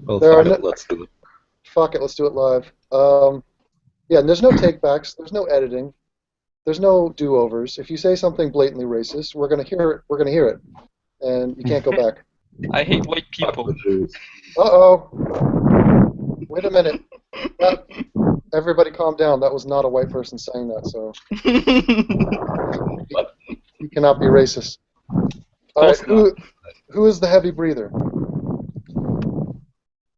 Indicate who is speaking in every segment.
Speaker 1: Well,
Speaker 2: There are
Speaker 1: fuck
Speaker 2: no,
Speaker 1: it, let's do it.
Speaker 2: fuck it, let's do it live. Yeah, and there's no takebacks, there's no editing, there's no do-overs. If you say something blatantly racist, we're gonna hear it. We're gonna hear it, and you can't go back.
Speaker 3: I hate white
Speaker 1: Fuck
Speaker 3: people.
Speaker 1: the Jews.
Speaker 2: Uh-oh. Wait a minute. Everybody calm down. That was not a white person saying that, so you cannot be racist. All right, who is the heavy breather?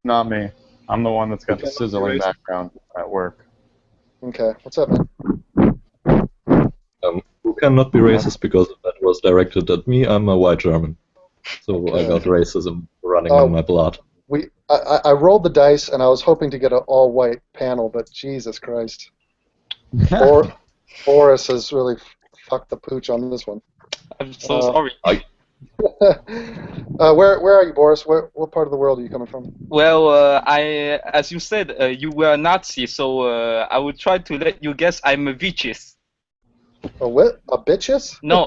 Speaker 4: Not me. I'm the one that's got the
Speaker 1: Okay.
Speaker 4: sizzling background at work.
Speaker 2: Okay, what's up, man?
Speaker 1: Who cannot be racist because that was directed at me? I'm a white German. So I got racism running in my blood.
Speaker 2: I rolled the dice, and I was hoping to get an all-white panel, but Jesus Christ. Boris has really fucked the pooch on this one.
Speaker 3: I'm so sorry.
Speaker 2: Where are you, Boris? What part of the world are you coming from?
Speaker 3: Well, as you said, you were a Nazi, so I will try to let you guess I'm a Vichy's.
Speaker 2: A what? A bitches?
Speaker 3: No,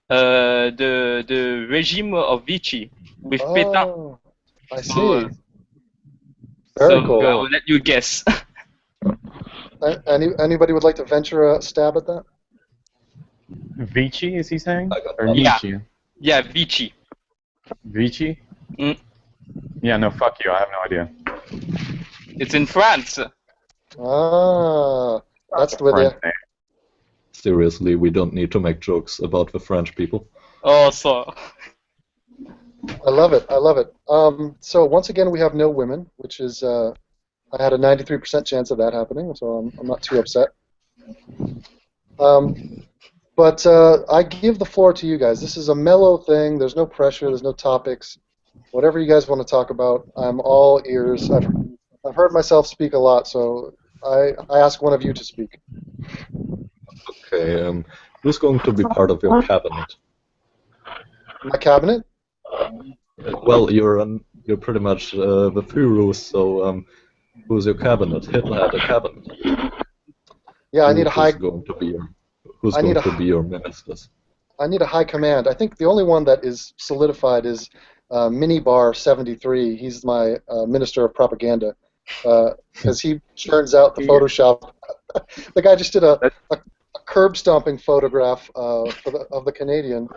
Speaker 3: the regime of Vichy with Pétain.
Speaker 2: I see.
Speaker 3: So,
Speaker 2: Very cool.
Speaker 3: I will let you guess.
Speaker 2: Anybody would like to venture a stab at that?
Speaker 4: Vichy, is he saying? Or
Speaker 3: Yeah.
Speaker 4: Nietzsche?
Speaker 3: Yeah, Vichy.
Speaker 4: Vichy?
Speaker 3: Mm.
Speaker 4: Yeah, no, fuck you. I have no idea.
Speaker 3: It's in France.
Speaker 2: Ah, that's with you.
Speaker 1: Seriously, we don't need to make jokes about the French people.
Speaker 3: Oh, so.
Speaker 2: I love it. I love it. So once again, we have no women, which is I had a 93% chance of that happening, so I'm not too upset. But I give the floor to you guys. This is a mellow thing. There's no pressure. There's no topics. Whatever you guys want to talk about, I'm all ears. I've heard myself speak a lot, so I ask one of you to speak.
Speaker 1: Okay, who's going to be part of your cabinet?
Speaker 2: My cabinet?
Speaker 1: Well, you're pretty much the Führer, so who's your cabinet? Hitler had a cabinet.
Speaker 2: Yeah, I need a high.
Speaker 1: Who's going to be your ministers?
Speaker 2: I need a high command. I think the only one that is solidified is Minibar 73. He's my minister of propaganda because he churns out the Photoshop. The guy just did a curb stomping photograph of the Canadian.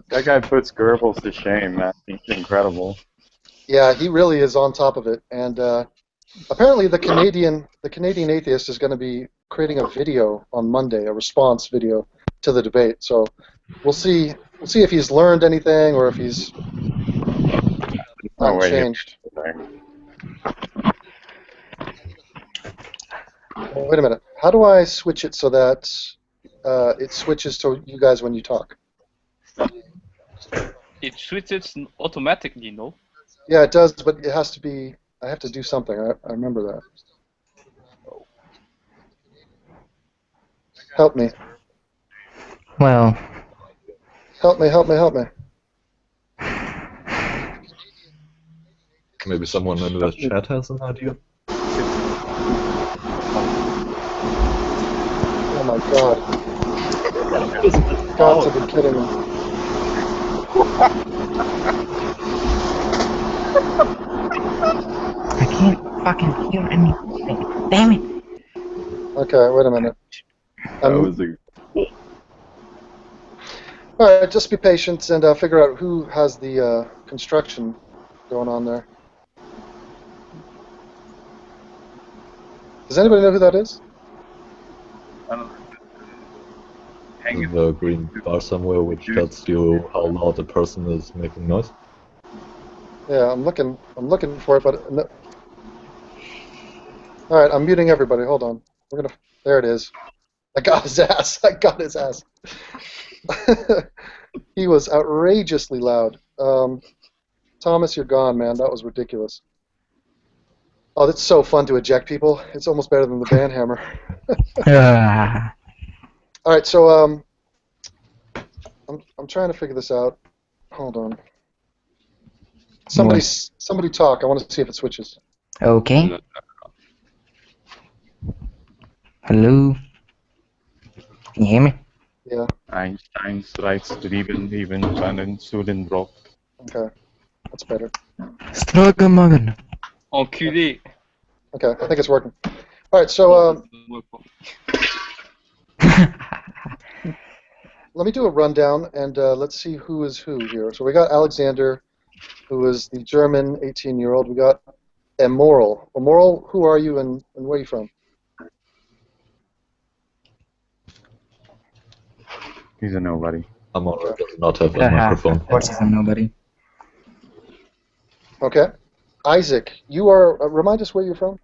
Speaker 4: That guy puts Goebbels to shame. That's incredible.
Speaker 2: Yeah, he really is on top of it. And apparently, the Canadian atheist is going to be creating a video on Monday, a response video to the debate. So we'll see if he's learned anything or if he's unchanged. Wait a minute. How do I switch it so that it switches to you guys when you talk?
Speaker 3: It switches automatically, no?
Speaker 2: Yeah, it does, but it has to be. I have to do something. I remember that. Help me.
Speaker 5: Well.
Speaker 2: Help me.
Speaker 1: Maybe someone in the chat has an idea?
Speaker 2: Oh my god. You've got to be kidding me.
Speaker 5: I can't fucking hear anything. Damn it.
Speaker 2: Okay, wait a minute. Alright, just be patient and figure out who has the construction going on there. Does anybody know who that is?
Speaker 1: The green bar somewhere which tells you how loud a person is making noise.
Speaker 2: Yeah, I'm looking for it, but no. All right, I'm muting everybody. Hold on. There it is. I got his ass. He was outrageously loud. Thomas, you're gone, man. That was ridiculous. Oh, that's so fun to eject people. It's almost better than the band hammer. All right, so I'm trying to figure this out. Hold on. Somebody talk. I want to see if it switches.
Speaker 5: Okay. Hello. Can you hear me?
Speaker 2: Yeah.
Speaker 4: Einstein's Reichslieben Studenbrock.
Speaker 2: Okay, that's better.
Speaker 5: Struggle.
Speaker 3: Enculé.
Speaker 2: Okay, I think it's working. All right, so let me do a rundown, and let's see who is who here. So we got Alexander, who is the German 18-year-old. We got Immoral. Immoral, who are you and where are you from?
Speaker 4: He's a nobody.
Speaker 1: Amora does not have a microphone.
Speaker 5: Of course, he's a nobody.
Speaker 2: Okay. Isaac, you are, remind us where you're from?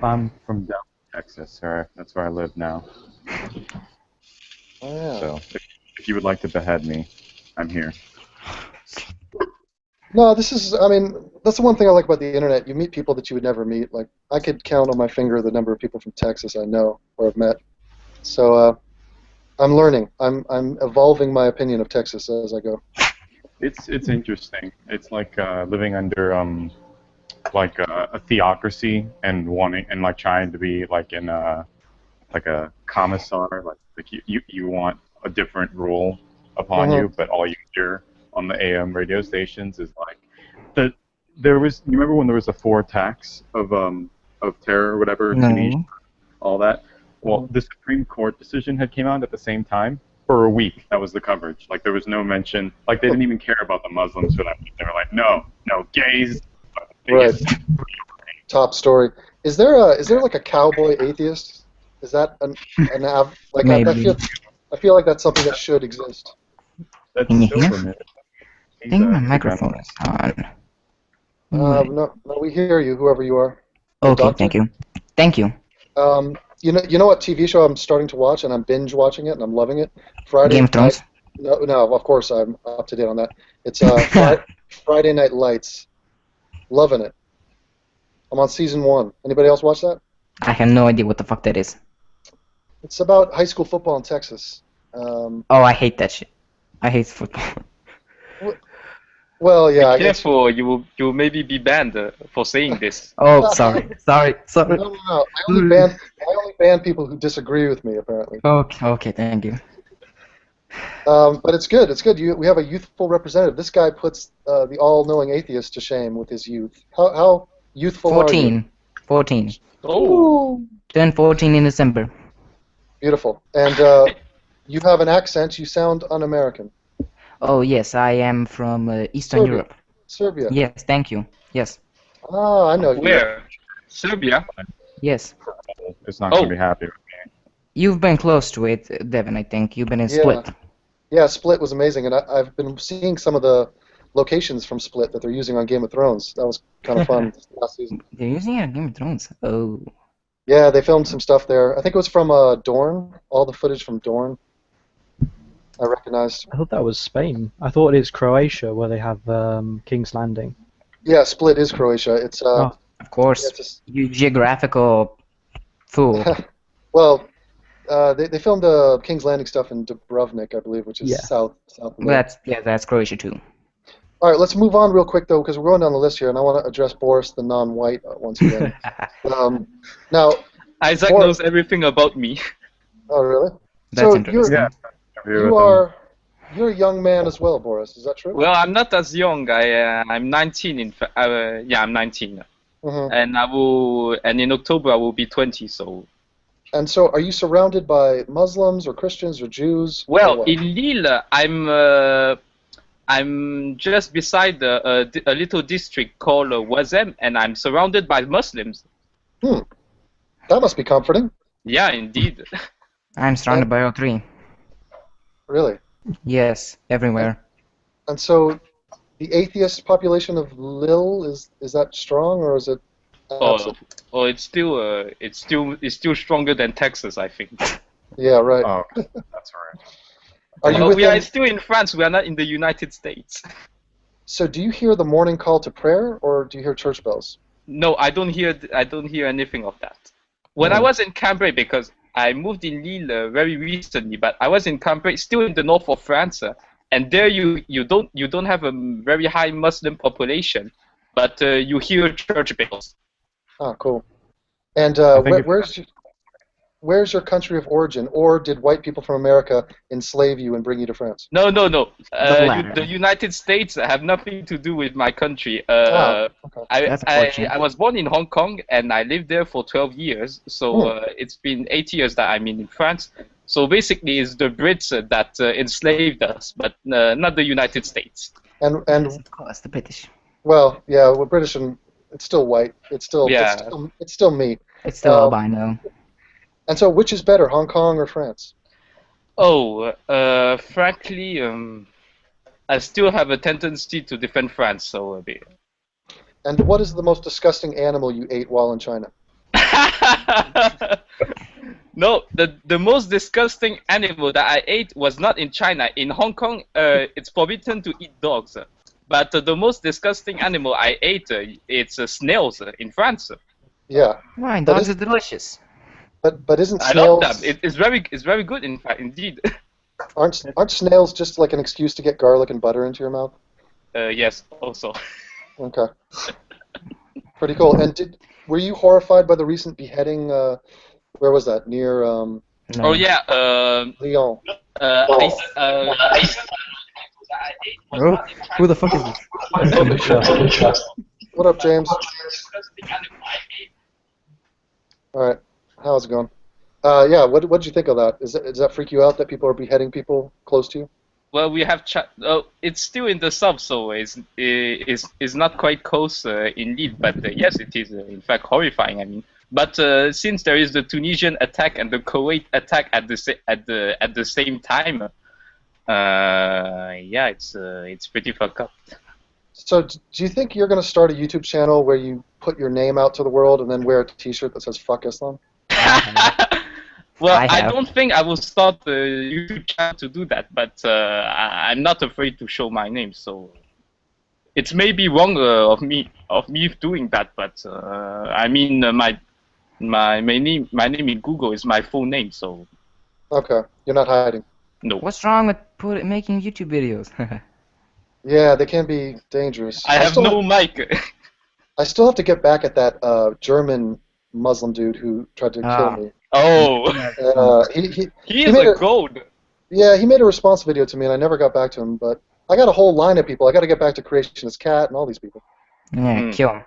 Speaker 4: I'm from Dallas, Texas, sir. That's where I live now.
Speaker 2: Oh, yeah.
Speaker 4: So if you would like to behead me, I'm here.
Speaker 2: No, this is, I mean, that's the one thing I like about the internet. You meet people that you would never meet. Like, I could count on my finger the number of people from Texas I know or have met. So, I'm learning. I'm evolving my opinion of Texas as I go.
Speaker 4: It's interesting. It's like living under like a theocracy and wanting and like trying to be like in a commissar. Like you want a different rule upon you, but all you hear on the AM radio stations is like there was. You remember when there was the 4 attacks of terror or whatever?
Speaker 5: No.
Speaker 4: Tunisia, all that. Well, the Supreme Court decision had came out at the same time. For a week, that was the coverage. Like, there was no mention. Like, they didn't even care about the Muslims for that week. They were like, no, gays.
Speaker 2: Right. Top story. Is there like a cowboy atheist? Is that like
Speaker 5: Maybe.
Speaker 2: I feel like that's something that should exist.
Speaker 4: That's
Speaker 5: Can you
Speaker 4: so
Speaker 5: hear?
Speaker 4: permitted.
Speaker 5: I think my microphone is on.
Speaker 2: No, we hear you, whoever you are.
Speaker 5: Okay,
Speaker 2: Doctor?
Speaker 5: thank you. Thank you.
Speaker 2: You know what TV show I'm starting to watch, and I'm binge watching it, and I'm loving it. Friday.
Speaker 5: Game of Thrones.
Speaker 2: No, of course I'm up to date on that. It's Friday Night Lights. Loving it. I'm on season 1. Anybody else watch that?
Speaker 5: I have no idea what the fuck that is.
Speaker 2: It's about high school football in Texas.
Speaker 5: Oh, I hate that shit. I hate football.
Speaker 2: Well, yeah. I
Speaker 3: Be
Speaker 2: guess.
Speaker 3: careful, you will maybe be banned for saying this.
Speaker 5: Oh, sorry.
Speaker 2: No. I only ban people who disagree with me, apparently.
Speaker 5: Okay, thank you.
Speaker 2: But it's good. It's good. We have a youthful representative. This guy puts the all-knowing atheist to shame with his youth. How youthful are you?
Speaker 5: 14.
Speaker 3: Oh,
Speaker 5: Turned 14 in December.
Speaker 2: Beautiful. And you have an accent. You sound un-American.
Speaker 5: Oh, yes, I am from Eastern
Speaker 2: Serbia.
Speaker 5: Europe.
Speaker 2: Serbia.
Speaker 5: Yes, thank you. Yes.
Speaker 2: Ah, I know you.
Speaker 3: where? Serbia?
Speaker 5: Yes.
Speaker 4: It's not going
Speaker 3: Oh.
Speaker 4: to be happy with me.
Speaker 5: You've been close to it, Devin, I think. You've been in Split.
Speaker 2: Yeah, Split was amazing, and I've been seeing some of the locations from Split that they're using on Game of Thrones. That was kind of fun last season.
Speaker 5: They're using it on Game of Thrones. Oh.
Speaker 2: Yeah, they filmed some stuff there. I think it was from Dorne, all the footage from Dorne. I recognized.
Speaker 6: I thought that was Spain. I thought it's Croatia where they have King's Landing.
Speaker 2: Yeah, Split is Croatia. It's
Speaker 6: Oh.
Speaker 5: Of course.
Speaker 2: it's
Speaker 5: You geographical fool.
Speaker 2: well, they filmed King's Landing stuff in Dubrovnik, I believe, which is
Speaker 6: Yeah.
Speaker 2: south of there.
Speaker 5: That's Croatia too.
Speaker 2: All right, let's move on real quick though, because we're going down the list here, and I want to address Boris, the non-white, once again. Now,
Speaker 3: Isaac
Speaker 2: Or-
Speaker 3: knows everything about me.
Speaker 2: oh really?
Speaker 5: That's
Speaker 2: so
Speaker 5: interesting.
Speaker 4: Yeah.
Speaker 2: you're a young man as well, Boris. Is that true?
Speaker 3: Well, I'm not as young. I'm 19 in fact. Yeah, I'm 19,
Speaker 2: Mhm.
Speaker 3: and in October I will be 20. So
Speaker 2: And so, are you surrounded by Muslims or Christians or Jews? or
Speaker 3: well,
Speaker 2: what?
Speaker 3: in Lille, I'm just beside a little district called Wazem, and I'm surrounded by Muslims.
Speaker 2: That must be comforting.
Speaker 3: Yeah, indeed.
Speaker 5: I'm surrounded by all 3.
Speaker 2: Really.
Speaker 5: Yes, everywhere.
Speaker 2: And so, the atheist population of Lille is that strong or is it absent?
Speaker 3: Oh, it's still stronger than Texas, I think.
Speaker 2: Yeah, right.
Speaker 4: Oh, that's right.
Speaker 2: Are you
Speaker 3: We are
Speaker 2: within?
Speaker 3: still in France. We are not in the United States.
Speaker 2: So, do you hear the morning call to prayer, or do you hear church bells?
Speaker 3: No, I don't hear anything of that. When I was in Cambrai, because I moved in Lille very recently, but I was in Cambrai, still in the north of France, and there you don't have a very high Muslim population, but you hear church bells.
Speaker 2: Ah, cool. And
Speaker 4: I think
Speaker 2: where's your country of origin, or did white people from America enslave you and bring you to France?
Speaker 3: No.
Speaker 5: The latter.
Speaker 3: The United States have nothing to do with my country.
Speaker 2: Okay.
Speaker 5: That's unfortunate.
Speaker 3: I was born in Hong Kong and I lived there for 12 years. So it's been 8 years that I'm in France. So basically, it's the Brits that enslaved us, but not the United States.
Speaker 2: And
Speaker 5: Yes, of course, the British.
Speaker 2: well, yeah, we're British and it's still white. It's still it's still me.
Speaker 5: It's still albino.
Speaker 2: And so, which is better, Hong Kong or France?
Speaker 3: Oh, frankly, I still have a tendency to defend France. So.
Speaker 2: And what is the most disgusting animal you ate while in China?
Speaker 3: No, the most disgusting animal that I ate was not in China. In Hong Kong, it's forbidden to eat dogs. But the most disgusting animal I ate, it's snails in France.
Speaker 2: Yeah,
Speaker 5: Why?
Speaker 2: But
Speaker 5: Dogs are delicious.
Speaker 2: but isn't
Speaker 3: I love
Speaker 2: snails?
Speaker 3: them. It's very good, in fact, indeed.
Speaker 2: Aren't snails just like an excuse to get garlic and butter into your mouth?
Speaker 3: Yes, also.
Speaker 2: Okay. Pretty cool. And were you horrified by the recent beheading? Where was that? Near
Speaker 5: No.
Speaker 3: Oh yeah.
Speaker 2: Lyon.
Speaker 5: Oh, who the fuck is this?
Speaker 2: What up, James? All right. How's it going? Yeah. What did you think of that? Does that freak you out that people are beheading people close to you?
Speaker 3: Well, we have it's still in the sub, so it's not quite close indeed. But yes, it is in fact horrifying. I mean, but since there is the Tunisian attack and the Kuwait attack at the same time, yeah, it's pretty fucked up.
Speaker 2: So, do you think you're going to start a YouTube channel where you put your name out to the world and then wear a T-shirt that says "Fuck Islam"?
Speaker 3: Well,
Speaker 5: I
Speaker 3: I
Speaker 5: have.
Speaker 3: don't think I will start the YouTube channel to do that, but I'm not afraid to show my name. So it's maybe wrong of me doing that, but I mean my name in Google is my full name, so
Speaker 2: Okay, you're not hiding.
Speaker 3: no.
Speaker 5: What's wrong with making YouTube videos?
Speaker 2: Yeah, they can be dangerous.
Speaker 3: I have no mic.
Speaker 2: I still have to get back at that German Muslim dude who tried to kill me.
Speaker 3: Oh, he is
Speaker 2: made
Speaker 3: a gold.
Speaker 2: Yeah, he made a response video to me, and I never got back to him. But I got a whole line of people. I got to get back to Creationist Cat and all these people.
Speaker 5: Yeah, kill him.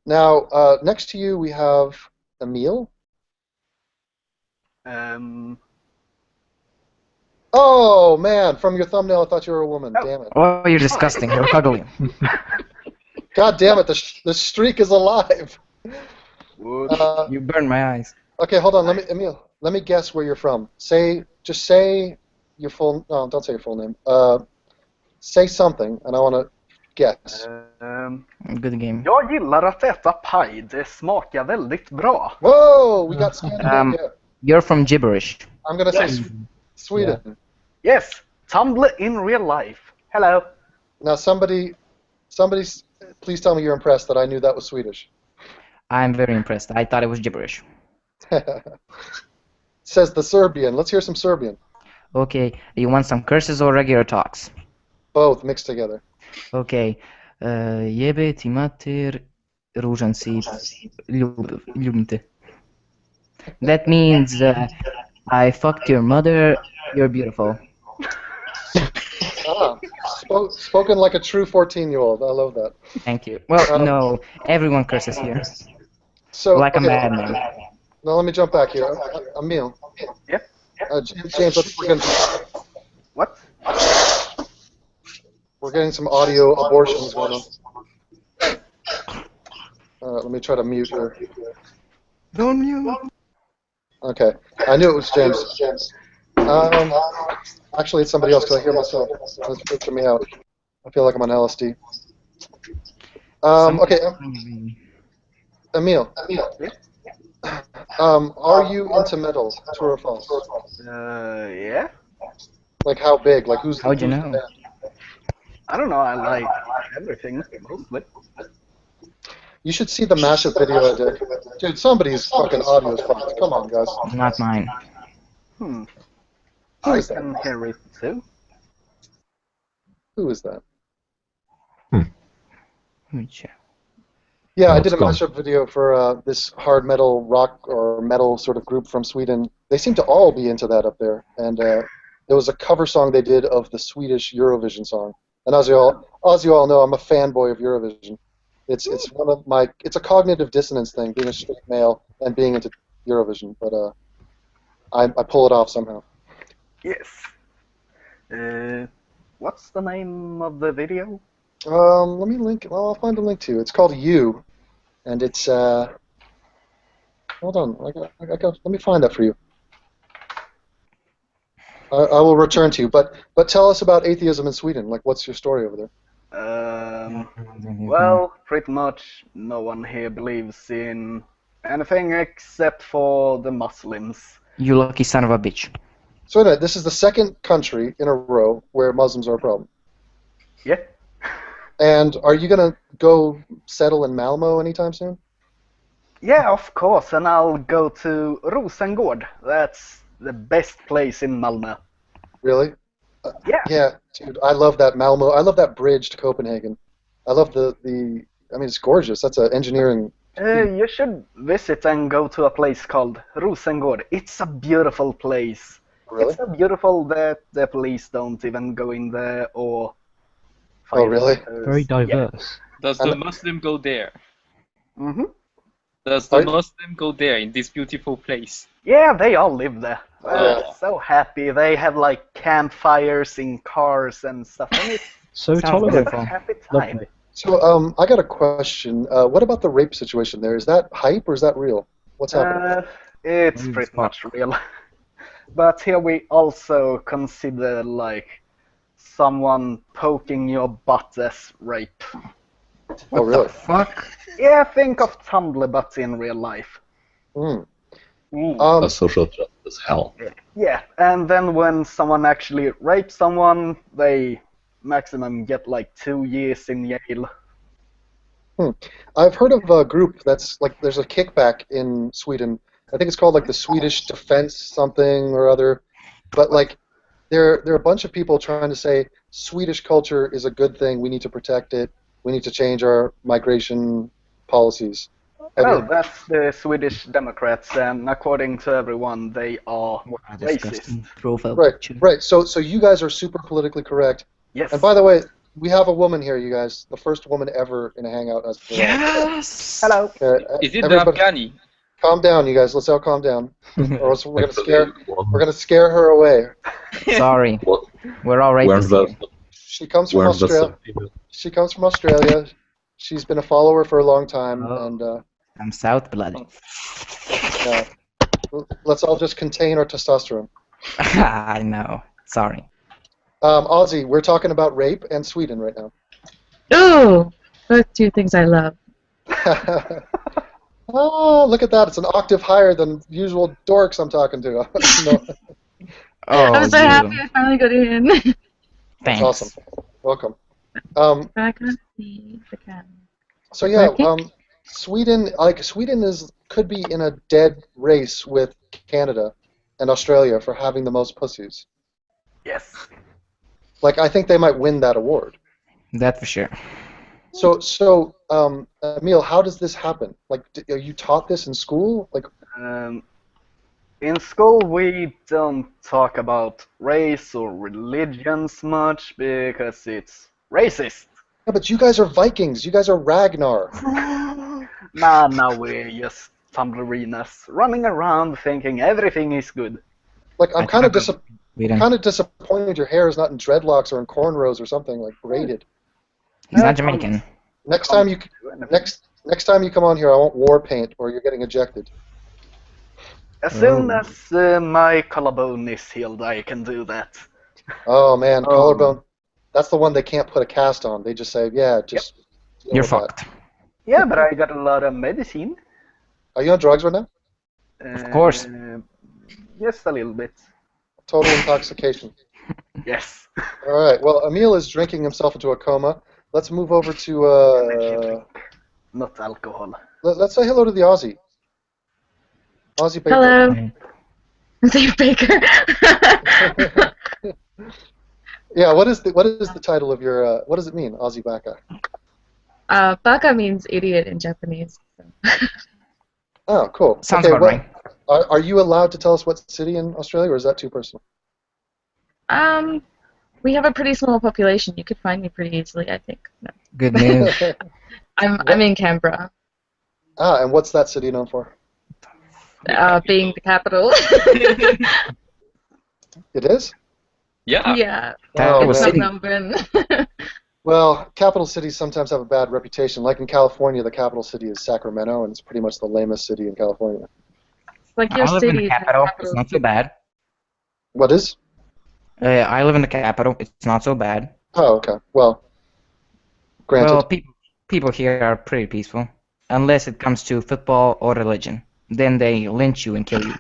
Speaker 2: Now, next to you we have Emil. Oh man, from your thumbnail I thought you were a woman. Damn it!
Speaker 5: Oh, you're disgusting. You're ugly.
Speaker 2: God damn it! The streak is alive.
Speaker 5: You burned my eyes.
Speaker 2: Okay, hold on. Let me guess where you're from. Just say your full. No, don't say your full name. Say something, and I want to guess.
Speaker 5: Good game.
Speaker 7: Jag gillar att äta paj. Det smakar väldigt bra.
Speaker 2: Whoa, we got Scandinavia.
Speaker 5: You're from gibberish.
Speaker 2: I'm gonna say Sweden.
Speaker 7: Yes, Tumblr in real life. Hello.
Speaker 2: Now, somebody, please tell me you're impressed that I knew that was Swedish.
Speaker 5: I'm very impressed. I thought it was gibberish.
Speaker 2: Says the Serbian. Let's hear some Serbian.
Speaker 5: Okay, you want some curses or regular talks?
Speaker 2: Both mixed together.
Speaker 5: Okay. Jebe ti mater, ružan si, ljubim te. That means I fucked your mother, you're beautiful.
Speaker 2: Spoken like a true 14-year-old. I love that.
Speaker 5: Thank you. Well, no, everyone curses here.
Speaker 2: So,
Speaker 5: Like a
Speaker 2: okay,
Speaker 5: madman.
Speaker 2: Now let me jump back here. Emil.
Speaker 7: Yep.
Speaker 2: James,
Speaker 7: What?
Speaker 2: We're getting some audio abortions going on. Let me try to mute her.
Speaker 5: Don't mute.
Speaker 2: Okay, I knew it was James. Actually, it's somebody else because I hear myself. It's freaking me out. I feel like I'm on LSD. Okay, Emil. Are you into metal? True or false?
Speaker 7: Yeah.
Speaker 2: Like how big? Like who's?
Speaker 5: How'd you
Speaker 2: who's
Speaker 5: know?
Speaker 2: the band?
Speaker 7: I don't know. I like everything mostly.
Speaker 2: You should see the massive video I did. Dude, somebody's fucking audio is fucked. Come on, guys.
Speaker 5: Not mine.
Speaker 2: Who
Speaker 7: I
Speaker 2: is that?
Speaker 7: can hear it too.
Speaker 2: Who is that?
Speaker 5: Which,
Speaker 2: Yeah, I
Speaker 1: it's
Speaker 2: did a
Speaker 1: gone.
Speaker 2: mashup video for this hard metal rock or metal sort of group from Sweden. They seem to all be into that up there. And there was a cover song they did of the Swedish Eurovision song. And as you all know, I'm a fanboy of Eurovision. It's one of my it's a cognitive dissonance thing, being a straight male and being into Eurovision. But I pull it off somehow.
Speaker 7: Yes. What's the name of the video?
Speaker 2: Let me link. Well, I'll find a link to you. It's called You, and it's hold on. Let me find that for you. I will return to you. But tell us about atheism in Sweden. Like, what's your story over there?
Speaker 7: Well, pretty much no one here believes in anything except for the Muslims.
Speaker 5: You lucky son of a bitch.
Speaker 2: So this is the second country in a row where Muslims are a problem.
Speaker 7: Yeah.
Speaker 2: And are you gonna go settle in Malmo anytime soon?
Speaker 7: Yeah, of course, and I'll go to Rosengård. That's the best place in Malmö.
Speaker 2: Really?
Speaker 7: Yeah.
Speaker 2: Yeah, dude, I love that Malmo. I love that bridge to Copenhagen. I love the. I mean, it's gorgeous. That's an engineering.
Speaker 7: You should visit and go to a place called Rosengård. It's a beautiful place.
Speaker 2: Really?
Speaker 7: It's so beautiful that the police don't even go in there or.
Speaker 2: Oh, really?
Speaker 6: Very diverse.
Speaker 3: Does the Muslim go there?
Speaker 7: Mm-hmm.
Speaker 3: Does the Muslim go there in this beautiful place?
Speaker 7: Yeah, they all live there.
Speaker 2: Yeah.
Speaker 7: So happy. They have like campfires in cars and stuff. And it's
Speaker 6: So
Speaker 5: Sounds
Speaker 6: tolerant.
Speaker 5: wonderful.
Speaker 7: a happy time.
Speaker 6: Lovely.
Speaker 2: So, I got a question. What about the rape situation there? Is that hype or is that real? What's happening?
Speaker 7: It's
Speaker 5: Maybe
Speaker 7: pretty
Speaker 5: it's
Speaker 7: much real. But here we also consider like someone poking your butt as rape.
Speaker 2: Oh, really?
Speaker 5: Fuck.
Speaker 7: Yeah, think of Tumblr butts in real life.
Speaker 2: Mm.
Speaker 3: Ooh.
Speaker 1: A social justice hell.
Speaker 7: Yeah, and then when someone actually rapes someone, they maximum get like 2 years in jail.
Speaker 2: I've heard of a group that's like there's a kickback in Sweden. I think it's called like the Swedish Defense something or other. But like there are a bunch of people trying to say Swedish culture is a good thing. We need to protect it. We need to change our migration policies.
Speaker 7: Well, that's the Swedish Democrats, and according to everyone, they are racist.
Speaker 5: Profile
Speaker 2: Right,
Speaker 5: picture.
Speaker 2: right. So you guys are super politically correct.
Speaker 7: Yes.
Speaker 2: And by the way, we have a woman here, you guys. The first woman ever in a hangout. As
Speaker 5: Yes.
Speaker 7: Hello.
Speaker 3: Is it the
Speaker 2: everybody,
Speaker 3: Afghani?
Speaker 2: calm down, you guys. Let's all calm down, or else we're gonna scare her away.
Speaker 5: Sorry.
Speaker 1: What?
Speaker 5: We're all rapists
Speaker 1: Where's
Speaker 5: here.
Speaker 2: She comes from
Speaker 1: Where's
Speaker 2: Australia.
Speaker 1: the
Speaker 2: She comes from Australia. She's been a follower for a long time,
Speaker 5: Oh.
Speaker 2: and
Speaker 5: I'm South blooded.
Speaker 2: let's all just contain our testosterone.
Speaker 5: I know. Sorry.
Speaker 2: Ozzy, we're talking about rape and Sweden right now.
Speaker 8: Oh, those two things I love.
Speaker 2: Oh, look at that! It's an octave higher than usual dorks I'm talking to. No,
Speaker 5: Oh,
Speaker 8: I'm so
Speaker 5: you.
Speaker 8: happy I finally got in.
Speaker 2: that's
Speaker 5: Thanks.
Speaker 2: awesome. Welcome.
Speaker 8: I can't see the camera.
Speaker 2: So yeah,
Speaker 8: Okay.
Speaker 2: Sweden could be in a dead race with Canada and Australia for having the most pussies.
Speaker 7: Yes.
Speaker 2: Like I think they might win that award.
Speaker 5: That for sure.
Speaker 2: So Emil, how does this happen? Like, are you taught this in school? Like,
Speaker 7: In school, we don't talk about race or religions much because it's racist.
Speaker 2: yeah, but you guys are Vikings. You guys are Ragnar.
Speaker 7: Nah, we're just Tumblerinas running around thinking everything is good.
Speaker 2: Like, I'm
Speaker 5: I
Speaker 2: kind of
Speaker 5: thought we don't.
Speaker 2: disappointed your hair is not in dreadlocks or in cornrows or something like braided.
Speaker 5: He's not Jamaican.
Speaker 2: Next time you come on here, I want war paint or you're getting ejected.
Speaker 7: As soon as my collarbone is healed, I can do that.
Speaker 2: Oh man, collarbone. That's the one they can't put a cast on. They just say, yeah, just. deal
Speaker 5: You're
Speaker 2: with that.
Speaker 5: fucked.
Speaker 7: Yeah, but I got a lot of medicine.
Speaker 2: Are you on drugs right now?
Speaker 5: Of course.
Speaker 7: Just a little bit.
Speaker 2: Total intoxication.
Speaker 7: Yes.
Speaker 2: All right. Well, Emil is drinking himself into a coma. Let's move over to.
Speaker 7: Not alcohol.
Speaker 2: Let's say hello to the Aussie. Aussie Baker.
Speaker 8: Hello. Steve Baker.
Speaker 2: Yeah. What is the title of your? What does it mean, Aussie Baka?
Speaker 8: Baka means idiot in Japanese.
Speaker 2: Oh, cool.
Speaker 5: Sounds
Speaker 2: okay,
Speaker 5: about right.
Speaker 2: Are you allowed to tell us what city in Australia, or is that too personal?
Speaker 8: We have a pretty small population. You could find me pretty easily, I think. No.
Speaker 5: Good move.
Speaker 8: I'm in Canberra,
Speaker 2: And what's that city known for?
Speaker 8: being the capital.
Speaker 2: It is?
Speaker 3: Yeah.
Speaker 8: Yeah,
Speaker 2: Oh,
Speaker 5: was
Speaker 8: it's
Speaker 2: man.
Speaker 8: not Melbourne.
Speaker 2: Well, capital cities sometimes have a bad reputation. Like in California, the capital city is Sacramento, and it's pretty much the lamest city in California.
Speaker 8: Like your
Speaker 5: I live in the
Speaker 8: cities have
Speaker 5: capital. It's
Speaker 8: capitals.
Speaker 5: not so bad.
Speaker 2: What is?
Speaker 5: I live in the capital. It's not so bad.
Speaker 2: Oh, okay. Well, granted.
Speaker 5: Well, people here are pretty peaceful, unless it comes to football or religion. Then they lynch you and kill you.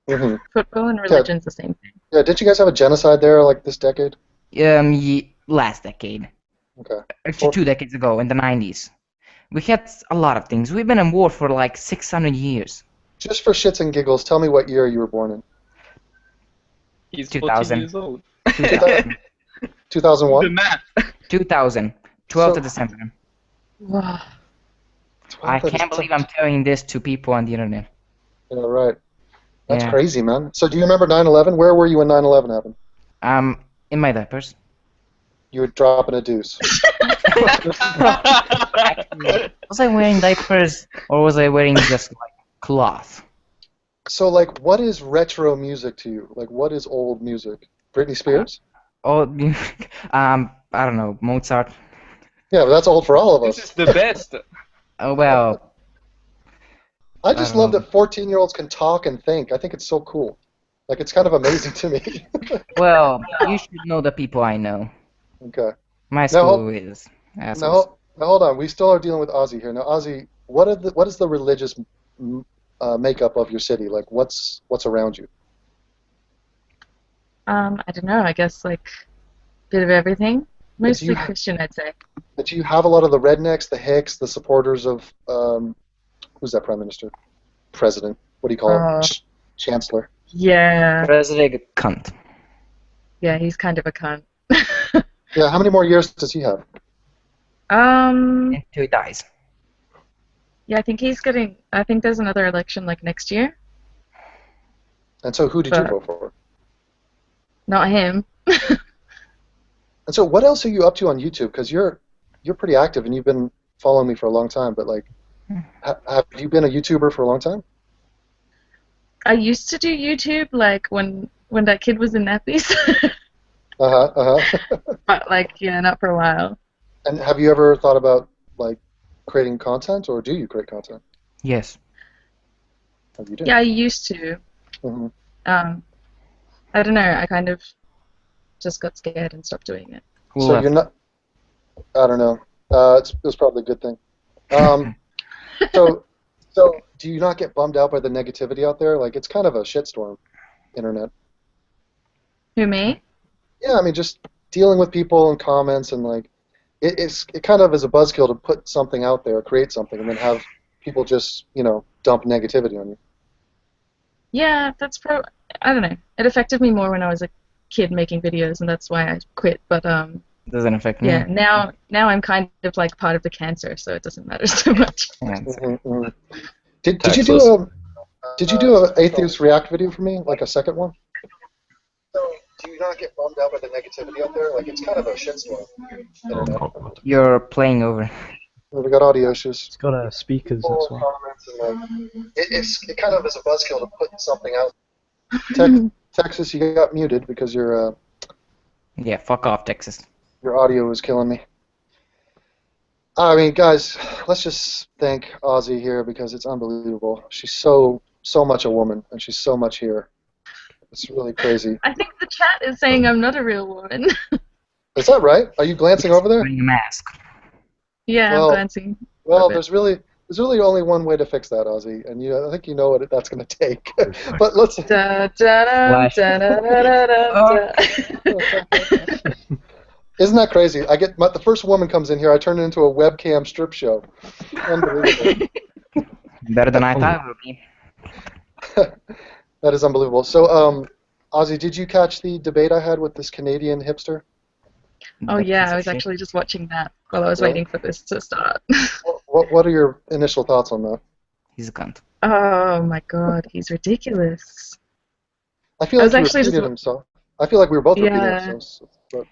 Speaker 2: hmm
Speaker 8: Football and religion's the same thing.
Speaker 2: Yeah, didn't you guys have a genocide there, like this decade?
Speaker 5: Last decade.
Speaker 2: Okay.
Speaker 5: Actually, 2 decades ago, in the 90s. We had a lot of things. We've been in war for like 600 years.
Speaker 2: Just for shits and giggles, tell me what year you were born in.
Speaker 3: He's
Speaker 5: 2000.
Speaker 3: 14 years old.
Speaker 5: 2000.
Speaker 2: 2001?
Speaker 3: The math.
Speaker 5: 2000. 12th
Speaker 2: So-
Speaker 5: of December.
Speaker 8: Wow.
Speaker 5: I can't believe I'm telling this to people on the internet.
Speaker 2: Yeah, right. That's
Speaker 5: Yeah.
Speaker 2: crazy, man. So do you remember 9/11? Where were you when 9/11 happened?
Speaker 5: In my diapers.
Speaker 2: You were dropping a deuce.
Speaker 5: Was I wearing diapers or was I wearing just like cloth?
Speaker 2: So, like, what is retro music to you? Like, what is old music? Britney Spears?
Speaker 5: Oh, I don't know, Mozart.
Speaker 2: Yeah, but that's old for all of
Speaker 3: This
Speaker 2: us.
Speaker 3: is the best.
Speaker 5: Oh well,
Speaker 2: I just love that 14-year-olds can talk and think. I think it's so cool. Like, it's kind of amazing to me.
Speaker 5: well, you should know the people I know.
Speaker 2: Okay.
Speaker 5: My
Speaker 2: Now,
Speaker 5: school is assholes.
Speaker 2: Now, hold on. We still are dealing with Ozzy here. Now, Ozzy, what is the religious makeup of your city? Like, what's around you?
Speaker 8: I don't know. I guess like a bit of everything. Mostly
Speaker 2: you-
Speaker 8: Christian, I'd say.
Speaker 2: Do you have a lot of the rednecks, the hicks, the supporters of who's that prime minister? President. What do you call it? Chancellor.
Speaker 8: Yeah.
Speaker 5: President cunt.
Speaker 8: Yeah, he's kind of a cunt.
Speaker 2: Yeah. How many more years does he have?
Speaker 5: Until he dies.
Speaker 8: Yeah, I think he's getting. I think there's another election like next year.
Speaker 2: And so, who did you
Speaker 8: But-
Speaker 2: vote for?
Speaker 8: Not him.
Speaker 2: And so, what else are you up to on YouTube? Because you're pretty active and you've been following me for a long time. But like, have you been a YouTuber for a long time?
Speaker 8: I used to do YouTube like when that kid was in nappies, but like yeah, not for a while.
Speaker 2: And have you ever thought about like creating content, or do you create content?
Speaker 5: Yes.
Speaker 2: Have you do?
Speaker 8: Yeah, I used to.
Speaker 2: hmm
Speaker 8: I don't know. I kind of just got scared and stopped doing it.
Speaker 5: Who
Speaker 2: So
Speaker 5: left?
Speaker 2: you're not. I don't know. It was probably a good thing. So do you not get bummed out by the negativity out there? Like, it's kind of a shitstorm, internet.
Speaker 8: Who, me?
Speaker 2: Yeah, I mean, just dealing with people and comments and like, it kind of is a buzzkill to put something out there, create something, and then have people just dump negativity on you.
Speaker 8: Yeah, that's I don't know. It affected me more when I was a kid making videos, and that's why I quit. But
Speaker 5: Doesn't affect me.
Speaker 8: yeah, now I'm kind of like part of the cancer, so it doesn't matter so much.
Speaker 5: Yeah.
Speaker 2: Mm-hmm. Did you do a Atheist React video for me, like a second one? So do you not get bummed out by the negativity out there? Like, it's kind of a shitstorm.
Speaker 5: You're playing over.
Speaker 2: We got audio issues.
Speaker 6: It's got speakers, that's why.
Speaker 2: Comments and like, it kind of is a buzzkill to put something out. Texas, you got muted because your
Speaker 5: Yeah, fuck off, Texas.
Speaker 2: audio is killing me. I mean, guys, let's just thank Ozzy here because it's unbelievable. She's so much a woman, and she's so much here. It's really crazy.
Speaker 8: I think the chat is saying I'm not a real woman.
Speaker 2: Is that right? Are you glancing over there?
Speaker 5: Wearing a mask.
Speaker 8: Yeah,
Speaker 2: Well-
Speaker 8: I'm glancing.
Speaker 2: Well,
Speaker 8: bit.
Speaker 2: there's really only one way to fix that, Ozzy, and I think you know what that's going to take. But let's.
Speaker 8: Da, da, da,
Speaker 5: Flash.
Speaker 8: da, da, da, da, da.
Speaker 2: Isn't that crazy? The first woman comes in here, I turn it into a webcam strip show. Unbelievable.
Speaker 5: Better than I thought it would be.
Speaker 2: That is unbelievable. So, Ozzy, did you catch the debate I had with this Canadian hipster?
Speaker 8: Oh
Speaker 5: That
Speaker 8: yeah,
Speaker 5: piece
Speaker 8: I
Speaker 5: of
Speaker 8: was
Speaker 5: shit.
Speaker 8: actually just watching that while I was
Speaker 2: Really?
Speaker 8: waiting for this to start.
Speaker 2: What are your initial thoughts on that?
Speaker 5: He's a cunt.
Speaker 8: Oh my god, he's ridiculous.
Speaker 2: I feel
Speaker 8: I
Speaker 2: like
Speaker 8: was
Speaker 2: he
Speaker 8: actually just
Speaker 2: repeated himself. I feel like we were both repeating
Speaker 8: yeah.
Speaker 2: ourselves. But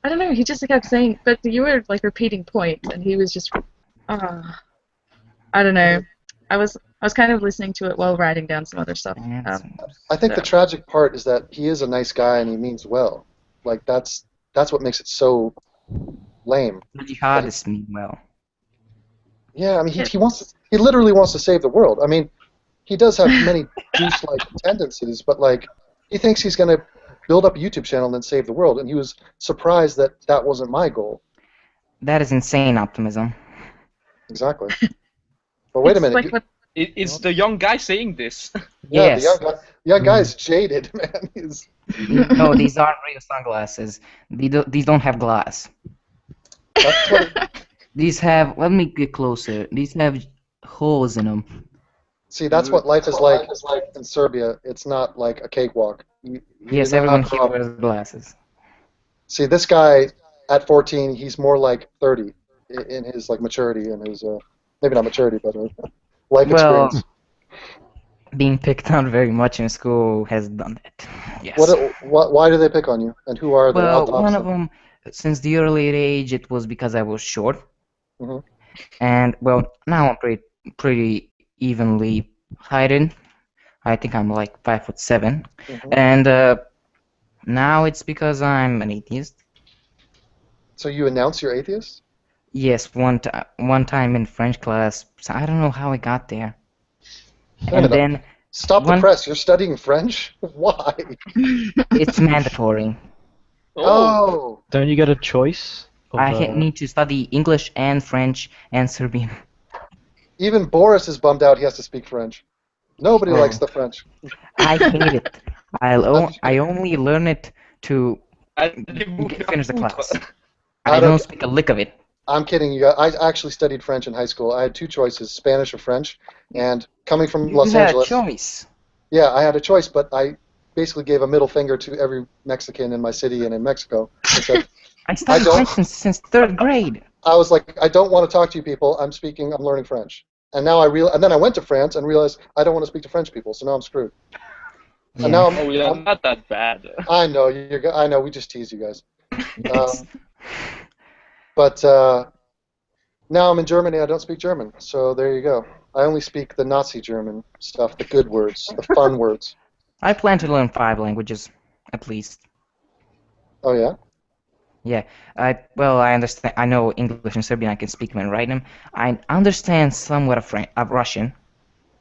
Speaker 8: I don't know. He just kept saying, but you were like repeating points, and he was just. I don't know. I was kind of listening to it while writing down some other stuff.
Speaker 2: I think the
Speaker 8: So
Speaker 2: tragic part is that he is a nice guy and he means well. Like that's what makes it so lame.
Speaker 5: The
Speaker 2: That he-
Speaker 5: jihadists mean well.
Speaker 2: yeah, I mean he literally wants to save the world. I mean, he does have many douche-like tendencies, but like he thinks he's going to build up a YouTube channel and then save the world, and he was surprised that that wasn't my goal.
Speaker 5: That is insane optimism.
Speaker 2: Exactly. But wait a
Speaker 8: it's
Speaker 2: minute.
Speaker 8: like what
Speaker 3: It's the young guy saying this.
Speaker 2: Yeah,
Speaker 5: Yes.
Speaker 2: the young guy is jaded, man. He's,
Speaker 5: No, these aren't real sunglasses. These don't have glass.
Speaker 2: that's what,
Speaker 5: These have. Let me get closer. These have holes in them.
Speaker 2: see, that's what life is like in Serbia. It's not like a cakewalk. You
Speaker 5: Yes,
Speaker 2: do not
Speaker 5: everyone
Speaker 2: grow
Speaker 5: here
Speaker 2: up-
Speaker 5: wears glasses.
Speaker 2: See, this guy at 14, he's more like 30 in his like maturity and his maybe not maturity, but life
Speaker 5: Well,
Speaker 2: experience.
Speaker 5: being picked on very much in school has done that. Yes.
Speaker 2: Why do they pick on you? And who are they?
Speaker 5: Well,
Speaker 2: I'll dox
Speaker 5: one of
Speaker 2: them.
Speaker 5: them, since the early age, it was because I was short,
Speaker 2: Mhm.
Speaker 5: and well, now I'm pretty evenly heighted. I think I'm like 5'7",
Speaker 2: Mhm.
Speaker 5: and now it's because I'm an atheist.
Speaker 2: So you announce you're atheist?
Speaker 5: Yes, one time in French class, so I don't know how I got there,
Speaker 2: Wait a
Speaker 5: and
Speaker 2: minute.
Speaker 5: then
Speaker 2: Stop the
Speaker 5: one-
Speaker 2: press. You're studying French? Why?
Speaker 5: it's mandatory.
Speaker 2: Oh.
Speaker 6: Don't you get a choice? Of,
Speaker 5: I need to study English and French and Serbian.
Speaker 2: Even Boris is bummed out he has to speak French. Nobody
Speaker 5: Oh.
Speaker 2: likes the French.
Speaker 5: I hate it. I only learn it to finish the class.
Speaker 2: I
Speaker 5: I
Speaker 2: don't-
Speaker 5: don't speak a lick of it.
Speaker 2: I'm kidding you. I actually studied French in high school. I had two choices, Spanish or French. And coming from Los
Speaker 5: You had a
Speaker 2: Angeles,
Speaker 5: choice.
Speaker 2: yeah, I had a choice, but I basically gave a middle finger to every Mexican in my city and in Mexico. I said,
Speaker 5: I studied
Speaker 2: don't-
Speaker 5: French since third grade.
Speaker 2: I was like, I don't want to talk to you people. I'm learning French. And now and then I went to France and realized I don't want to speak to French people, so now I'm screwed.
Speaker 5: Yeah.
Speaker 2: And now
Speaker 3: Oh, we are not that bad.
Speaker 2: I know I know we just tease you guys.
Speaker 5: It's-
Speaker 2: But now I'm in Germany. I don't speak German, so there you go. I only speak the Nazi German stuff, the good words, the fun words.
Speaker 5: I plan to learn 5 languages, at least.
Speaker 2: Oh yeah.
Speaker 5: Yeah. I understand. I know English and Serbian. I can speak them and write them. I understand somewhat of Russian.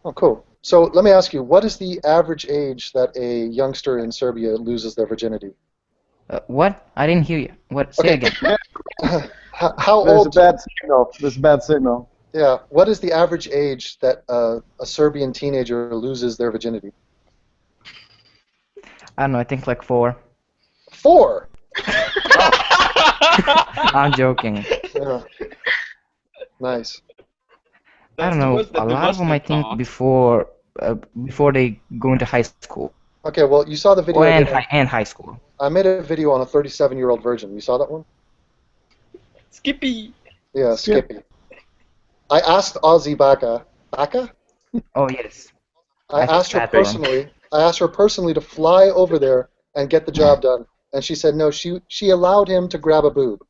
Speaker 2: Oh cool. So let me ask you, what is the average age that a youngster in Serbia loses their virginity?
Speaker 5: What? I didn't hear you. What? Say
Speaker 2: Okay.
Speaker 5: again.
Speaker 2: How
Speaker 9: There's a
Speaker 2: old?
Speaker 9: bad signal. There's a bad signal.
Speaker 2: Yeah. What is the average age that a Serbian teenager loses their virginity?
Speaker 5: I don't know. I think like 4.
Speaker 2: 4.
Speaker 5: I'm joking.
Speaker 2: Yeah. Nice.
Speaker 5: I don't know. A lot of them, I think, before they go into high school.
Speaker 2: Okay. Well, you saw the video. I did.
Speaker 5: And high school.
Speaker 2: I made a video on a 37-year-old virgin. You saw that one?
Speaker 3: Skippy.
Speaker 2: Yeah, Skippy. I asked Ozzy Baka.
Speaker 5: Oh yes.
Speaker 2: I asked her
Speaker 5: fat one.
Speaker 2: personally. I asked her personally to fly over there and get the job done, and she said no. She allowed him to grab a boob.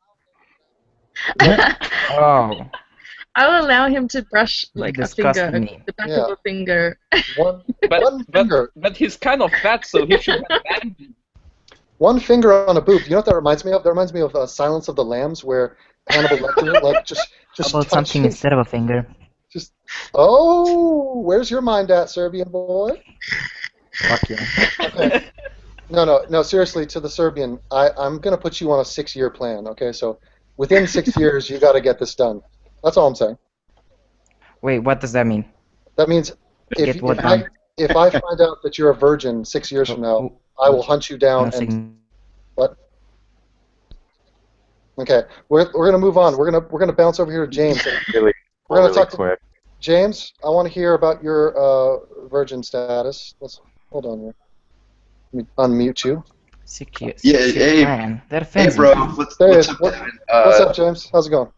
Speaker 5: Oh.
Speaker 8: I'll allow him to brush like a
Speaker 5: disgust
Speaker 8: finger,
Speaker 5: me.
Speaker 8: the back
Speaker 2: Yeah.
Speaker 8: of a finger.
Speaker 2: One
Speaker 3: But
Speaker 2: finger.
Speaker 3: but he's kind of fat, so he should have banned.
Speaker 2: One finger on a boob. You know what that reminds me of? That reminds me of Silence of the Lambs, where Hannibal Lecter like just
Speaker 5: How about something
Speaker 2: touches-
Speaker 5: instead of a finger?
Speaker 2: Just oh, where's your mind at, Serbian boy?
Speaker 5: Fuck yeah.
Speaker 2: Okay. No. Seriously, to the Serbian, I'm gonna put you on a 6-year plan. Okay, so within 6 years, you got to get this done. That's all I'm saying.
Speaker 5: Wait, what does that mean?
Speaker 2: That means
Speaker 5: Get what done?
Speaker 2: if I find out that you're a virgin 6 years from now, I will hunt you down
Speaker 5: No
Speaker 2: and
Speaker 5: sign-
Speaker 2: what? Okay, we're gonna move on. We're gonna bounce over here to James.
Speaker 4: Really,
Speaker 2: We're gonna
Speaker 4: really
Speaker 2: talk to
Speaker 4: quick.
Speaker 2: James. I want to hear about your virgin status. Let's hold on here. Let me unmute you.
Speaker 5: Secure
Speaker 10: Yeah, hey,
Speaker 5: plan. That
Speaker 10: hey,
Speaker 5: offends
Speaker 10: bro.
Speaker 5: me.
Speaker 10: What's up, Devin?
Speaker 2: What's up, James? How's it going?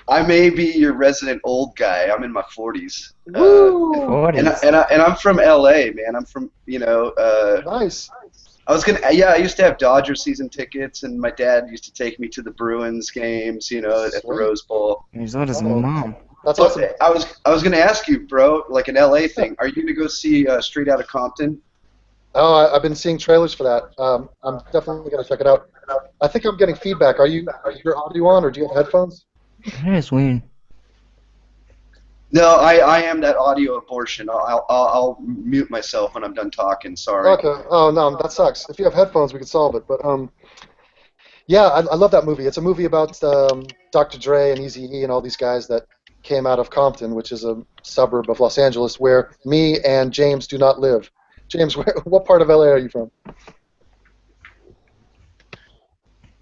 Speaker 10: I may be your resident old guy. I'm in my 40s.
Speaker 2: Woo!
Speaker 10: And
Speaker 5: 40s.
Speaker 10: I'm from LA, man. I'm from,
Speaker 2: Nice.
Speaker 10: I used to have Dodger season tickets, and my dad used to take me to the Bruins games, at the
Speaker 2: Sweet.
Speaker 10: Rose Bowl.
Speaker 5: He's old as
Speaker 2: Uh-oh.
Speaker 5: mom.
Speaker 2: That's
Speaker 10: So
Speaker 2: awesome.
Speaker 10: I was gonna ask you, bro, like an LA thing. Are you gonna go see Straight Outta Compton?
Speaker 2: Oh, I've been seeing trailers for that. I'm definitely gonna check it out. I think I'm getting feedback. Are your audio on, or do you have headphones?
Speaker 5: That's weird.
Speaker 10: No, I am that audio abortion. I'll mute myself when I'm done talking. Sorry.
Speaker 2: Okay. Oh no, that sucks. If you have headphones, we could solve it. But yeah, I love that movie. It's a movie about Dr. Dre and Eazy-E and all these guys that came out of Compton, which is a suburb of Los Angeles, where me and James do not live. James, what part of LA are you from?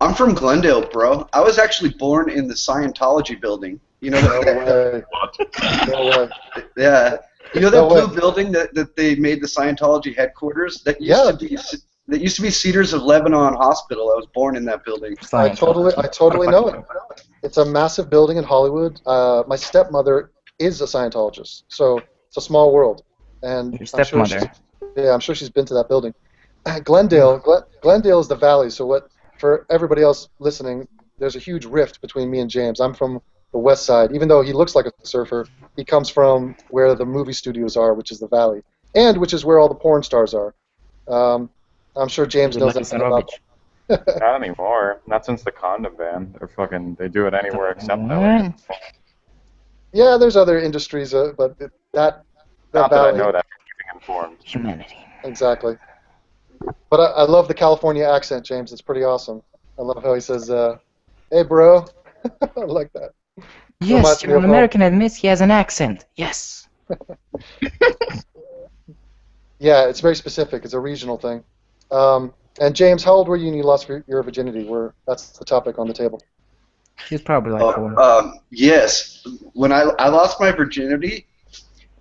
Speaker 10: I'm from Glendale, bro. I was actually born in the Scientology building. You know
Speaker 2: No
Speaker 10: that?
Speaker 2: way. No way.
Speaker 10: Yeah. You know that
Speaker 2: No way.
Speaker 10: blue building that they made the Scientology headquarters? That used to be Cedars of Lebanon Hospital. I was born in that building.
Speaker 2: I totally know it. It's a massive building in Hollywood. My stepmother is a Scientologist, so it's a small world. And
Speaker 5: Your stepmother.
Speaker 2: I'm sure she's been to that building. Glendale is the valley. So for everybody else listening, there's a huge rift between me and James. I'm from the west side. Even though he looks like a surfer, he comes from where the movie studios are, which is the valley, and which is where all the porn stars are. I'm sure James knows that about.
Speaker 4: Not anymore. Not since the condom ban. They do it anywhere except
Speaker 5: What?
Speaker 4: LA.
Speaker 2: Yeah, there's other industries, but that
Speaker 4: Not that
Speaker 2: valley.
Speaker 4: I know that. I'm keeping informed.
Speaker 5: Humanity.
Speaker 2: Exactly. But I love the California accent, James. It's pretty awesome. I love how he says, "Hey, bro." I like that.
Speaker 5: Yes,
Speaker 2: Reminds me
Speaker 5: you're an
Speaker 2: of home.
Speaker 5: American admits he has an accent. Yes.
Speaker 2: Yeah, it's very specific. It's a regional thing. And James, how old were you when you lost your virginity? That's the topic on the table.
Speaker 5: He's probably like 4.
Speaker 10: Yes. When I lost my virginity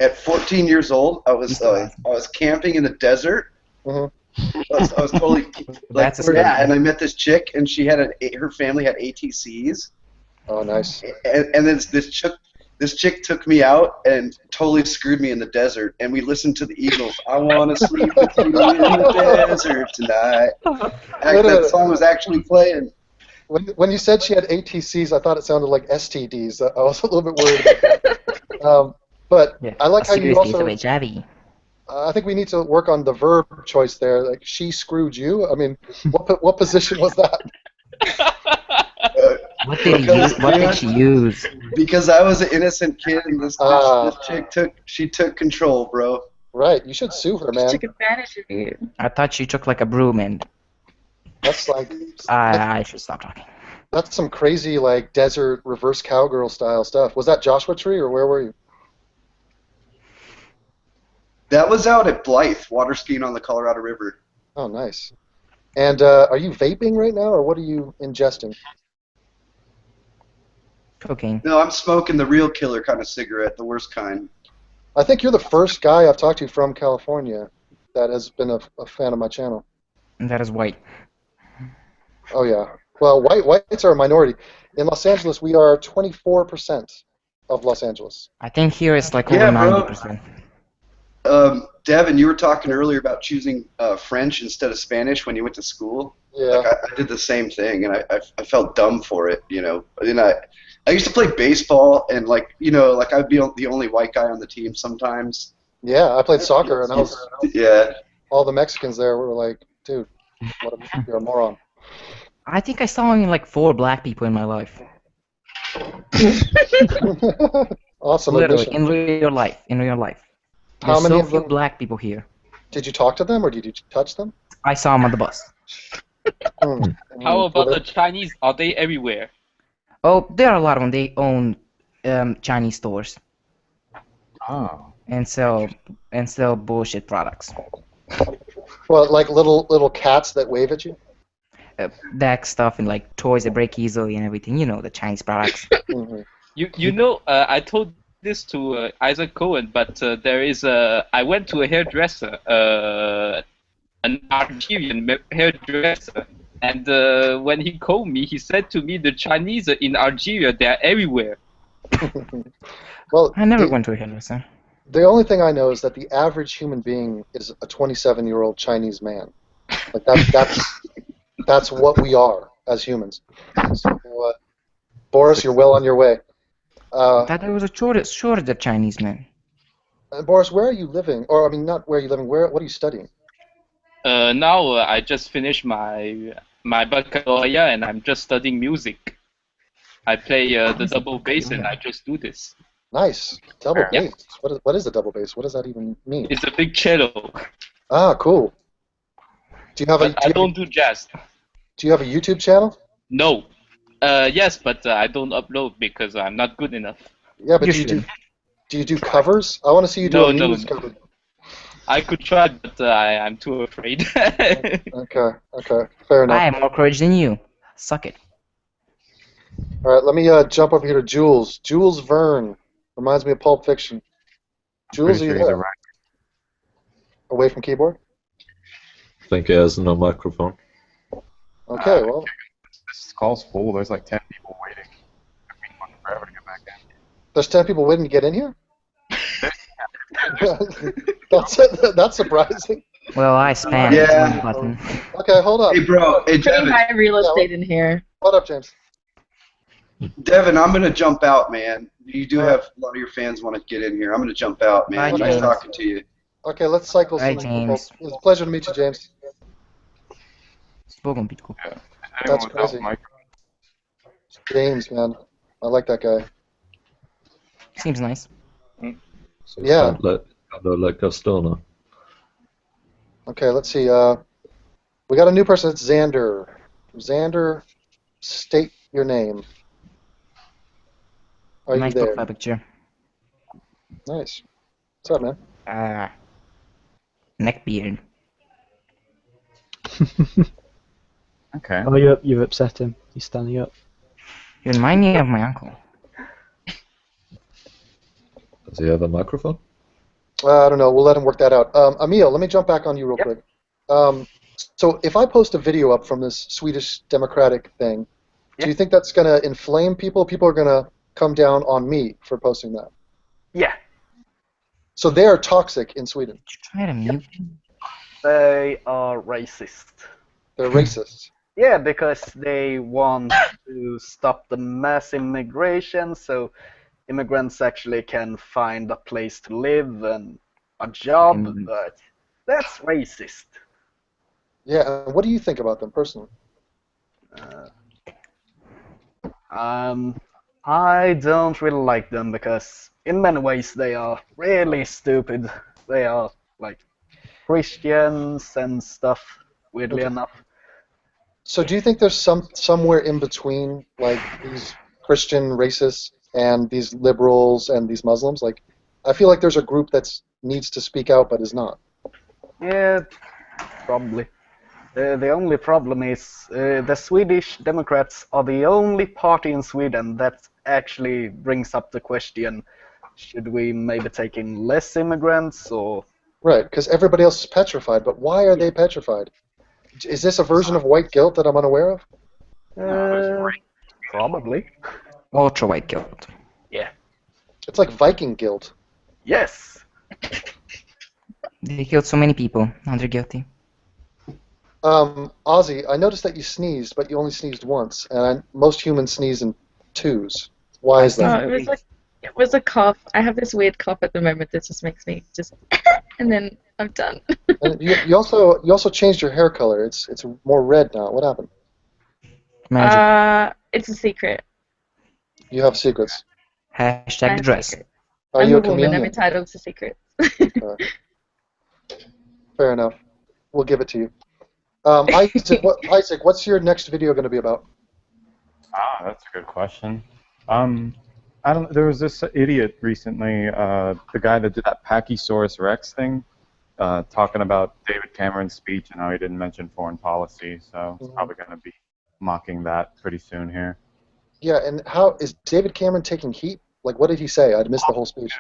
Speaker 10: at 14 years old, I was camping in the desert.
Speaker 2: Mhm.
Speaker 10: I was totally like,
Speaker 5: That's a
Speaker 10: yeah, and I met this chick, and she had her family had ATCs.
Speaker 2: Oh, nice.
Speaker 10: And then this chick took me out and totally screwed me in the desert, and we listened to the Eagles. I want to sleep with you in the desert tonight. That song was actually playing.
Speaker 2: When you said she had ATCs, I thought it sounded like STDs. I was a little bit worried about that. But
Speaker 5: Yeah.
Speaker 2: I like how you also...
Speaker 5: Javi.
Speaker 2: I think we need to work on the verb choice there. Like, she screwed you? I mean, what position was that?
Speaker 5: What did she use?
Speaker 10: Because I was an innocent kid, and this chick took control, bro.
Speaker 2: Right. You should sue her, man.
Speaker 8: Took advantage of you.
Speaker 5: I thought she took like a broom and
Speaker 2: That's like...
Speaker 5: I should stop talking.
Speaker 2: That's some crazy, like, desert reverse cowgirl style stuff. Was that Joshua Tree, or where were you?
Speaker 10: That was out at Blythe, water skiing on the Colorado River.
Speaker 2: Oh, nice. And are you vaping right now, or what are you ingesting?
Speaker 5: Cocaine.
Speaker 10: No, I'm smoking the real killer kind of cigarette, the worst kind.
Speaker 2: I think you're the first guy I've talked to from California that has been a fan of my channel.
Speaker 5: And that is white.
Speaker 2: Oh, yeah. Well, whites are a minority. In Los Angeles, we are 24% of Los Angeles.
Speaker 5: I think here it's like
Speaker 10: Yeah,
Speaker 5: over
Speaker 10: bro.
Speaker 5: 90%.
Speaker 10: Devin, you were talking earlier about choosing French instead of Spanish when you went to school.
Speaker 2: Yeah.
Speaker 10: Like, I did the same thing, and I felt dumb for it, you know. And I used to play baseball, and like I'd be the only white guy on the team sometimes.
Speaker 2: Yeah, I played soccer, and
Speaker 10: Yeah.
Speaker 2: all the Mexicans there were like, dude, you're a moron.
Speaker 5: I think I saw only like 4 black people in my life.
Speaker 2: Awesome
Speaker 5: Literally,
Speaker 2: admission.
Speaker 5: in real life.
Speaker 2: How
Speaker 5: There's
Speaker 2: many
Speaker 5: so
Speaker 2: of
Speaker 5: few
Speaker 2: them-
Speaker 5: black people here.
Speaker 2: Did you talk to them, or did you touch them?
Speaker 5: I saw them on the bus.
Speaker 3: How about the Chinese? Are they everywhere?
Speaker 5: Oh, there are a lot of them. They own Chinese stores
Speaker 4: Oh.
Speaker 5: and sell bullshit products.
Speaker 2: Well, like little cats that wave at you?
Speaker 5: That stuff and like toys that break easily and everything. You know, the Chinese products.
Speaker 2: Mhm.
Speaker 3: You know, I told this to Isaac Cohen, but there is I went to a hairdresser an Algerian hairdresser. And when he called me, he said to me, the Chinese in Algeria, they're everywhere.
Speaker 2: Well,
Speaker 5: I never went to a hairdresser.
Speaker 2: the only thing I know is that the average human being is a 27-year-old Chinese man. Like that's what we are as humans. So, Boris, you're well on your way.
Speaker 5: That there was a shortage of Chinese men.
Speaker 2: Boris, where are you living? Or I mean, not where are you living. What are you studying?
Speaker 3: Now I just finished my baccalaureate and I'm just studying music. I play the double bass and I just do this.
Speaker 2: Nice. Double
Speaker 3: Yeah.
Speaker 2: bass. What is a double bass? What does that even mean?
Speaker 3: It's a big cello.
Speaker 2: Ah, cool. Do you have
Speaker 3: But I don't do jazz.
Speaker 2: Do you have a YouTube channel?
Speaker 3: No. Yes, but I don't upload because I'm not good enough.
Speaker 2: Yeah, but
Speaker 5: You
Speaker 2: do you do covers? I want to see you do a news cover.
Speaker 3: I could try, but I'm too afraid.
Speaker 2: Okay, fair enough.
Speaker 5: I have more courage than you. Suck it.
Speaker 2: All right, let me jump over here to Jules. Jules Verne reminds me of Pulp Fiction. Jules, are you there? Away from keyboard?
Speaker 1: I think he has no microphone.
Speaker 2: Okay, well.
Speaker 4: This call's full. There's like 10 people waiting. It'll be forever to get back in.
Speaker 2: There's 10 people waiting to get in here? That's surprising.
Speaker 5: Well, I spammed the button.
Speaker 2: Okay, hold on.
Speaker 10: Hey, bro. Hey,
Speaker 8: Pretty
Speaker 10: Devin.
Speaker 8: high real estate in here.
Speaker 2: What up, James?
Speaker 10: Devin, I'm going to jump out, man. You do have a lot of your fans want to get in here. I'm going to jump out, man.
Speaker 5: Bye,
Speaker 10: Nice
Speaker 5: James.
Speaker 10: talking to you.
Speaker 2: Okay, let's cycle
Speaker 5: Hi,
Speaker 2: some people.
Speaker 5: James.
Speaker 2: It's a pleasure to meet you, James.
Speaker 5: Spoken Pitko.
Speaker 2: That's crazy. James, man. I like that guy.
Speaker 5: Seems nice.
Speaker 1: So
Speaker 2: Yeah.
Speaker 1: like a stoner.
Speaker 2: Okay, let's see. We got a new person. It's Xander. Xander, state your name. Are
Speaker 5: Nice
Speaker 2: you there?
Speaker 5: profile picture.
Speaker 2: Nice. What's up, man?
Speaker 5: Neck beard.
Speaker 4: Okay.
Speaker 6: Oh, you've upset him. He's standing up.
Speaker 5: You remind me of my uncle.
Speaker 1: Does he have a microphone?
Speaker 2: I don't know. We'll let him work that out. Emil, let me jump back on you real quick. So if I post a video up from this Swedish Democratic thing, do you think that's going to inflame people? People are going to come down on me for posting that.
Speaker 7: Yeah,
Speaker 2: So they are toxic in Sweden.
Speaker 5: Try to mute him.
Speaker 7: they are racist.
Speaker 2: They're racist.
Speaker 7: Yeah, because they want to stop the mass immigration so immigrants actually can find a place to live and a job, but that's racist.
Speaker 2: Yeah, and what do you think about them personally?
Speaker 7: I don't really like them because in many ways they are really stupid. They are like Christians and stuff, weirdly enough.
Speaker 2: So do you think there's somewhere in between, like these Christian racists and these liberals and these Muslims? Like, I feel like there's a group that needs to speak out but is not.
Speaker 7: Yeah, probably. The only problem is the Swedish Democrats are the only party in Sweden that actually brings up the question, should we maybe take in less immigrants or...
Speaker 2: Right, because everybody else is petrified, but why are they petrified? Is this a version of white guilt that I'm unaware of?
Speaker 7: Probably.
Speaker 5: Ultra white guilt.
Speaker 7: Yeah.
Speaker 2: It's like Viking guilt.
Speaker 7: Yes.
Speaker 5: They killed so many people. Now they're guilty.
Speaker 2: Ozzy, I noticed that you sneezed, but you only sneezed once, and most humans sneeze in twos. Why is that?
Speaker 8: It was a cough. I have this weird cough at the moment that just makes me just, and then I'm done.
Speaker 2: And you also changed your hair color. It's more red now. What happened?
Speaker 5: Magic.
Speaker 8: It's a secret.
Speaker 2: You have secrets.
Speaker 5: Hashtag the dress.
Speaker 2: Are
Speaker 8: I'm
Speaker 2: you
Speaker 8: a
Speaker 2: a
Speaker 8: woman.
Speaker 2: chameleon?
Speaker 8: I'm entitled to secrets.
Speaker 2: Fair enough. We'll give it to you. Isaac, what's your next video going to be about?
Speaker 4: That's a good question. There was this idiot recently, the guy that did that Pachysaurus Rex thing, talking about David Cameron's speech and how he didn't mention foreign policy. So he's probably going to be mocking that pretty soon here.
Speaker 2: Yeah, and how is David Cameron taking heat? Like, what did he say? I missed the whole speech.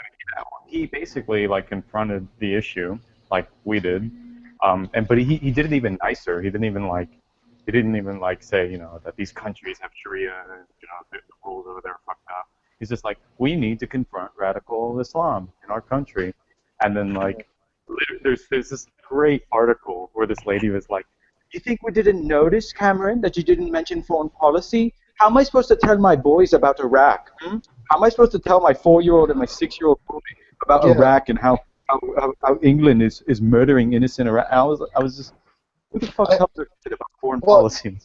Speaker 4: He basically confronted the issue, like we did, But he did it even nicer. He didn't even like say, that these countries have Sharia and the rules over there are fucked up. He's just like, we need to confront radical Islam in our country. And then there's this great article where this lady was like, you think we didn't notice, Cameron, that you didn't mention foreign policy? How am I supposed to tell my boys about Iraq? How am I supposed to tell my 4-year-old and my 6-year-old boy about Iraq and how England is murdering innocent Iraq? I was just, who the fuck tells her shit about foreign policy?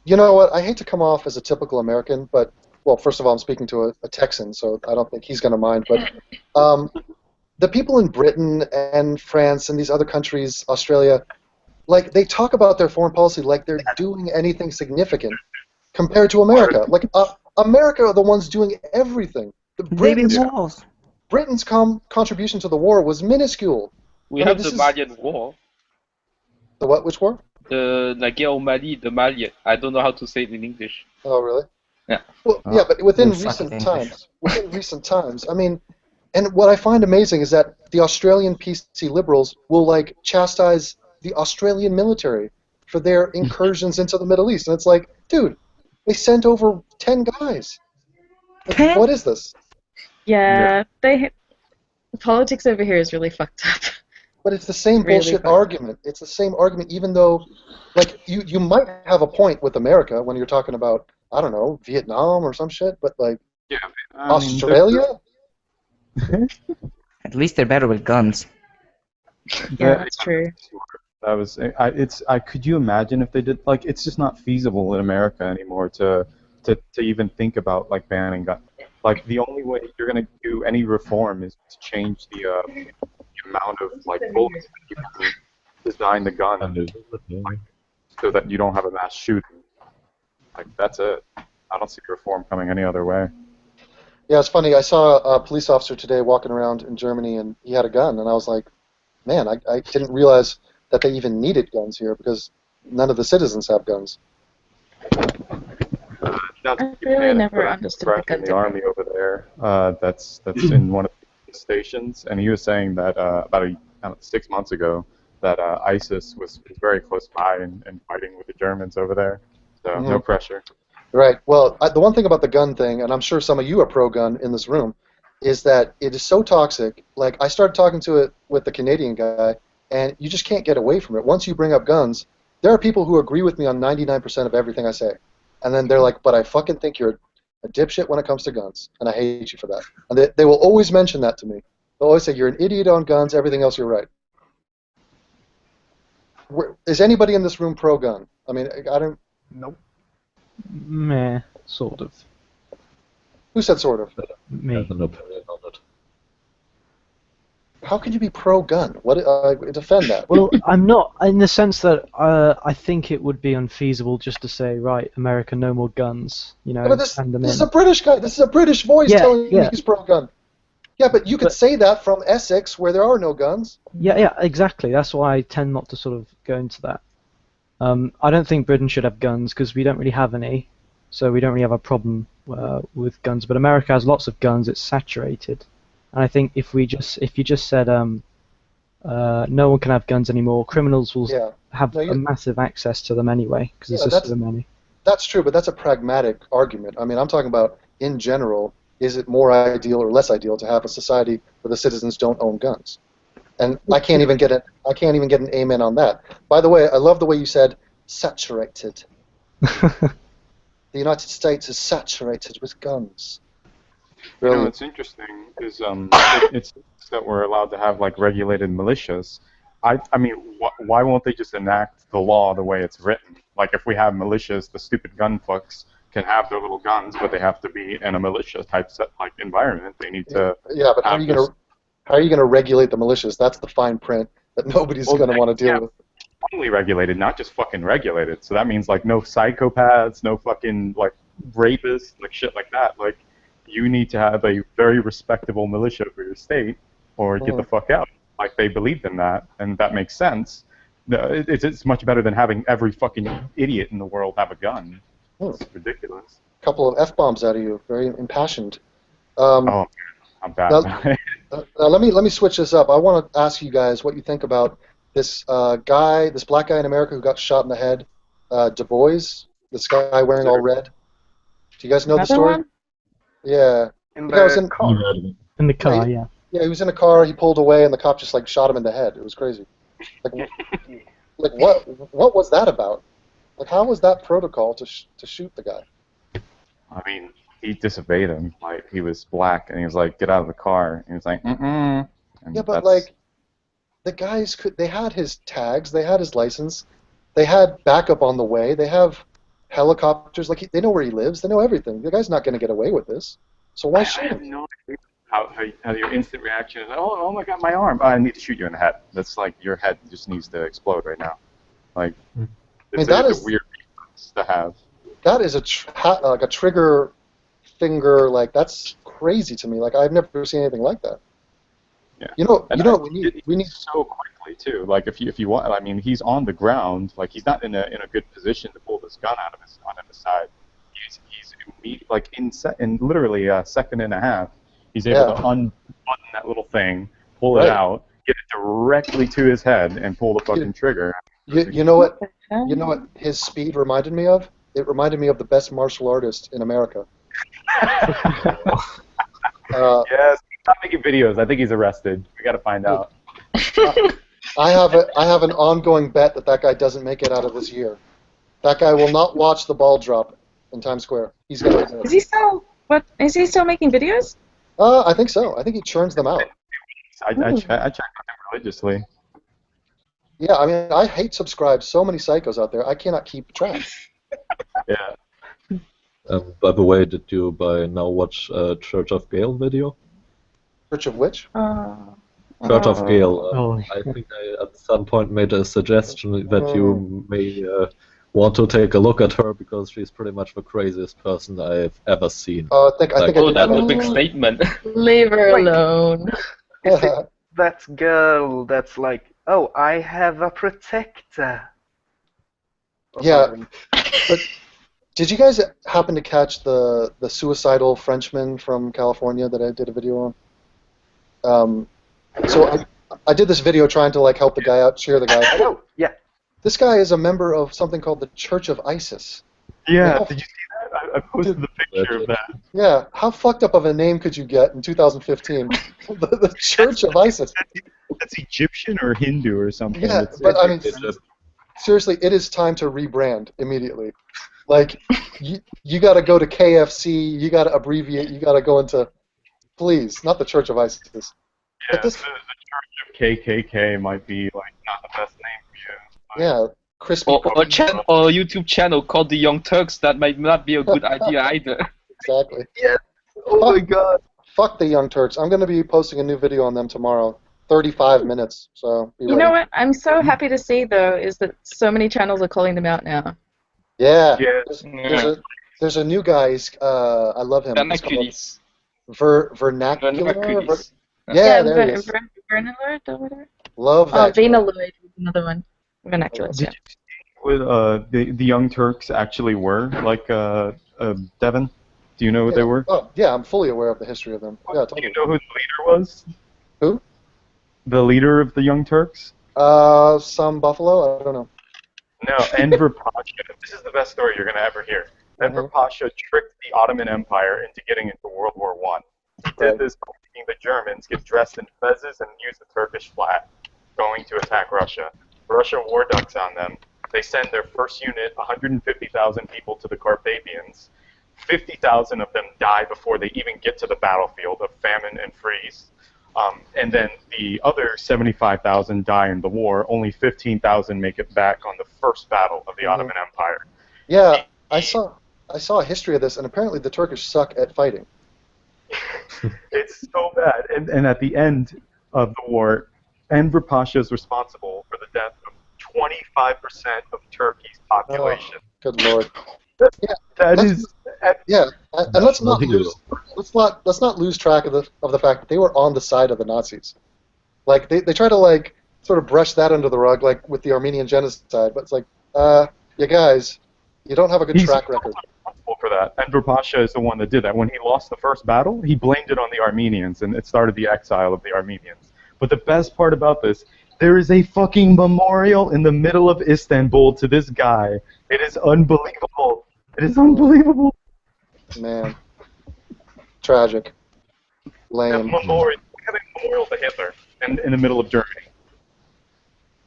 Speaker 2: You know what? I hate to come off as a typical American, but, well, first of all, I'm speaking to a Texan, so I don't think he's going to mind. But the people in Britain and France and these other countries, Australia, like, they talk about their foreign policy like they're doing anything significant compared to America. Like, America are the ones doing everything. Britain's contribution to the war was minuscule.
Speaker 3: We have the Malian War.
Speaker 2: The what? Which war?
Speaker 3: La guerre au Mali, the Mali. I don't know how to say it in English.
Speaker 2: Oh, really?
Speaker 3: Yeah.
Speaker 2: Well, yeah, but within recent times, I mean, and what I find amazing is that the Australian PC liberals will, like, chastise the Australian military for their incursions into the Middle East. And it's like, dude, they sent over 10 guys. Like, what is this?
Speaker 8: Yeah, the politics over here is really fucked up.
Speaker 2: But it's the same bullshit argument. It's the same argument, even though, like, you might have a point with America when you're talking about, I don't know, Vietnam or some shit, but, like, Australia?
Speaker 5: At least they're better with guns.
Speaker 8: Yeah, that's true.
Speaker 4: Could you imagine if they did, like, it's just not feasible in America anymore to even think about, like, banning guns. Like, the only way you're going to do any reform is to change the amount of, like, bullets that you can design the gun so that you don't have a mass shooting. Like, that's it. I don't see reform coming any other way.
Speaker 2: Yeah, it's funny. I saw a police officer today walking around in Germany, and he had a gun, and I was like, man, I didn't realize that they even needed guns here because none of the citizens have guns.
Speaker 8: I really never understood the gun
Speaker 4: in the army over there. That's in one of the stations, and he was saying that about 6 months ago that ISIS was very close by and fighting with the Germans over there. So no pressure.
Speaker 2: Right. Well, the one thing about the gun thing, and I'm sure some of you are pro-gun in this room, is that it is so toxic. Like, I started talking to it with the Canadian guy, and you just can't get away from it. Once you bring up guns, there are people who agree with me on 99% of everything I say. And then they're like, but I fucking think you're a dipshit when it comes to guns, and I hate you for that. And they will always mention that to me. They'll always say, you're an idiot on guns, everything else you're right. Is anybody in this room pro-gun? I mean, I don't...
Speaker 7: Nope.
Speaker 6: Meh, sort of.
Speaker 2: Who said sort of?
Speaker 6: Me.
Speaker 1: I have an opinion on it.
Speaker 2: How can you be pro-gun? What defend that?
Speaker 6: Well, I'm not, in the sense that I think it would be unfeasible just to say, right, America, no more guns, you know,
Speaker 2: this is a British guy. This is a British voice telling me he's pro-gun. Yeah, but you could say that from Essex, where there are no guns.
Speaker 6: Yeah, exactly. That's why I tend not to sort of go into that. I don't think Britain should have guns because we don't really have any, so we don't really have a problem with guns. But America has lots of guns; it's saturated, and I think if you just said no one can have guns anymore, criminals will have a massive access to them anyway because there's just so many.
Speaker 2: That's true, but that's a pragmatic argument. I mean, I'm talking about in general. Is it more ideal or less ideal to have a society where the citizens don't own guns? And I can't even get an amen on that. By the way, I love the way you said saturated. The United States is saturated with guns.
Speaker 4: Really? You know what's interesting is it's that we're allowed to have, like, regulated militias. I mean, why won't they just enact the law the way it's written? Like, if we have militias, the stupid gun fucks can have their little guns, but they have to be in a militia type environment. They need to.
Speaker 2: Yeah, but how are you gonna regulate the militias? That's the fine print that nobody's gonna want to deal with.
Speaker 4: Finally regulated, not just fucking regulated. So that means, like, no psychopaths, no fucking, like, rapists, like shit like that. Like, you need to have a very respectable militia for your state, or get the fuck out. Like, they believed in that, and that makes sense. It's much better than having every fucking idiot in the world have a gun. It's ridiculous.
Speaker 2: A couple of F-bombs out of you, very impassioned.
Speaker 4: I'm bad.
Speaker 2: Now, let me switch this up. I want to ask you guys what you think about this guy, this black guy in America who got shot in the head, Du Bois, this guy wearing all red. Do you guys know the
Speaker 8: Another
Speaker 2: story?
Speaker 8: one?
Speaker 2: Yeah.
Speaker 7: In
Speaker 2: The guy was
Speaker 7: the
Speaker 2: in,
Speaker 7: car.
Speaker 6: In the car, yeah.
Speaker 2: yeah, he was in a car. He pulled away, and the cop just like shot him in the head. It was crazy. Like, like what was that about? Like, how was that protocol to shoot the guy?
Speaker 4: I mean, he disobeyed him. Like, he was black, and he was like, "Get out of the car." And he was like, "Mm-mm." And
Speaker 2: Yeah, but
Speaker 4: that's-
Speaker 2: like, the guys they had his tags, they had his license, they had backup on the way, they have helicopters, like they know where he lives, they know everything. The guy's not going to get away with this. So why
Speaker 4: I
Speaker 2: shoot
Speaker 4: have
Speaker 2: him?
Speaker 4: no idea how your instant reaction is, oh my god, my arm. I need to shoot you in the head. That's like, your head just needs to explode right now. Like, it's
Speaker 2: that
Speaker 4: a
Speaker 2: is-
Speaker 4: weird reflex to have.
Speaker 2: That is like a trigger finger, like that's crazy to me. Like I've never seen anything like that.
Speaker 4: Yeah.
Speaker 2: You know
Speaker 4: And
Speaker 2: what we need? We need
Speaker 4: so quickly too. Like, if you want, I mean, he's on the ground. Like, he's not in a good position to pull this gun out of his side. He's like in literally a second and a half, he's able to unbutton that little thing, pull it out, get it directly to his head, and pull the fucking trigger.
Speaker 2: You know what? You know what his speed reminded me of? It reminded me of the best martial artist in America.
Speaker 4: Yes, he's not making videos. I think he's arrested. We got to find out.
Speaker 2: I have an ongoing bet that guy doesn't make it out of this year. That guy will not watch the ball drop in Times Square. He's gonna.
Speaker 8: Is he still making videos?
Speaker 2: I think so. I think he churns them out.
Speaker 4: I check with him religiously.
Speaker 2: Yeah, I mean, I hate subscribe. So many psychos out there. I cannot keep track.
Speaker 4: Yeah.
Speaker 1: By the way, did you by now watch Church of Gale video?
Speaker 2: Church of which?
Speaker 1: Church of Gale.
Speaker 6: Oh.
Speaker 1: I think I at some point made a suggestion that you may want to take a look at her because she's pretty much the craziest person I've ever seen.
Speaker 2: I think I
Speaker 3: Oh,
Speaker 2: did
Speaker 3: that's
Speaker 2: that.
Speaker 3: a big statement.
Speaker 8: Leave her
Speaker 7: Wait.
Speaker 8: alone.
Speaker 7: Is it that girl that's like, oh, I have a protector? Or
Speaker 2: Yeah.
Speaker 7: something?
Speaker 2: But did you guys happen to catch the suicidal Frenchman from California that I did a video on? So I did this video trying to like help the guy out, cheer the guy out.
Speaker 7: Oh, yeah.
Speaker 2: This guy is a member of something called the Church of ISIS.
Speaker 4: Yeah,
Speaker 2: Yeah.
Speaker 4: did you see that? I posted the picture of that.
Speaker 2: Yeah, how fucked up of a name could you get in 2015? the Church of ISIS.
Speaker 4: That's Egyptian or Hindu or something.
Speaker 2: Yeah, but I mean, seriously, it is time to rebrand immediately. Like, you got to go to KFC, you got to abbreviate, you got to go into, please, not the Church of ISIS.
Speaker 4: Yeah,
Speaker 2: But this,
Speaker 4: the Church of KKK might be like not the best name for you.
Speaker 2: yeah, crispy.
Speaker 3: Or a YouTube channel called The Young Turks. That might not be a good idea either.
Speaker 2: Exactly.
Speaker 7: Yes. Oh my god.
Speaker 2: Fuck the Young Turks. I'm going to be posting a new video on them tomorrow. 35 minutes, so be
Speaker 8: You
Speaker 2: ready.
Speaker 8: know what I'm so happy to see, though, is that so many channels are calling them out now.
Speaker 2: Yeah.
Speaker 4: Yeah.
Speaker 2: There's a new guy. I love him. It's called
Speaker 3: Vernaculis.
Speaker 2: Vernacular.
Speaker 3: Vernaculis.
Speaker 2: Yeah, there he is.
Speaker 8: Vernaloid or whatever?
Speaker 2: Love
Speaker 8: Oh,
Speaker 2: that.
Speaker 8: Venaloid is another one. Vernaculus, yeah.
Speaker 4: Did you see what the Young Turks actually were? Like, Devin? Do you know what they were?
Speaker 2: Oh, yeah, I'm fully aware of the history of them. Yeah,
Speaker 4: Do
Speaker 2: totally.
Speaker 4: you know who the leader was?
Speaker 2: Who?
Speaker 4: The leader of the Young Turks?
Speaker 2: Some Buffalo? I don't know.
Speaker 4: No, Enver Pasha. This is the best story you're going to ever hear. Enver Pasha tricked the Ottoman Empire into getting into World War I. He did this by making the Germans get dressed in fezzes and use the Turkish flag, going to attack Russia. Russia war ducks on them. They send their first unit, 150,000 people, to the Carpathians. 50,000 of them die before they even get to the battlefield of famine and freeze. And then the other 75,000 die in the war. Only 15,000 make it back on the first battle of the Ottoman Empire.
Speaker 2: Yeah, I saw a history of this, and apparently the Turkish suck at fighting.
Speaker 4: It's so bad. And at the end of the war, Enver Pasha is responsible for the death of 25% of Turkey's population.
Speaker 2: Good lord.
Speaker 4: That is.
Speaker 2: Yeah, and let's not
Speaker 1: nothing
Speaker 2: lose. Let's not lose track of the fact that they were on the side of the Nazis. Like they try to like sort of brush that under the rug, like with the Armenian genocide. But it's like, you guys, you don't have a good track record.
Speaker 4: Responsible for that. Enver Pasha is the one that did that. When he lost the first battle, he blamed it on the Armenians, and it started the exile of the Armenians. But the best part about this, There is a fucking memorial in the middle of Istanbul to this guy. It is unbelievable. It is unbelievable.
Speaker 2: Man. Tragic.
Speaker 4: A
Speaker 2: Lame.
Speaker 4: memorial to Hitler in the middle of Germany.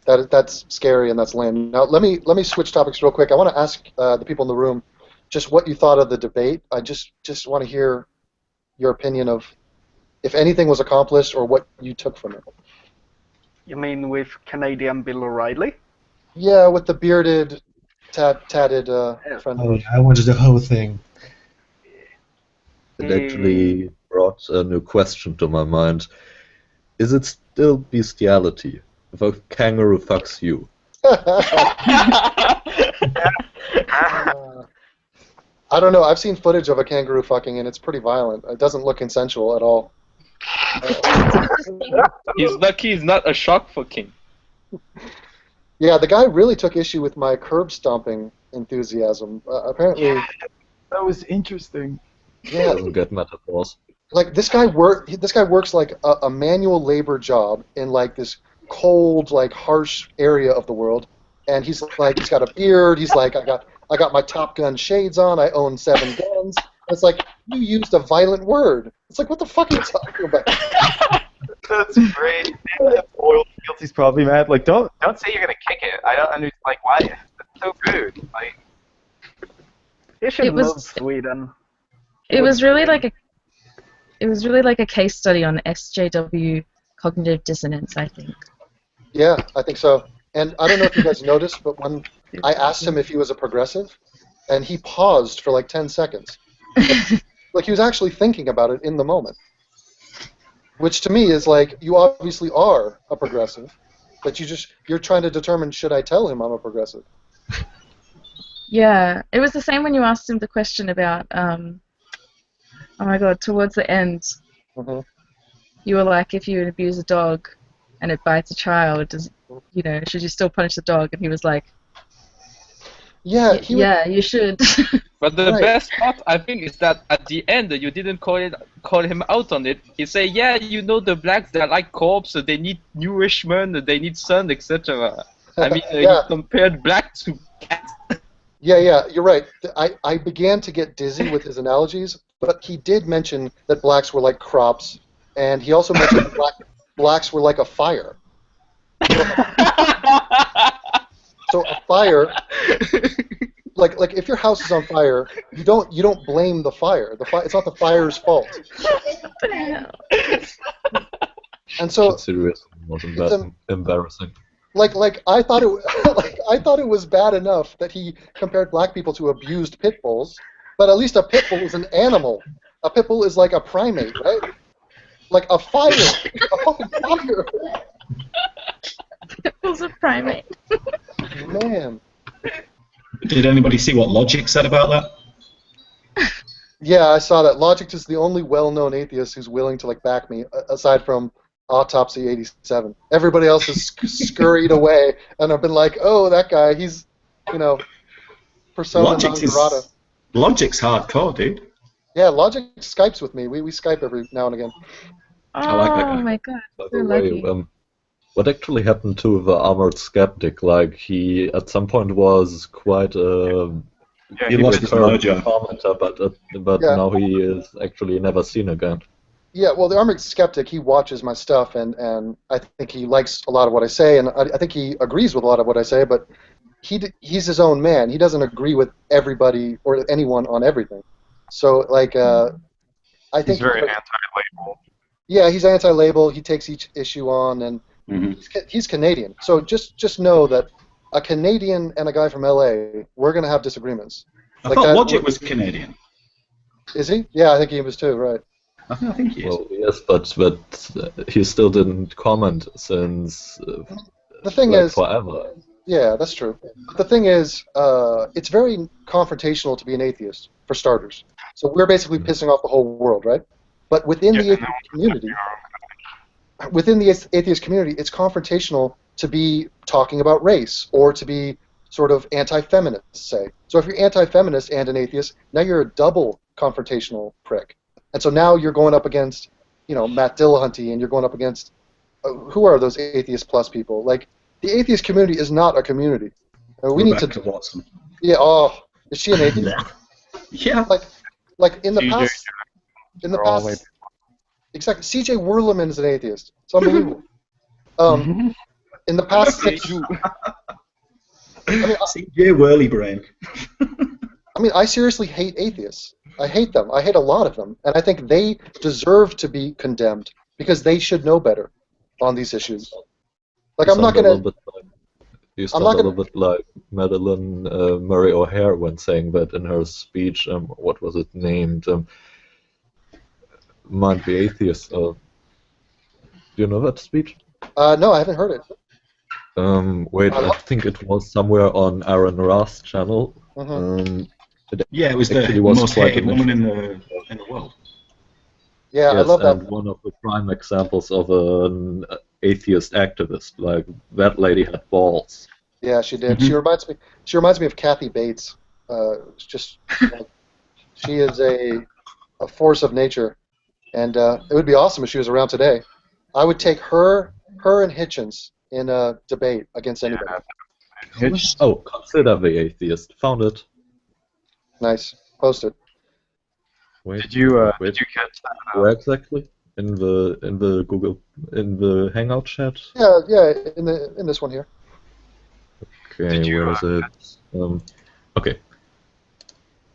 Speaker 2: That's scary and that's lame. Now let me switch topics real quick. I want to ask the people in the room just what you thought of the debate. I just want to hear your opinion of if anything was accomplished or what you took from it.
Speaker 7: You mean with Canadian Bill O'Reilly?
Speaker 2: Yeah, with the bearded, tatted friend.
Speaker 11: Oh, I wanted the whole thing.
Speaker 1: It actually brought a new question to my mind. Is it still bestiality if a kangaroo fucks you?
Speaker 2: I don't know. I've seen footage of a kangaroo fucking, and it's pretty violent. It doesn't look consensual at all.
Speaker 3: He's lucky he's not a shark fucking.
Speaker 2: Yeah, the guy really took issue with my curb stomping enthusiasm. Apparently,
Speaker 4: that was interesting.
Speaker 2: Yeah,
Speaker 1: Doesn't get metaphors.
Speaker 2: like this guy works like a manual labor job in like this cold, like harsh area of the world, and he's got a beard. He's like, I got my Top Gun shades on. I own 7 guns. It's like you used a violent word. It's like, what the fuck are you talking about?
Speaker 4: That's great. Oil fields, he's probably mad. Like, don't say you're gonna kick it. I don't understand. Like, why? That's so rude. Like,
Speaker 7: You should move Sweden.
Speaker 8: It was really like a case study on SJW cognitive dissonance, I think.
Speaker 2: Yeah, I think so. And I don't know if you guys noticed, but when I asked him if he was a progressive, and he paused for like 10 seconds. Like he was actually thinking about it in the moment. Which to me is like, you obviously are a progressive, but you're trying to determine, should I tell him I'm a progressive?
Speaker 8: Yeah, it was the same when you asked him the question about, oh my god, towards the end, you were like, if you abuse a dog and it bites a child, should you still punish the dog? And he was like,
Speaker 2: yeah,
Speaker 8: you should.
Speaker 3: But the best part, I think, is that at the end, you didn't call him out on it. He said, yeah, the blacks, they like corpse, they need nourishment, they need sun, etc. I mean, he compared black to cat.
Speaker 2: Yeah, you're right. I began to get dizzy with his analogies, but he did mention that blacks were like crops, and he also mentioned blacks were like a fire. So a fire, like if your house is on fire, you don't blame the fire. It's not the fire's fault. And so
Speaker 1: Seriously, wasn't that embarrassing?
Speaker 2: Like I thought it was bad enough that he compared black people to abused pit bulls, but at least a pit bull is an animal. A pit bull is like a primate, right? Like a fire, a fucking fire.
Speaker 8: Pit bull's a primate.
Speaker 2: Man.
Speaker 11: Did anybody see what Logic said about that?
Speaker 2: Yeah, I saw that. Logic is the only well-known atheist who's willing to back me, aside from Autopsy 87. Everybody else has scurried away, and I've been like, oh, that guy, he's, persona non grata.
Speaker 11: Logic's hardcore, dude.
Speaker 2: Yeah, Logic Skypes with me. We Skype every now and again.
Speaker 11: I like that guy.
Speaker 8: Oh my god,
Speaker 1: By
Speaker 8: so
Speaker 1: the way,
Speaker 8: lucky.
Speaker 1: what actually happened to the armored skeptic? Like, he at some point was quite
Speaker 11: he lost his mojo.
Speaker 1: Commenter, but now he is actually never seen again.
Speaker 2: Yeah, well, the Armored Skeptic, he watches my stuff, and I think he likes a lot of what I say, and I think he agrees with a lot of what I say, but he's his own man. He doesn't agree with everybody or anyone on everything. So, I think...
Speaker 4: He's very anti-label.
Speaker 2: Yeah, he's anti-label. He takes each issue on, and he's Canadian. So just know that a Canadian and a guy from LA, we're going to have disagreements.
Speaker 11: I thought Logic was Canadian.
Speaker 2: Is he? Yeah, I think he was too, right.
Speaker 11: I think he is.
Speaker 1: Well, yes, but he still didn't comment since
Speaker 2: the thing is
Speaker 1: forever.
Speaker 2: Yeah, that's true. The thing is, it's very confrontational to be an atheist, for starters. So we're basically pissing off the whole world, right? But within the atheist community, it's confrontational to be talking about race or to be sort of anti-feminist, say. So if you're anti-feminist and an atheist, now you're a double confrontational prick. And so now you're going up against, Matt Dillahunty, and you're going up against, who are those atheist plus people? Like, the atheist community is not a community. We need
Speaker 11: Rebecca
Speaker 2: to.
Speaker 11: Watson.
Speaker 2: Yeah. Oh, is she an atheist?
Speaker 11: Yeah.
Speaker 2: Like in the
Speaker 4: CJ
Speaker 2: past. In the
Speaker 4: They're all
Speaker 2: past. Exactly. C.J. Werleman is an atheist. It's unbelievable. In the past 6
Speaker 11: C.J. Whirly Brain.
Speaker 2: I mean, I seriously hate atheists. I hate them. I hate a lot of them, and I think they deserve to be condemned because they should know better on these issues. Like, I'm not gonna.
Speaker 1: You sound a little bit like Madeleine Murray O'Hare when saying that in her speech. What was it named? Might be atheist. Do you know that speech?
Speaker 2: No, I haven't heard it.
Speaker 1: Wait, I think it was somewhere on Aaron Ross' channel.
Speaker 11: Yeah, it was the most hated woman in the world.
Speaker 2: Yeah,
Speaker 1: yes,
Speaker 2: I love that.
Speaker 1: And one of the prime examples of an atheist activist. Like, that lady had balls.
Speaker 2: Yeah, she did. She reminds me of Kathy Bates. Just she is a force of nature, and it would be awesome if she was around today. I would take her and Hitchens in a debate against anybody.
Speaker 1: Oh, consider the atheist. Found it.
Speaker 2: Nice. Post it.
Speaker 1: Wait,
Speaker 4: did you catch that?
Speaker 1: Where exactly? In the Hangout chat?
Speaker 2: Yeah, in this one here.
Speaker 1: Okay, where is it? Okay.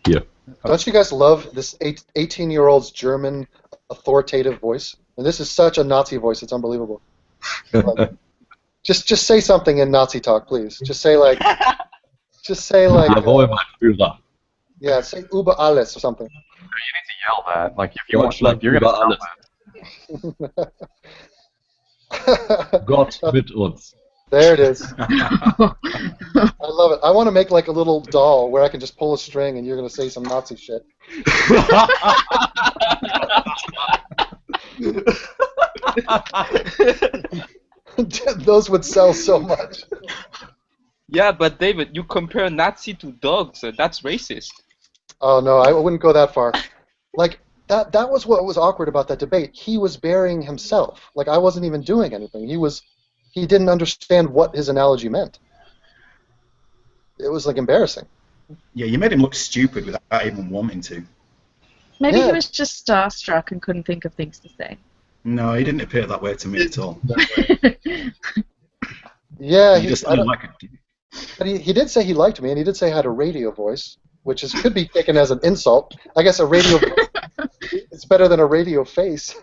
Speaker 1: Here.
Speaker 2: Don't you guys love this 18-year-old's German authoritative voice? And this is such a Nazi voice, it's unbelievable. Like, just say something in Nazi talk, please. Just say like
Speaker 1: Jawohl, mein Führer.
Speaker 2: Yeah, say über alles or something.
Speaker 4: You need to yell that. Like, if you want, like, you're gonna
Speaker 1: über alles. Gott mit uns.
Speaker 2: There it is. I love it. I want to make like a little doll where I can just pull a string and you're going to say some Nazi shit. Those would sell so much.
Speaker 3: Yeah, but David, you compare Nazi to dogs. That's racist.
Speaker 2: Oh no, I wouldn't go that far. Like that was what was awkward about that debate. He was burying himself. Like, I wasn't even doing anything. He didn't understand what his analogy meant. It was like embarrassing.
Speaker 11: Yeah, you made him look stupid without even wanting to.
Speaker 8: Maybe he was just starstruck and couldn't think of things to say.
Speaker 11: No, he didn't appear that way to me at all.
Speaker 2: Yeah,
Speaker 11: he just sounded like a...
Speaker 2: But he did say he liked me, and he did say I had a radio voice, which could be taken as an insult. I guess a radio voice is better than a radio face.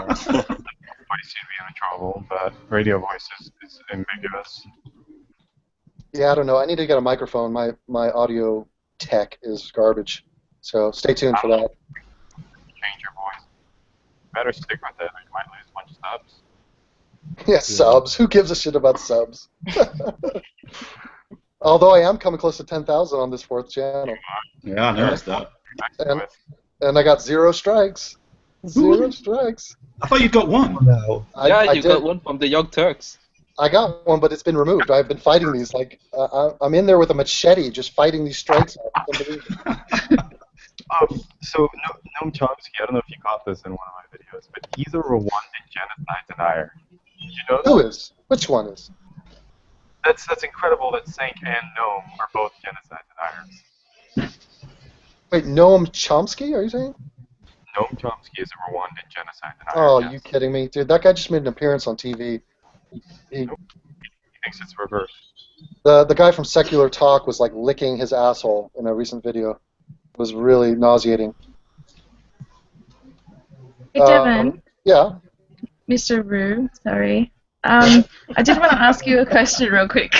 Speaker 4: voice you'd be in trouble, but radio voice is ambiguous.
Speaker 2: Yeah, I don't know. I need to get a microphone. My audio tech is garbage. So stay tuned for that.
Speaker 4: Change your voice. Better stick with it, or you might lose a bunch of subs.
Speaker 2: Yeah, subs. Who gives a shit about subs? Although I am coming close to 10,000 on this 4th channel.
Speaker 11: Yeah, I noticed that.
Speaker 2: And I got 0 strikes. 0 strikes.
Speaker 11: I thought you'd got one.
Speaker 1: No.
Speaker 3: You got one from the Young Turks.
Speaker 2: I got one, but it's been removed. I've been fighting these. Like, I'm in there with a machete, just fighting these strikes out.
Speaker 4: So Noam Chomsky, I don't know if you caught this in one of my videos, but he's a Rwandan genocide denier. Did you know that?
Speaker 2: Who is? Which one is?
Speaker 4: That's incredible that Sank and Noam are both genocide deniers.
Speaker 2: Wait, Noam Chomsky? Are you saying?
Speaker 4: Noam Chomsky is a Rwandan genocide denier.
Speaker 2: Oh,
Speaker 4: yes.
Speaker 2: you kidding me, dude? That guy just made an appearance on TV. He
Speaker 4: thinks it's reversed.
Speaker 2: The guy from Secular Talk was like licking his asshole in a recent video. It was really nauseating.
Speaker 8: Hey, Devin.
Speaker 2: Yeah.
Speaker 8: Mr. Rue, sorry. I did want to ask you a question real quick.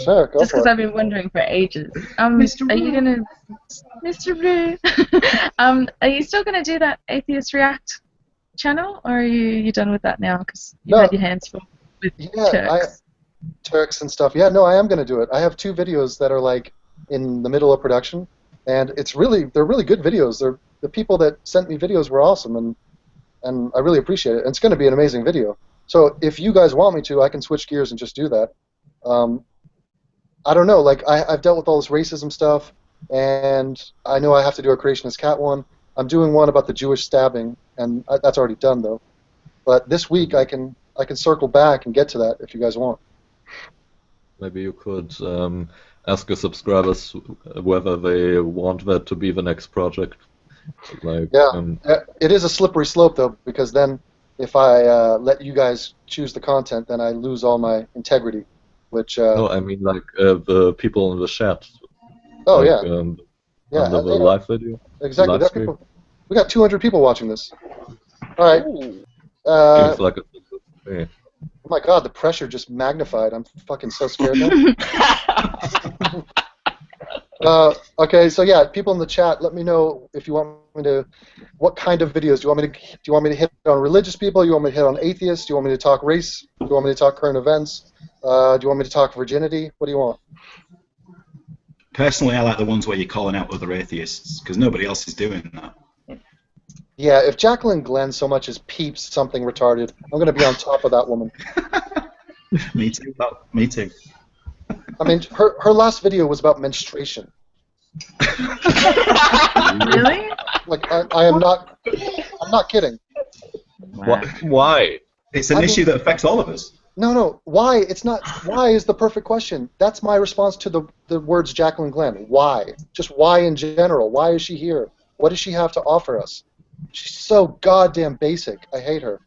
Speaker 2: Sure, go
Speaker 8: Just
Speaker 2: for
Speaker 8: because
Speaker 2: it.
Speaker 8: I've been wondering for ages. Are you gonna, Mr. Rue? Are you still gonna do that Atheist React channel, or are you done with that now? Because you've had your hands full with Turks.
Speaker 2: Turks and stuff. Yeah, no, I am gonna do it. I have 2 videos that are like in the middle of production, and they're really good videos. The people that sent me videos were awesome, and I really appreciate it. And it's going to be an amazing video. So if you guys want me to, I can switch gears and just do that. I don't know. Like, I've dealt with all this racism stuff, and I know I have to do a Creationist Cat one. I'm doing one about the Jewish stabbing, and that's already done, though. But this week I can circle back and get to that if you guys want.
Speaker 1: Maybe you could ask your subscribers whether they want that to be the next project. Like,
Speaker 2: it is a slippery slope though, because then if I let you guys choose the content, then I lose all my integrity. Which
Speaker 1: no, I mean like the people in the chat.
Speaker 2: Oh
Speaker 1: like,
Speaker 2: yeah.
Speaker 1: Under the live video.
Speaker 2: Exactly.
Speaker 1: Live
Speaker 2: There are people, we got 200 people watching this. All right.
Speaker 1: Seems like
Speaker 2: Oh my God, the pressure just magnified. I'm fucking so scared now. Okay, so yeah, people in the chat, let me know if you want me to. What kind of videos do you want me to hit on religious people? Do you want me to hit on atheists? Do you want me to talk race? Do you want me to talk current events? Do you want me to talk virginity? What do you want?
Speaker 11: Personally, I like the ones where you're calling out other atheists, because nobody else is doing that.
Speaker 2: Yeah, if Jacqueline Glenn so much as peeps something retarded, I'm going to be on top of that woman.
Speaker 11: Me too. Me too.
Speaker 2: I mean, her last video was about menstruation.
Speaker 8: Really?
Speaker 2: Like, I'm not kidding.
Speaker 1: Why?
Speaker 11: It's an issue that affects all of us.
Speaker 2: No. Why? It's not. Why is the perfect question. That's my response to the words Jacqueline Glenn. Why? Just why in general? Why is she here? What does she have to offer us? She's so goddamn basic. I hate her.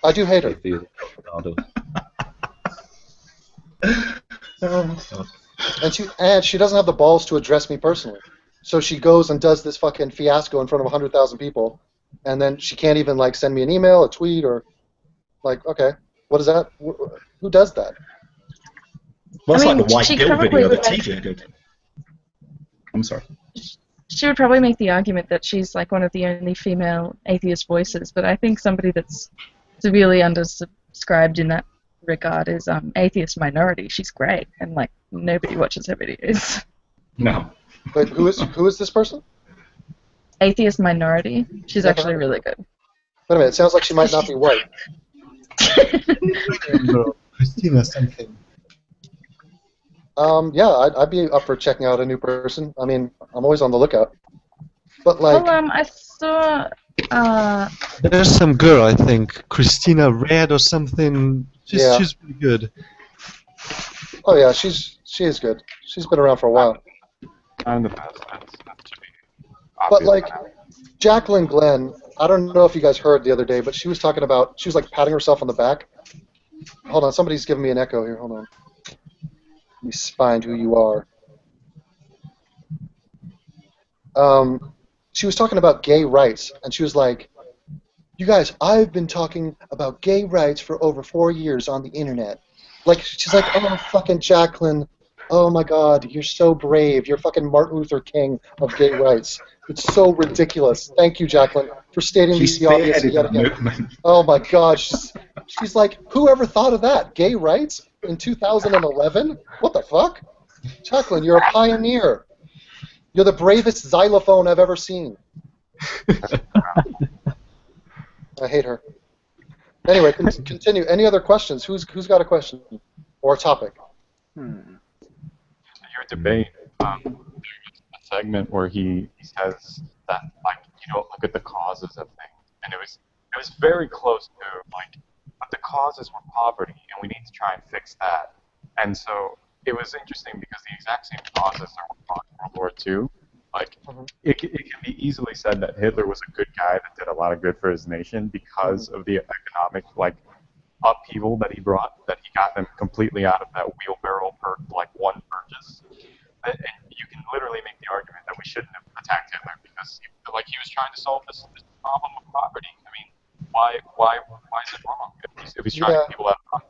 Speaker 2: I do hate her. And she doesn't have the balls to address me personally. So she goes and does this fucking fiasco in front of 100,000 people, and then she can't even like send me an email, a tweet, or like, okay, what is that? Who does that?
Speaker 11: Well, that's like the white guilt video that TJ did. I'm sorry.
Speaker 8: She would probably make the argument that she's like one of the only female atheist voices, but I think somebody that's severely undersubscribed in that regard is Atheist Minority. She's great, and like nobody watches her videos.
Speaker 11: No.
Speaker 2: But who is this person?
Speaker 8: Atheist Minority. She's actually really good.
Speaker 2: Wait a minute, it sounds like she might not be white.
Speaker 9: Christina something.
Speaker 2: Yeah, I'd be up for checking out a new person. I mean, I'm always on the lookout. But like,
Speaker 8: I saw.
Speaker 9: There's some girl, I think, Christina Red or something. She's pretty good.
Speaker 2: Oh yeah, she is good. She's been around for a while.
Speaker 4: I'm the best. That's to be
Speaker 2: But like, Jacqueline Glenn, I don't know if you guys heard the other day, but she was talking about, she was like patting herself on the back. Hold on, somebody's giving me an echo here. Hold on. Let me find who you are. She was talking about gay rights, and she was like, you guys, I've been talking about gay rights for over 4 years on the internet. Like, she's like, oh, fucking Jacqueline, oh my God, you're so brave. You're fucking Martin Luther King of gay rights. It's so ridiculous. Thank you, Jacqueline, for stating the obvious yet again. Oh my God, she's like, whoever thought of that? Gay rights in 2011? What the fuck? Jacqueline, you're a pioneer. You're the bravest xylophone I've ever seen. I hate her. Anyway, continue. Any other questions? Who's got a question or a topic?
Speaker 4: Your debate, a segment where he says that like you don't look at the causes of things, and it was very close to like, but the causes were poverty, and we need to try and fix that. And so it was interesting because the exact same causes that were fought in World War II. Like, it can be easily said that Hitler was a good guy that did a lot of good for his nation because of the economic, like, upheaval that he brought, that he got them completely out of that wheelbarrow per, like, one purchase. And you can literally make the argument that we shouldn't have attacked Hitler because, he was trying to solve this problem of poverty. I mean, why is it wrong if he's trying to get people out of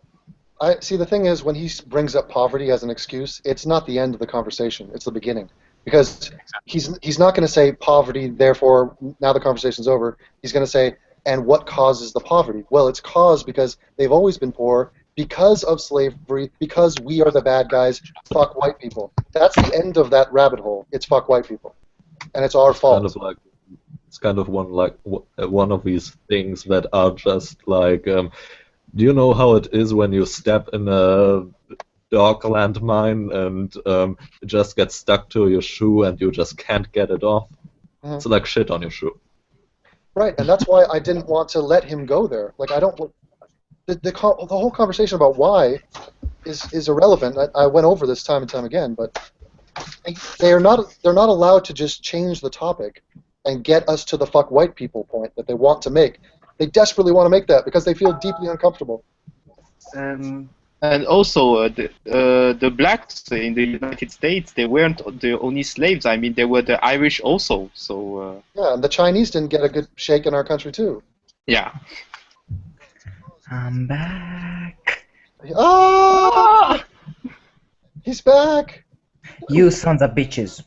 Speaker 4: poverty?
Speaker 2: See, the thing is, when he brings up poverty as an excuse, it's not the end of the conversation. It's the beginning. Because he's not going to say poverty, therefore now the conversation's over. He's going to say, and what causes the poverty? Well, it's caused because they've always been poor, because of slavery, because we are the bad guys, fuck white people. That's the end of that rabbit hole. It's fuck white people. And it's our fault.
Speaker 1: It's kind of one of these things that are just like, do you know how it is when you step in a dog landmine and it just gets stuck to your shoe and you just can't get it off? It's like shit on your shoe.
Speaker 2: Right, and that's why I didn't want to let him go there. Like I don't. The whole conversation about why is irrelevant. I went over this time and time again, but they're not allowed to just change the topic and get us to the fuck white people point that they want to make. They desperately want to make that because they feel deeply uncomfortable.
Speaker 3: And also, the blacks in the United States, they weren't the only slaves. I mean, they were the Irish also. So.
Speaker 2: Yeah, and the Chinese didn't get a good shake in our country too.
Speaker 3: Yeah.
Speaker 5: I'm back.
Speaker 2: Ah! He's back.
Speaker 5: You sons of bitches.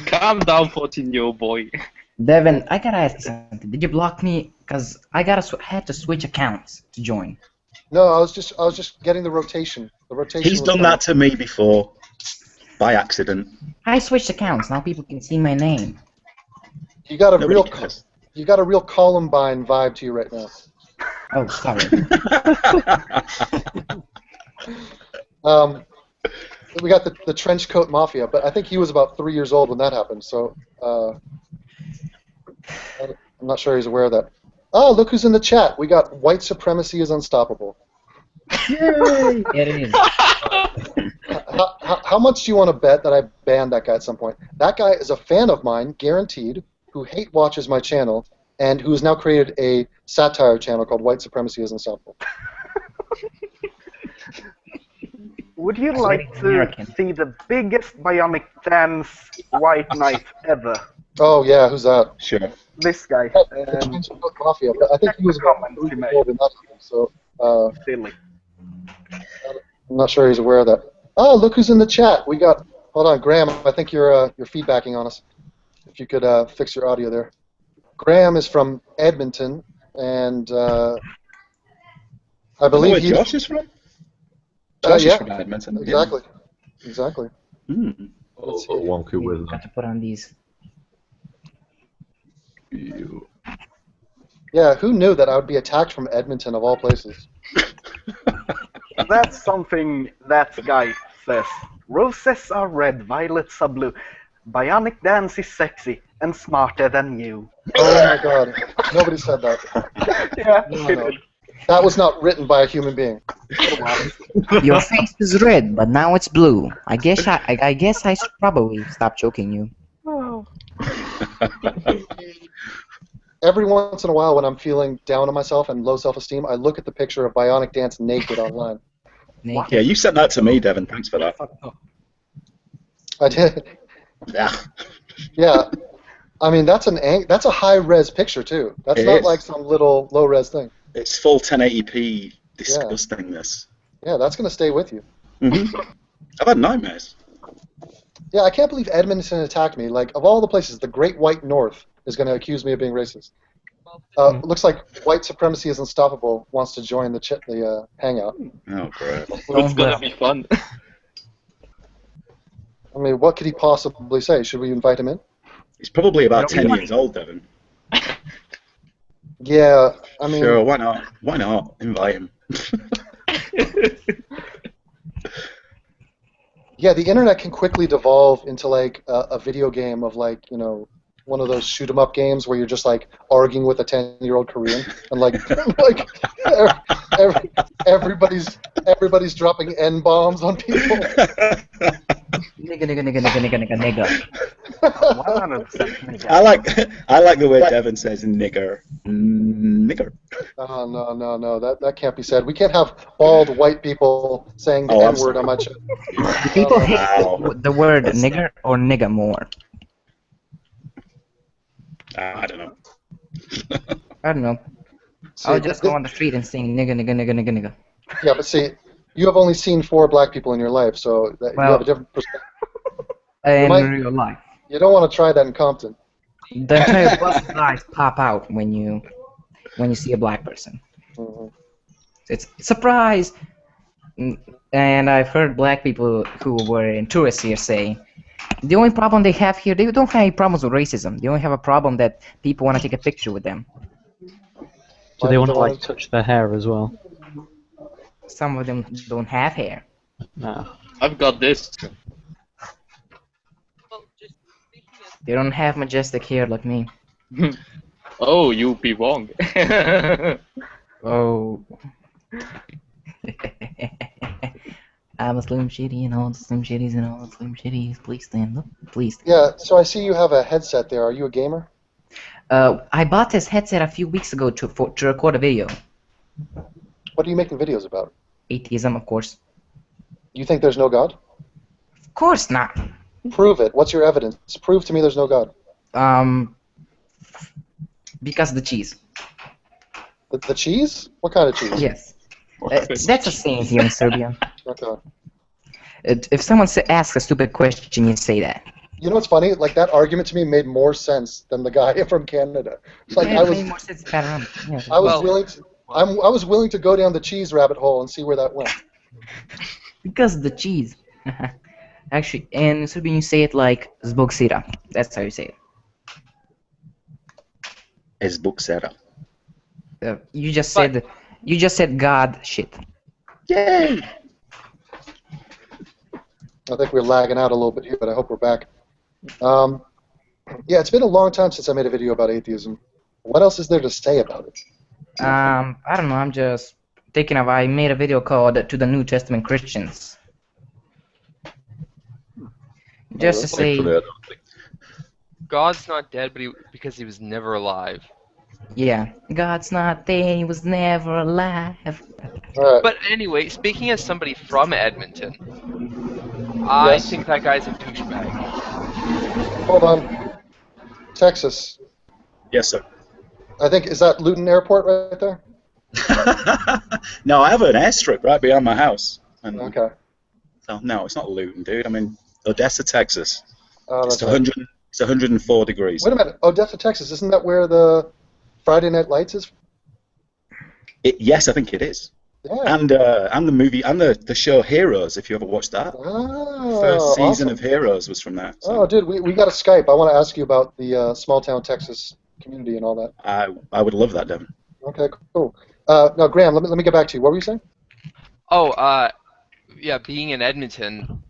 Speaker 3: Calm down, 14-year-old boy.
Speaker 5: Devin, I gotta ask you something. Did you block me? Cause I had to switch accounts to join.
Speaker 2: No, I was just getting the rotation. The rotation.
Speaker 11: He's done that to me before, by accident.
Speaker 5: I switched accounts. Now people can see my name.
Speaker 2: You got a
Speaker 11: Nobody cares.
Speaker 2: You got a real Columbine vibe to you right now.
Speaker 5: Oh, sorry.
Speaker 2: We got the trench coat mafia, but I think he was about 3 years old when that happened, so I'm not sure he's aware of that. Oh, look who's in the chat. We got white supremacy is unstoppable.
Speaker 5: Yay! It is.
Speaker 2: How much do you want to bet that I ban that guy at some point? That guy is a fan of mine, guaranteed, who hate watches my channel, and who has now created a satire channel called White Supremacy is Unstoppable.
Speaker 7: Would you like to see the biggest bionic dance white knight ever?
Speaker 2: Oh yeah, who's that?
Speaker 11: Sure.
Speaker 7: This guy.
Speaker 2: Mafia, but I think he was about 3 years old in that time, so
Speaker 7: silly.
Speaker 2: I'm not sure he's aware of that. Oh, look who's in the chat. We got. Hold on, Graham. I think you're feedbacking on us. If you could fix your audio there. Graham is from Edmonton, and I believe
Speaker 11: where Josh is from.
Speaker 2: Josh is
Speaker 11: from Edmonton.
Speaker 2: Exactly. Yeah. Exactly.
Speaker 1: Wonky with
Speaker 5: Got to put on these.
Speaker 2: Yeah, who knew that I would be attacked from Edmonton of all places?
Speaker 7: That's something that guy says. Roses are red, violets are blue. Bionic dance is sexy and smarter than you.
Speaker 2: Oh my god. Nobody said that.
Speaker 7: Yeah,
Speaker 2: No. That was not written by a human being.
Speaker 5: Your face is red, but now it's blue. I guess I should probably stop choking you.
Speaker 7: Oh.
Speaker 2: Every once in a while when I'm feeling down on myself and low self-esteem, I look at the picture of Bionic Dance naked online.
Speaker 5: Naked.
Speaker 11: Yeah, you sent that to me, Devin. Thanks for that.
Speaker 2: I did.
Speaker 11: Yeah.
Speaker 2: Yeah. I mean, that's a high-res picture, too. That's
Speaker 11: It
Speaker 2: not
Speaker 11: is.
Speaker 2: like some little low-res thing.
Speaker 11: It's full 1080p disgustingness.
Speaker 2: Yeah, that's going to stay with you.
Speaker 11: Mm-hmm. I've had nightmares.
Speaker 2: Yeah, I can't believe Edmonton attacked me. Like, of all the places, the Great White North is going to accuse me of being racist. Looks like White Supremacy is Unstoppable wants to join the hangout.
Speaker 11: Oh, great.
Speaker 3: It's gonna be fun.
Speaker 2: I mean, what could he possibly say? Should we invite him in?
Speaker 11: He's probably about 10 years old, Devin.
Speaker 2: Yeah, I mean...
Speaker 11: Sure, why not? Why not? Invite him.
Speaker 2: Yeah, the internet can quickly devolve into like a video game of like, you know, one of those shoot 'em up games where you're just like arguing with a 10-year-old Korean and like everybody's dropping N bombs on people.
Speaker 5: Nigga.
Speaker 7: 100% nigga.
Speaker 11: I like the way Devin says nigger. Nigger.
Speaker 2: Oh no, that can't be said. We can't have bald white people saying the N word on my channel.
Speaker 5: People hate the word nigger or nigga more.
Speaker 11: I don't know.
Speaker 5: I don't know. I'll just go on the street and sing nigga.
Speaker 2: Yeah, but see, you have only seen 4 black people in your life, so you have a different perspective.
Speaker 5: In real life.
Speaker 2: You don't want to try that in Compton.
Speaker 5: The entire bus's eyes pop out when you see a black person.
Speaker 2: Mm-hmm.
Speaker 5: It's a surprise. And I've heard black people who were in tourists here say, the only problem they have here, they don't have any problems with racism. They only have a problem that people want to take a picture with them.
Speaker 6: Do they want to like touch their hair as well?
Speaker 5: Some of them don't have hair.
Speaker 6: No.
Speaker 3: I've got this.
Speaker 5: They don't have majestic hair like me.
Speaker 3: Oh, you be wrong.
Speaker 5: Oh. I'm a Slim Shitty and all the Slim Shitties and all the Slim Shitties. Please stand up. Please.
Speaker 2: Yeah, so I see you have a headset there. Are you a gamer?
Speaker 5: I bought this headset a few weeks ago to record a video.
Speaker 2: What are you making videos about?
Speaker 5: Atheism, of course.
Speaker 2: You think there's no God?
Speaker 5: Of course not.
Speaker 2: Prove it. What's your evidence? Prove to me there's no God.
Speaker 5: Because of the cheese.
Speaker 2: The cheese? What kind of cheese?
Speaker 5: Yes. That's a saying here in Serbia.
Speaker 2: Okay.
Speaker 5: If someone asks a stupid question, you say that.
Speaker 2: You know what's funny? Like, that argument to me made more sense than the guy from Canada. It's like,
Speaker 5: Yeah,
Speaker 2: I
Speaker 5: it
Speaker 2: was,
Speaker 5: made more sense better on. Yeah.
Speaker 2: I was willing to, I was willing to go down the cheese rabbit hole and see where that went.
Speaker 5: Because of the cheese. Actually, in Serbian you say it like zbog sira. That's how you say it.
Speaker 12: Zbog sira.
Speaker 5: You just said God shit.
Speaker 12: Yay!
Speaker 2: I think we're lagging out a little bit here, but I hope we're back. Yeah, it's been a long time since I made a video about atheism. What else is there to say about it?
Speaker 5: I don't know. I'm just thinking of. I made a video called "To the New Testament Christians." Just to say,
Speaker 13: God's not dead, but because he was never alive.
Speaker 5: yeah, God's not there. He was never alive.
Speaker 13: But anyway, speaking as somebody from Edmonton, I think that guy's a douchebag.
Speaker 2: Hold on. Texas.
Speaker 12: Yes, sir.
Speaker 2: I think, is that Luton Airport right there?
Speaker 12: No, I have an airstrip right behind my house. And
Speaker 2: okay.
Speaker 12: So, no, it's not Luton, dude. I'm in Odessa, Texas.
Speaker 2: Oh,
Speaker 12: it's
Speaker 2: that's right.
Speaker 12: It's 104 degrees.
Speaker 2: Wait a minute. Odessa, Texas. Isn't that where the Friday Night Lights is?
Speaker 12: Yes, I think it is.
Speaker 2: Yeah.
Speaker 12: And the movie and the show Heroes, if you ever watched that.
Speaker 2: Oh,
Speaker 12: First season
Speaker 2: awesome.
Speaker 12: of Heroes was from that. So.
Speaker 2: Oh, dude, we got a Skype. I want to ask you about the small town Texas community and all that.
Speaker 12: I would love that, Devin.
Speaker 2: Okay, cool. Now, Graham, let me get back to you. What were you saying?
Speaker 13: Oh, yeah, being in Edmonton,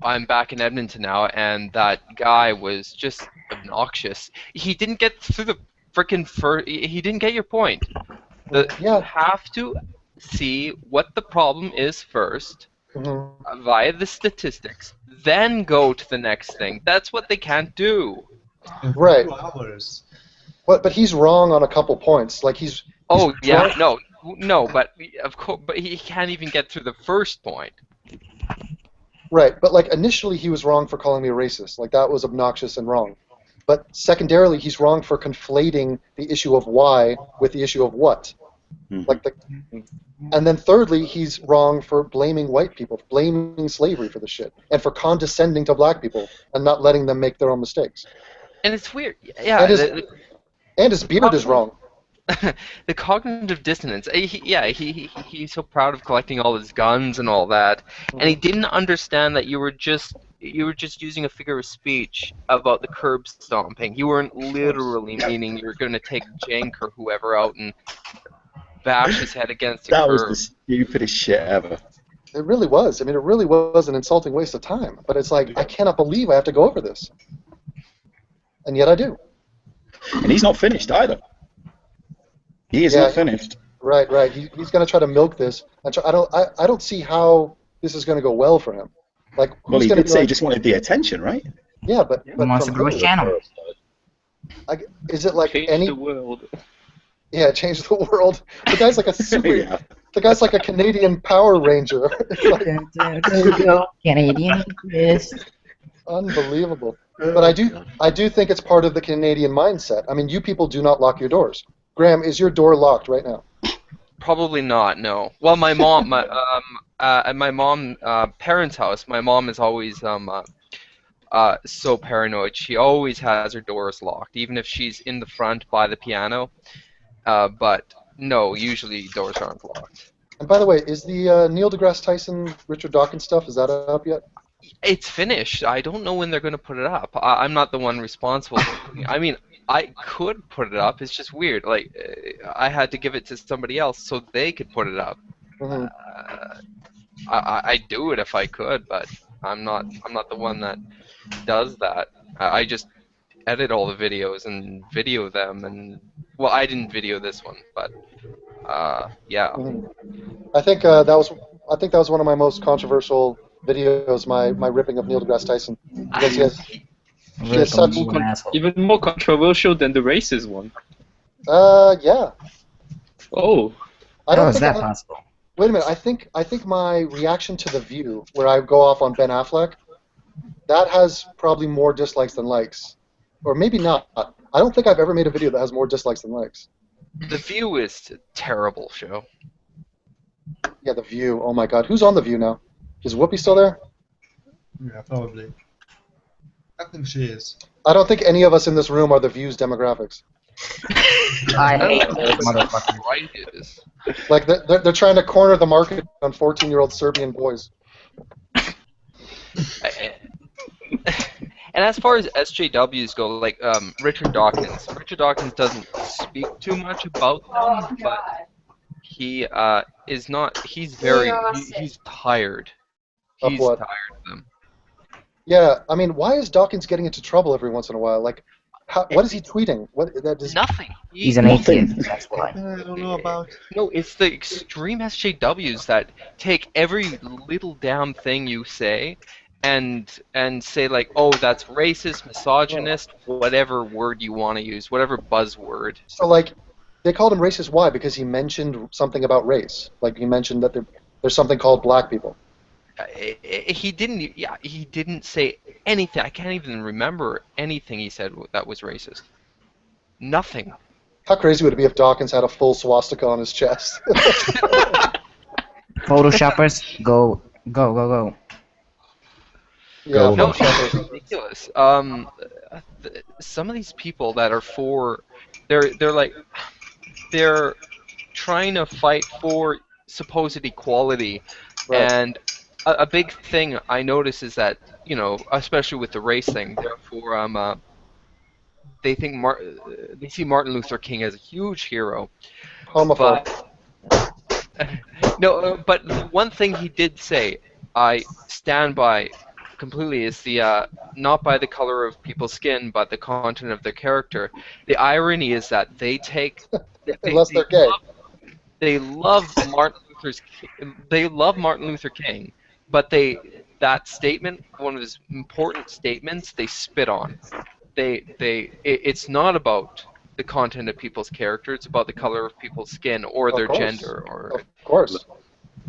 Speaker 13: I'm back in Edmonton now, and that guy was just obnoxious. He didn't get through the frickin' he didn't get your point. You have to see what the problem is first, via the statistics, then go to the next thing. That's what they can't do.
Speaker 2: Right. But he's wrong on a couple points. Like he's
Speaker 13: yeah, no, but of course, but he can't even get through the first point.
Speaker 2: Right, but like initially he was wrong for calling me a racist. Like that was obnoxious and wrong. But secondarily, he's wrong for conflating the issue of why with the issue of what. And then thirdly, he's wrong for blaming white people, blaming slavery for the shit, and for condescending to black people and not letting them make their own mistakes.
Speaker 13: And it's weird. Yeah.
Speaker 2: And his beard is wrong.
Speaker 13: The cognitive dissonance. He's so proud of collecting all his guns and all that, and he didn't understand that you were just using a figure of speech about the curb stomping. You weren't literally meaning you were going to take Jenk or whoever out and bash his head against a curb.
Speaker 12: That was the stupidest shit ever.
Speaker 2: It really was. I mean, it really was an insulting waste of time. But it's like, I cannot believe I have to go over this. And yet I do.
Speaker 12: And he's not finished either. He is not finished.
Speaker 2: Right. He's going to try to milk this. I don't see how this is going to go well for him. Like,
Speaker 12: well, he did say he just wanted the attention, right?
Speaker 2: Yeah, but
Speaker 5: he wants to grow his channel.
Speaker 2: Is it like
Speaker 3: change the world?
Speaker 2: Yeah, change the world. The guy's like a super. The guy's like a Canadian Power Ranger.
Speaker 5: Canadian, yes.
Speaker 2: Unbelievable. But I do think it's part of the Canadian mindset. I mean, you people do not lock your doors. Graham, is your door locked right now?
Speaker 13: Probably not. No. Well, my mom, at my mom parents' house, my mom is always so paranoid. She always has her doors locked, even if she's in the front by the piano. But no, usually doors aren't locked.
Speaker 2: And by the way, is the Neil deGrasse Tyson, Richard Dawkins stuff, is that up yet?
Speaker 13: It's finished. I don't know when they're going to put it up. I'm not the one responsible. I mean, I could put it up. It's just weird. Like, I had to give it to somebody else so they could put it up.
Speaker 2: Mm-hmm.
Speaker 13: I'd do it if I could, but I'm not the one that does that. I just edit all the videos and video them, and well, I didn't video this one, but yeah.
Speaker 2: I think that was one of my most controversial videos. My ripping of Neil deGrasse Tyson, because he has such
Speaker 3: even more controversial than the racist one.
Speaker 2: Yeah.
Speaker 3: Oh.
Speaker 5: How is that possible?
Speaker 2: Wait a minute. I think my reaction to The View, where I go off on Ben Affleck, that has probably more dislikes than likes, or maybe not. I don't think I've ever made a video that has more dislikes than likes.
Speaker 13: The View is a terrible show.
Speaker 2: Yeah, The View. Oh my God, who's on The View now? Is Whoopi still there?
Speaker 9: Yeah, probably. I think she is.
Speaker 2: I don't think any of us in this room are The View's demographics.
Speaker 5: I hate those motherfuckers.
Speaker 13: Right is.
Speaker 2: Like they're trying to corner the market on 14-year-old Serbian boys.
Speaker 13: And as far as SJWs go, like Richard Dawkins doesn't speak too much about them, but he is not. He's he's tired.
Speaker 2: Of
Speaker 13: He's
Speaker 2: what?
Speaker 13: tired of them.
Speaker 2: Yeah, I mean, why is Dawkins getting into trouble every once in a while? Like, what is he tweeting?
Speaker 13: Nothing.
Speaker 5: He's an atheist. That's why.
Speaker 9: I don't know about.
Speaker 13: No, it's the extreme SJWs that take every little damn thing you say and say like, oh, that's racist, misogynist, whatever word you want to use, whatever buzzword.
Speaker 2: So, like, they called him racist. Why? Because he mentioned something about race. Like, he mentioned that there's something called black people.
Speaker 13: He didn't. Yeah, he didn't say anything. I can't even remember anything he said that was racist. Nothing.
Speaker 2: How crazy would it be if Dawkins had a full swastika on his chest?
Speaker 5: Photoshoppers, go.
Speaker 2: Yeah,
Speaker 13: no, it's ridiculous. Some of these people that are for, they're trying to fight for supposed equality,
Speaker 2: right.
Speaker 13: And a big thing I notice is that, you know, especially with the race thing, therefore, they think they see Martin Luther King as a huge hero.
Speaker 2: Homophobe.
Speaker 13: But the one thing he did say, I stand by completely, is the not by the color of people's skin, but the content of their character. The irony is that they take
Speaker 2: unless they're gay.
Speaker 13: They love Martin Luther King, but that statement, one of his important statements, they spit on. It's not about the content of people's character, it's about the color of people's skin or their gender.
Speaker 2: Of course.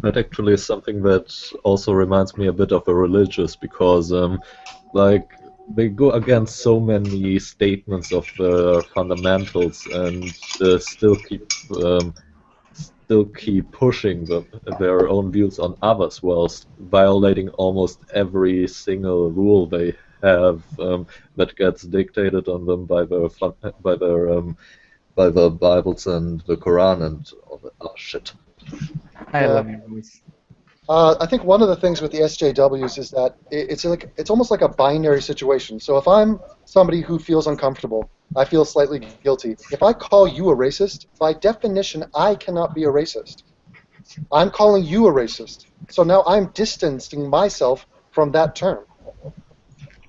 Speaker 1: That actually is something that also reminds me a bit of a religious, because like they go against so many statements of the fundamentals and still keep pushing their own views on others, whilst violating almost every single rule they have that gets dictated on them by the Bibles and the Quran and all that. Oh shit.
Speaker 5: I love your voice.
Speaker 2: I think one of the things with the SJWs is that it's almost like a binary situation. So if I'm somebody who feels uncomfortable, I feel slightly guilty. If I call you a racist, by definition, I cannot be a racist. I'm calling you a racist. So now I'm distancing myself from that term.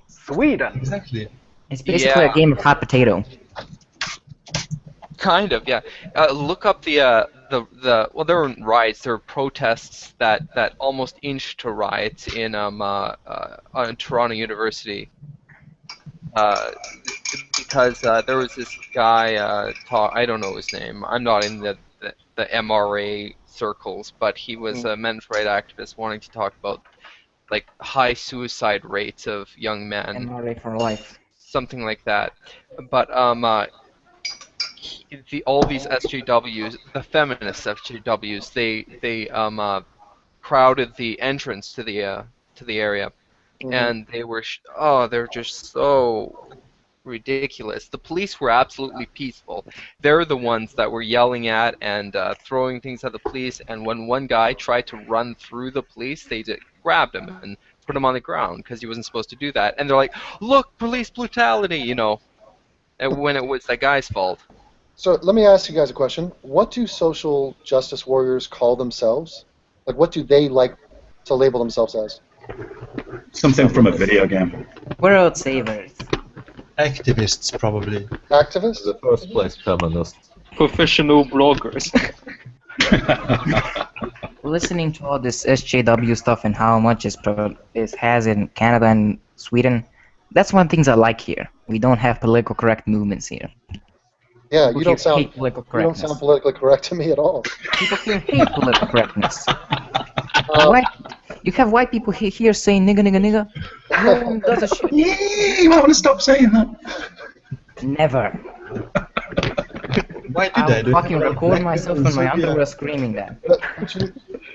Speaker 7: Sweden.
Speaker 9: Exactly.
Speaker 5: It's basically a game of hot potato.
Speaker 13: Kind of, yeah. Look up well, there were riots, there were protests that almost inched to riots in Toronto University. Because there was this guy, I don't know his name, I'm not in the MRA circles, but he was a men's rights activist wanting to talk about like high suicide rates of young men.
Speaker 5: MRA for life.
Speaker 13: Something like that. But all these SJWs, the feminist SJWs, they crowded the entrance to the area, and they were they're just so ridiculous. The police were absolutely peaceful. They're the ones that were yelling at and throwing things at the police. And when one guy tried to run through the police, they just grabbed him and put him on the ground because he wasn't supposed to do that. And they're like, "Look, police brutality," you know, and when it was that guy's fault.
Speaker 2: So let me ask you guys a question. What do social justice warriors call themselves? Like, what do they like to label themselves as?
Speaker 12: Something from a video game.
Speaker 5: World savers.
Speaker 9: Activists, probably.
Speaker 2: Activists?
Speaker 1: In the first place, feminists.
Speaker 3: Professional bloggers.
Speaker 5: Listening to all this SJW stuff and how much it has in Canada and Sweden, that's one of the things I like here. We don't have political correct movements here.
Speaker 2: Yeah,
Speaker 5: People
Speaker 2: you don't
Speaker 5: here
Speaker 2: sound
Speaker 5: hate political
Speaker 2: you don't
Speaker 5: correctness.
Speaker 2: sound politically correct to me at all.
Speaker 5: People here hate political correctness. You have white people here saying nigga, nigga, nigga. No one does a shit.
Speaker 12: You might want to stop saying that.
Speaker 5: Never.
Speaker 9: Why did
Speaker 5: I'll fucking record myself in my underwear screaming that.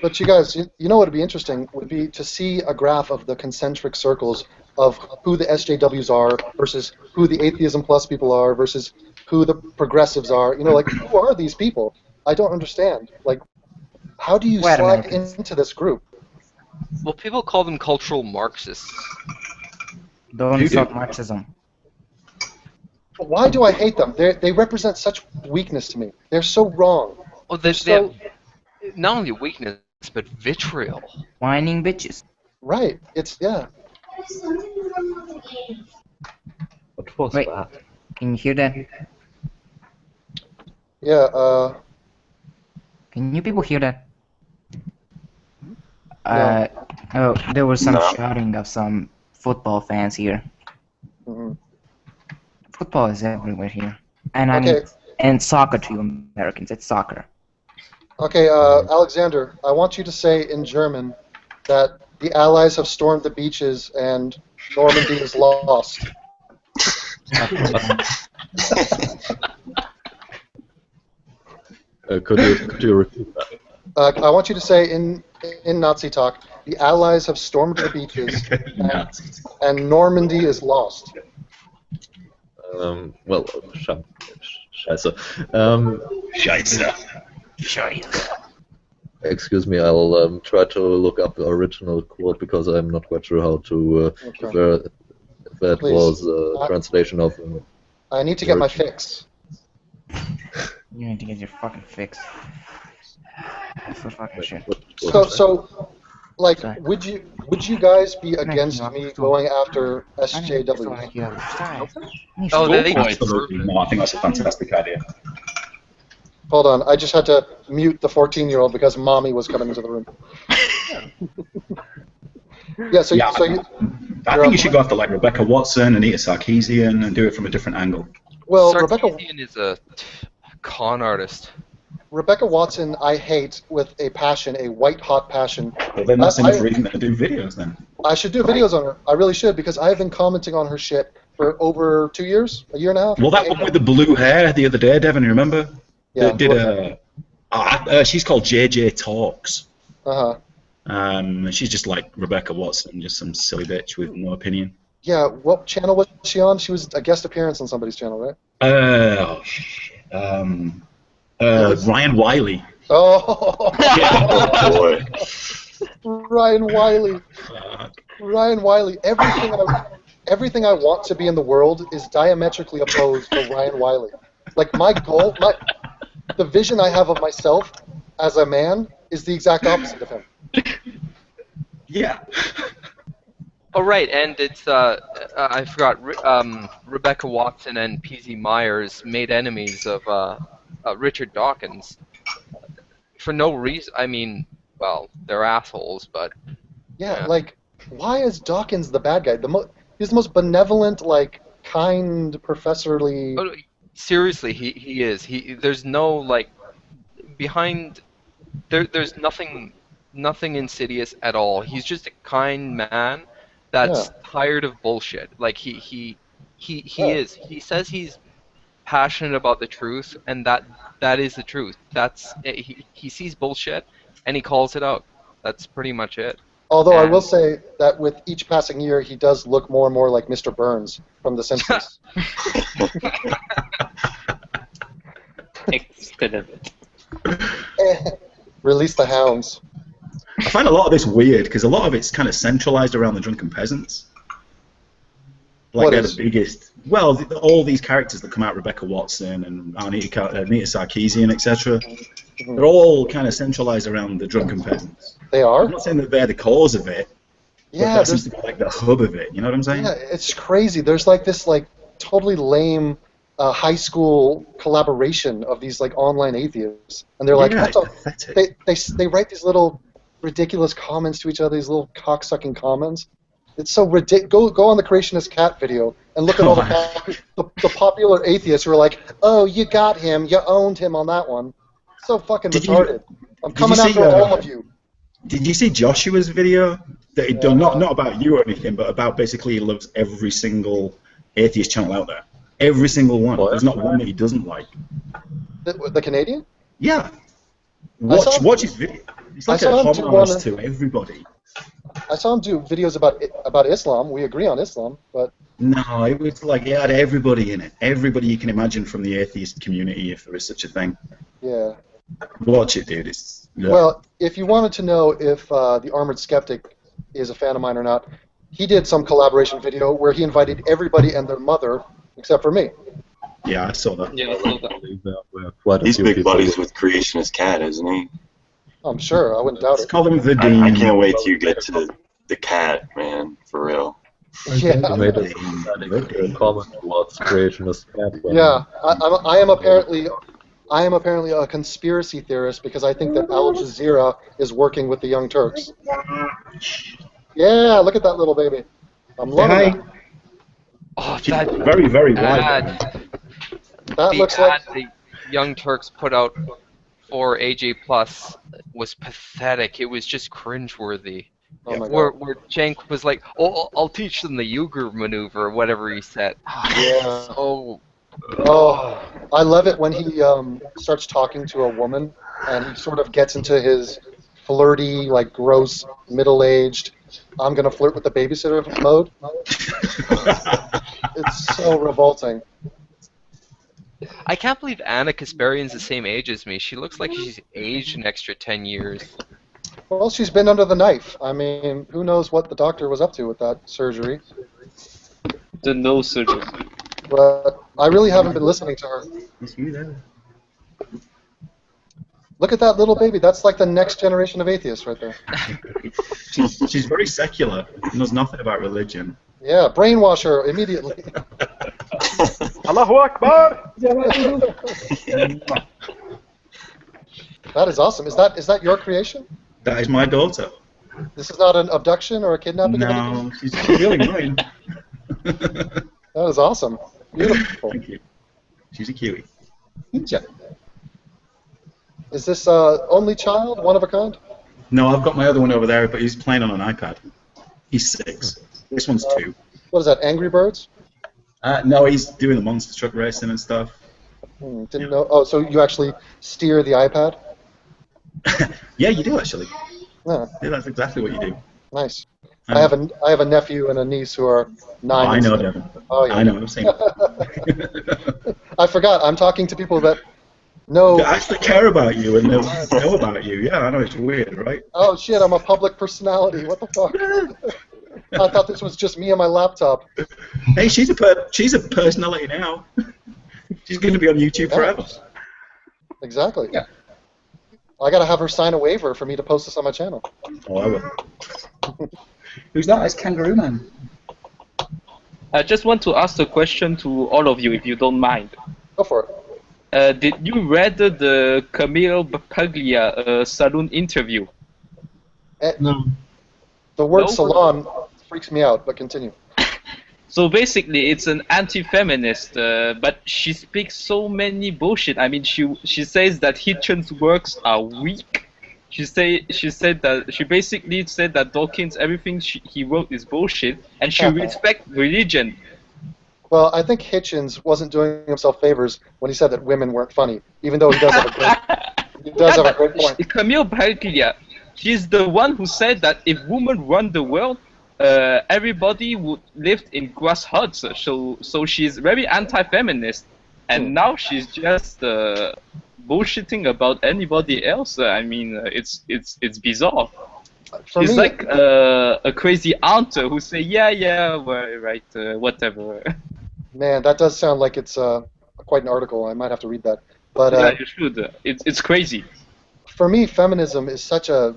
Speaker 2: But you guys, you know what would be interesting would be to see a graph of the concentric circles of who the SJWs are versus who the Atheism Plus people are versus who the progressives are. You know, like, who are these people? I don't understand. Like, how do you slide into this group?
Speaker 13: Well, people call them cultural Marxists.
Speaker 5: Don't insult Marxism.
Speaker 2: Why do I hate them? They represent such weakness to me. They're so wrong.
Speaker 13: Oh, they have not only weakness, but vitriol.
Speaker 5: Whining bitches.
Speaker 2: Right. It's, yeah.
Speaker 1: What was
Speaker 5: Wait,
Speaker 1: that?
Speaker 5: can you hear that?
Speaker 2: Yeah,
Speaker 5: Can you people hear that? Oh, there was some shouting of some football fans here.
Speaker 2: Mm-hmm.
Speaker 5: Football is everywhere here. And and soccer to you Americans, it's soccer.
Speaker 2: Okay, Alexander, I want you to say in German that the Allies have stormed the beaches and Normandy is lost.
Speaker 1: Could you repeat that?
Speaker 2: I want you to say in Nazi talk, the Allies have stormed the beaches and Normandy is lost.
Speaker 1: Well, scheiße.
Speaker 12: Scheiße.
Speaker 1: Excuse me, I'll try to look up the original quote because I'm not quite sure how to. If that
Speaker 2: Please.
Speaker 1: was a translation of.
Speaker 2: I need to get my fix.
Speaker 5: You need to get your fucking fix. For fucking shit.
Speaker 2: So, like, would you guys be against me going after SJW?
Speaker 13: Oh, they
Speaker 12: Absolutely not. I think that's a fantastic idea.
Speaker 2: Hold on, I just had to mute the 14-year-old because mommy was coming into the room. Yeah, so
Speaker 12: I think you should go after like Rebecca Watson, Anita Sarkeesian, and do it from a different angle.
Speaker 2: Well,
Speaker 13: Sarkeesian is a con artist.
Speaker 2: Rebecca Watson, I hate with a passion, a white-hot passion.
Speaker 12: Well, then that's enough reason to do videos, then.
Speaker 2: I should do videos on her. I really should, because I have been commenting on her shit for over 2 years, a year and a half.
Speaker 12: Well, that one with the blue hair the other day, Devin, you remember?
Speaker 2: Yeah.
Speaker 12: She's called JJ Talks.
Speaker 2: Uh-huh.
Speaker 12: She's just like Rebecca Watson, just some silly bitch with no opinion.
Speaker 2: Yeah, what channel was she on? She was a guest appearance on somebody's channel, right?
Speaker 12: Ryan Wiley.
Speaker 2: Oh,
Speaker 12: yeah, boy.
Speaker 2: Ryan Wiley. Ryan Wiley. Everything I want to be in the world is diametrically opposed to Ryan Wiley. Like, my goal, the vision I have of myself as a man is the exact opposite of him.
Speaker 12: Yeah.
Speaker 13: Oh, right, and it's, I forgot, Rebecca Watson and P.Z. Myers made enemies of Richard Dawkins. For no reason. I mean, well, they're assholes, but...
Speaker 2: Yeah, like, why is Dawkins the bad guy? He's the most benevolent, like, kind, professorly...
Speaker 13: Oh, seriously, he is. There's no, like, behind... There's nothing insidious at all. He's just a kind man that's tired of bullshit. Like, he is. He says he's passionate about the truth, and that is the truth. That's he sees bullshit and he calls it out. That's pretty much it.
Speaker 2: Although I will say that with each passing year, he does look more and more like Mr. Burns from The Simpsons. Release the hounds.
Speaker 12: I find a lot of this weird because a lot of it's kind of centralized around the drunken peasants. Like they're the biggest. Well, all these characters that come out, Rebecca Watson and Anita Sarkeesian, etc. They're all kind of centralized around the drunken peasants.
Speaker 2: They are?
Speaker 12: I'm not saying that they're the cause of it.
Speaker 2: Yeah,
Speaker 12: but that seems to be like the hub of it. You know what I'm saying?
Speaker 2: Yeah, it's crazy. There's like this totally lame high school collaboration of these like online atheists, and they're like,
Speaker 12: Yeah,
Speaker 2: what
Speaker 12: it's
Speaker 2: the?
Speaker 12: pathetic.
Speaker 2: They write these little ridiculous comments to each other, these little cocksucking comments. It's so ridiculous. Go on the Creationist Cat video and look at all the popular atheists who are like, oh, you got him, you owned him on that one. So fucking retarded. I'm coming after all of you.
Speaker 12: Did you see Joshua's video that he'd done? Not about you or anything, but about basically he loves every single atheist channel out there. Every single one. There's not one that he doesn't like.
Speaker 2: The Canadian?
Speaker 12: Yeah. Watch his video. It's like a homage to everybody.
Speaker 2: I saw him do videos about Islam. We agree on Islam, but
Speaker 12: no, it was like it had everybody in it. Everybody you can imagine from the atheist community, if there is such a thing.
Speaker 2: Yeah.
Speaker 12: Watch it, dude.
Speaker 2: Well, if you wanted to know if the Armored Skeptic is a fan of mine or not, he did some collaboration video where he invited everybody and their mother except for me.
Speaker 12: Yeah, I saw that.
Speaker 3: Yeah, I saw that.
Speaker 14: He's big buddies with Creationist Cat, isn't he?
Speaker 2: I'm sure. I wouldn't doubt it.
Speaker 12: Call him the Dean.
Speaker 14: I can't wait till you get to the cat, man. For real.
Speaker 2: Yeah.
Speaker 1: I made a comment towards Creationist Cat.
Speaker 2: Yeah, I am apparently a conspiracy theorist because I think that Al Jazeera is working with the Young Turks. Yeah, look at that little baby. I'm loving it.
Speaker 13: Oh, that
Speaker 12: very, very
Speaker 13: ad.
Speaker 2: That looks like
Speaker 13: the Young Turks put out for AJ Plus was pathetic. It was just cringeworthy.
Speaker 2: Oh my God.
Speaker 13: Where Cenk was like, "Oh, I'll teach them the Uyghur maneuver," or whatever he said.
Speaker 2: Yeah.
Speaker 13: So.
Speaker 2: Oh, I love it when he starts talking to a woman and he sort of gets into his flirty, like gross, middle-aged, I'm gonna flirt with the babysitter mode. It's so revolting.
Speaker 13: I can't believe Anna Kasparian's the same age as me. She looks like she's aged an extra 10 years.
Speaker 2: Well, she's been under the knife. I mean, who knows what the doctor was up to with that surgery.
Speaker 3: The nose surgery.
Speaker 2: But I really haven't been listening to her. Look at that little baby. That's like the next generation of atheists right there.
Speaker 12: She's very secular. Knows nothing about religion.
Speaker 2: Yeah, brainwash her immediately.
Speaker 7: Allahu Akbar!
Speaker 2: That is awesome. Is that your creation?
Speaker 12: That is my daughter.
Speaker 2: This is not an abduction or a kidnapping?
Speaker 12: No, she's really mine.
Speaker 2: That is awesome. Beautiful.
Speaker 12: Thank you. She's a cutie.
Speaker 2: Is this only child, one of a kind?
Speaker 12: No, I've got my other one over there, but he's playing on an iPad. He's 6. This one's 2.
Speaker 2: What is that, Angry Birds?
Speaker 12: No, he's doing the monster truck racing and stuff.
Speaker 2: Didn't know. Oh, so you actually steer the iPad?
Speaker 12: Yeah, you do actually.
Speaker 2: Yeah.
Speaker 12: Yeah, that's exactly what you do.
Speaker 2: Nice. I have a nephew and a niece who are 9.
Speaker 12: I know, Devin.
Speaker 2: Oh yeah.
Speaker 12: I know. I've seen it.
Speaker 2: I forgot. I'm talking to people that know.
Speaker 12: They actually care about you and know about you. Yeah, I know it's weird, right?
Speaker 2: Oh shit! I'm a public personality. What the fuck? I thought this was just me and my laptop.
Speaker 12: Hey, she's a personality now. She's going to be on YouTube forever.
Speaker 2: Exactly. Yeah. I gotta have her sign a waiver for me to post this on my channel.
Speaker 12: Oh, I will.
Speaker 15: Who's that? It's Kangaroo Man.
Speaker 3: I just want to ask a question to all of you, if you don't mind.
Speaker 2: Go for it.
Speaker 3: Did you read the Camille Paglia salon interview?
Speaker 2: No. The word salon freaks me out, but continue.
Speaker 3: So basically, it's an anti-feminist, but she speaks so many bullshit. I mean, she says that Hitchens' works are weak. She basically said that Dawkins, everything he wrote is bullshit, and she respects religion.
Speaker 2: Well, I think Hitchens wasn't doing himself favors when he said that women weren't funny, even though he does have a great point.
Speaker 3: Camille Paglia, she's the one who said that if women run the world, everybody would live in grass huts. So she's very anti-feminist, and now she's just bullshitting about anybody else. I mean, it's bizarre. She's like a crazy aunt who say, yeah, well, right, whatever.
Speaker 2: Man, that does sound like it's quite an article. I might have to read that. But
Speaker 3: yeah, you should. It's crazy.
Speaker 2: For me, feminism is such a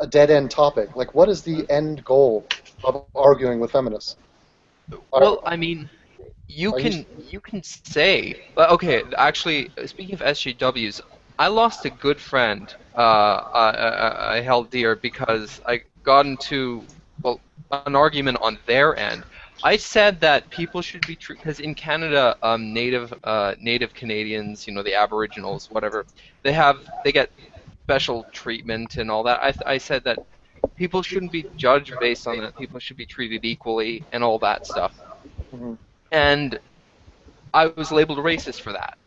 Speaker 2: dead-end topic. Like, what is the end goal of arguing with feminists?
Speaker 13: Well, I mean, You can say, okay, actually, speaking of SJWs, I lost a good friend I held dear because I got into, well, an argument on their end. I said that people should be treated, because in Canada, Native Canadians, the Aboriginals, whatever, they get special treatment and all that. I said that people shouldn't be judged based on that. People should be treated equally and all that stuff.
Speaker 2: Mhm.
Speaker 13: And I was labeled racist for that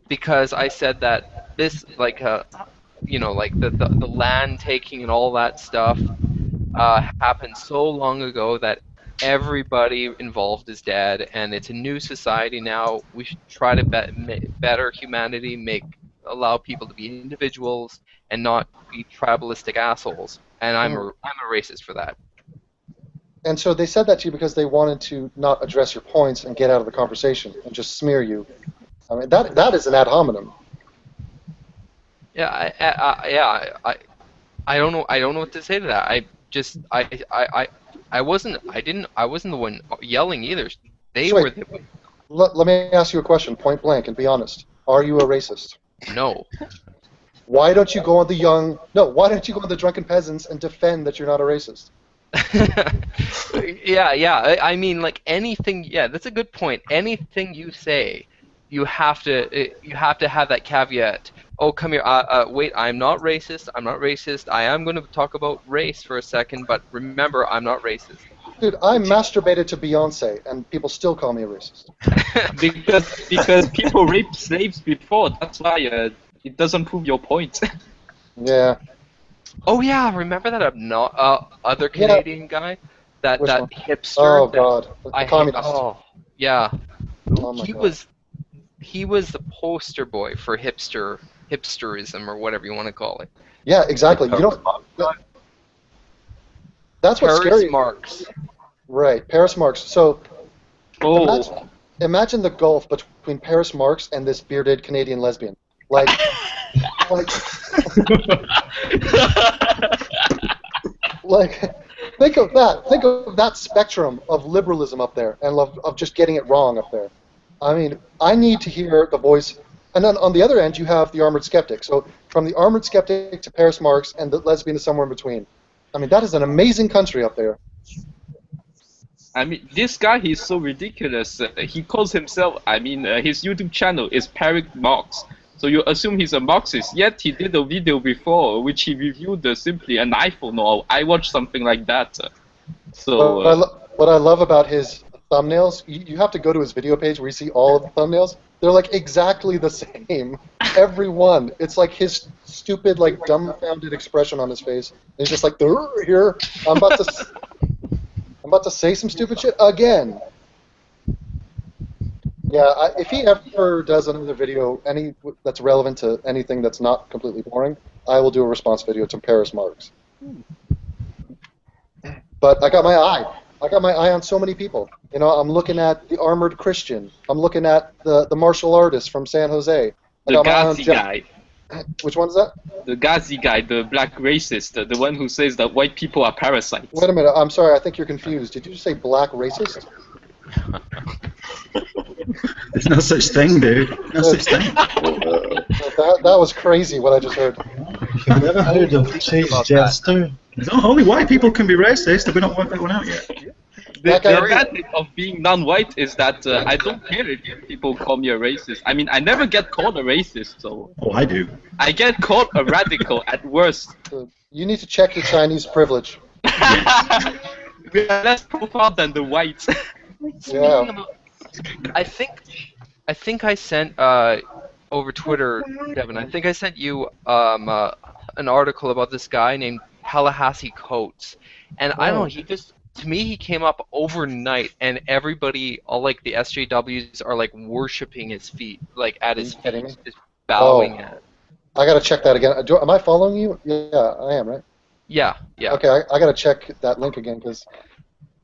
Speaker 13: because I said that this, like, like the land taking and all that stuff happened so long ago that everybody involved is dead, and it's a new society now. We should try to better humanity, allow people to be individuals and not be tribalistic assholes. And I'm a racist for that.
Speaker 2: And so they said that to you because they wanted to not address your points and get out of the conversation and just smear you. I mean, that is an ad hominem.
Speaker 13: Yeah, I don't know. I don't know what to say to that. I wasn't the one yelling either. They
Speaker 2: So
Speaker 13: were
Speaker 2: wait,
Speaker 13: the.
Speaker 2: let me ask you a question, point blank, and be honest. Are you a racist?
Speaker 13: No.
Speaker 2: Why don't you go on Why don't you go on the Drunken Peasants and defend that you're not a racist?
Speaker 13: Yeah. I mean, like anything. Yeah, that's a good point. Anything you say, you have to have that caveat. Oh, come here. Wait, I'm not racist. I'm not racist. I am going to talk about race for a second, but remember, I'm not racist.
Speaker 2: Dude, I masturbated to Beyonce, and people still call me a racist.
Speaker 3: because people raped slaves before. That's why it doesn't prove your point.
Speaker 2: Yeah.
Speaker 13: Oh yeah, remember that other Canadian guy, that
Speaker 2: Which one?
Speaker 13: hipster.
Speaker 2: Oh
Speaker 13: that
Speaker 2: God, the communist.
Speaker 13: Oh yeah,
Speaker 2: Oh my
Speaker 13: he
Speaker 2: God.
Speaker 13: was the poster boy for hipsterism or whatever you want to call it.
Speaker 2: Yeah, exactly. You don't. That's what's
Speaker 13: Paris
Speaker 2: scary.
Speaker 13: Marx.
Speaker 2: Right, Paris Marx. So imagine the gulf between Paris Marx and this bearded Canadian lesbian. Like think of that. Think of that spectrum of liberalism up there and of just getting it wrong up there. I mean, I need to hear the voice. And then on the other end, you have the armored skeptic. So from the armored skeptic to Paris Marx and the lesbian is somewhere in between. I mean, that is an amazing country up there.
Speaker 3: I mean, this guy, he's so ridiculous. He calls himself, his YouTube channel is Paris Marx. So you assume he's a Marxist, yet he did a video before which he reviewed simply an iPhone or iWatch, something like that.
Speaker 2: What I love about his thumbnails, you have to go to his video page where you see all of the thumbnails. They're like exactly the same, every one. It's like his stupid, like dumbfounded expression on his face. He's just like, here, I'm about to say some stupid shit again. Yeah, if he ever does another video, that's relevant to anything that's not completely boring, I will do a response video to Paris Marx. But I got my eye. I got my eye on so many people. You know, I'm looking at the armored Christian. I'm looking at the martial artist from San Jose.
Speaker 3: The Ghazi guy.
Speaker 2: Which one is that?
Speaker 3: The Ghazi guy, the black racist, the one who says that white people are parasites.
Speaker 2: Wait a minute, I'm sorry, I think you're confused. Did you just say black racist?
Speaker 12: There's no such thing, dude. No such thing.
Speaker 2: That was crazy what I just heard.
Speaker 9: You've never heard of Chase Jester?
Speaker 12: Only white people can be racist. Have we not worked that one out yet?
Speaker 3: The advantage of being non-white is that I don't care if people call me a racist. I mean, I never get called a racist, so...
Speaker 12: Oh, I do.
Speaker 3: I get called a radical at worst.
Speaker 2: You need to check your Chinese privilege.
Speaker 3: We are less profiled than the whites.
Speaker 2: Yeah.
Speaker 13: I think I sent over Twitter, Devin. I think I sent you an article about this guy named Tallahassee Coates, and I don't know. He came up overnight, and everybody, all like the SJWs, are like worshiping his feet, like at his feet, just bowing at.
Speaker 2: I gotta check that again. Am I following you? Yeah, I am, right?
Speaker 13: Yeah.
Speaker 2: Okay, I gotta check that link again because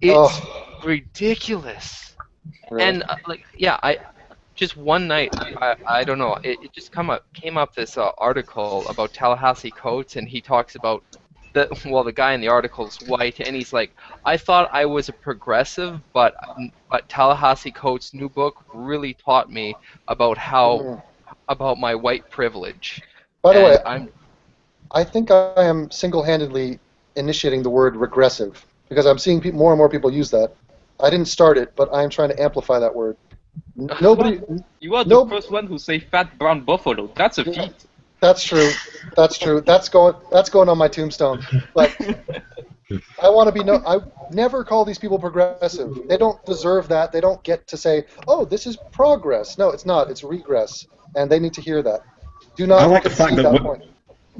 Speaker 13: it's ridiculous.
Speaker 2: Really?
Speaker 13: And I just one night, I don't know, it just came up this article about Tallahassee Coates, and he talks about the guy in the article is white, and he's like, I thought I was a progressive, but Tallahassee Coates' new book really taught me about about my white privilege.
Speaker 2: By the way,
Speaker 13: I'm
Speaker 2: I think I am single-handedly initiating the word regressive because I'm seeing more and more people use that. I didn't start it, but I'm trying to amplify that word. Nobody.
Speaker 3: You are the first one who say fat brown buffalo. That's a feat.
Speaker 2: That's true. That's true. That's going on my tombstone. But I want to be I never call these people progressive. They don't deserve that. They don't get to say, "Oh, this is progress." No, it's not. It's regress, and they need to hear that. Do not.
Speaker 12: I like the fact that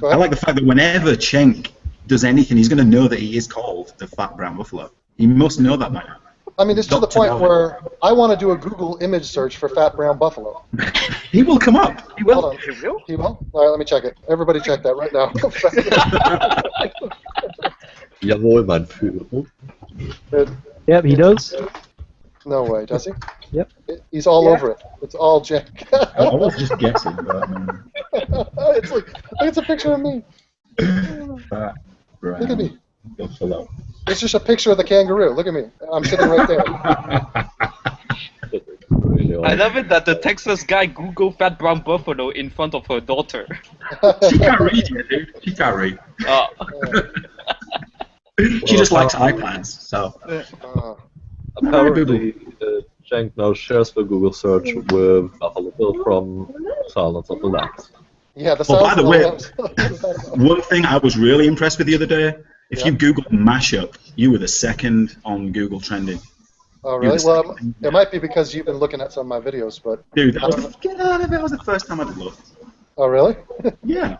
Speaker 12: I like the fact that whenever Cenk does anything, he's going to know that he is called the fat brown buffalo. He must know that by now.
Speaker 2: I mean, it's to the point where I want to do a Google image search for fat brown buffalo.
Speaker 12: He will come up. He will.
Speaker 2: Hold on. He will? All right, let me check it. Everybody check that right now.
Speaker 1: Jawohl, mein Führer.
Speaker 6: Yep, he does.
Speaker 2: No way, does he?
Speaker 6: Yep.
Speaker 2: He's all over it. It's all Cenk.
Speaker 12: I was just guessing, but
Speaker 2: it's like it's a picture of me.
Speaker 12: fat brown
Speaker 2: Look at me.
Speaker 12: buffalo.
Speaker 2: It's just a picture of the kangaroo. Look at me. I'm sitting right there.
Speaker 3: I love it that the Texas guy Googled fat brown buffalo in front of her daughter.
Speaker 12: She can't read yet, dude. She can't read.
Speaker 3: Oh.
Speaker 12: She just likes iPads, so.
Speaker 1: Apparently, Cenk now shares the Google search with Buffalo Bill from Silence of the Lambs.
Speaker 2: Yeah, the
Speaker 12: by the way,
Speaker 2: Lambs.
Speaker 12: one thing I was really impressed with the other day, if you Google mashup, you were the second on Google trending.
Speaker 2: Oh, really? Well, it might be because you've been looking at some of my videos, but...
Speaker 12: Dude, that was, get out of it. That was the first time I'd looked.
Speaker 2: Oh, really?
Speaker 12: Yeah.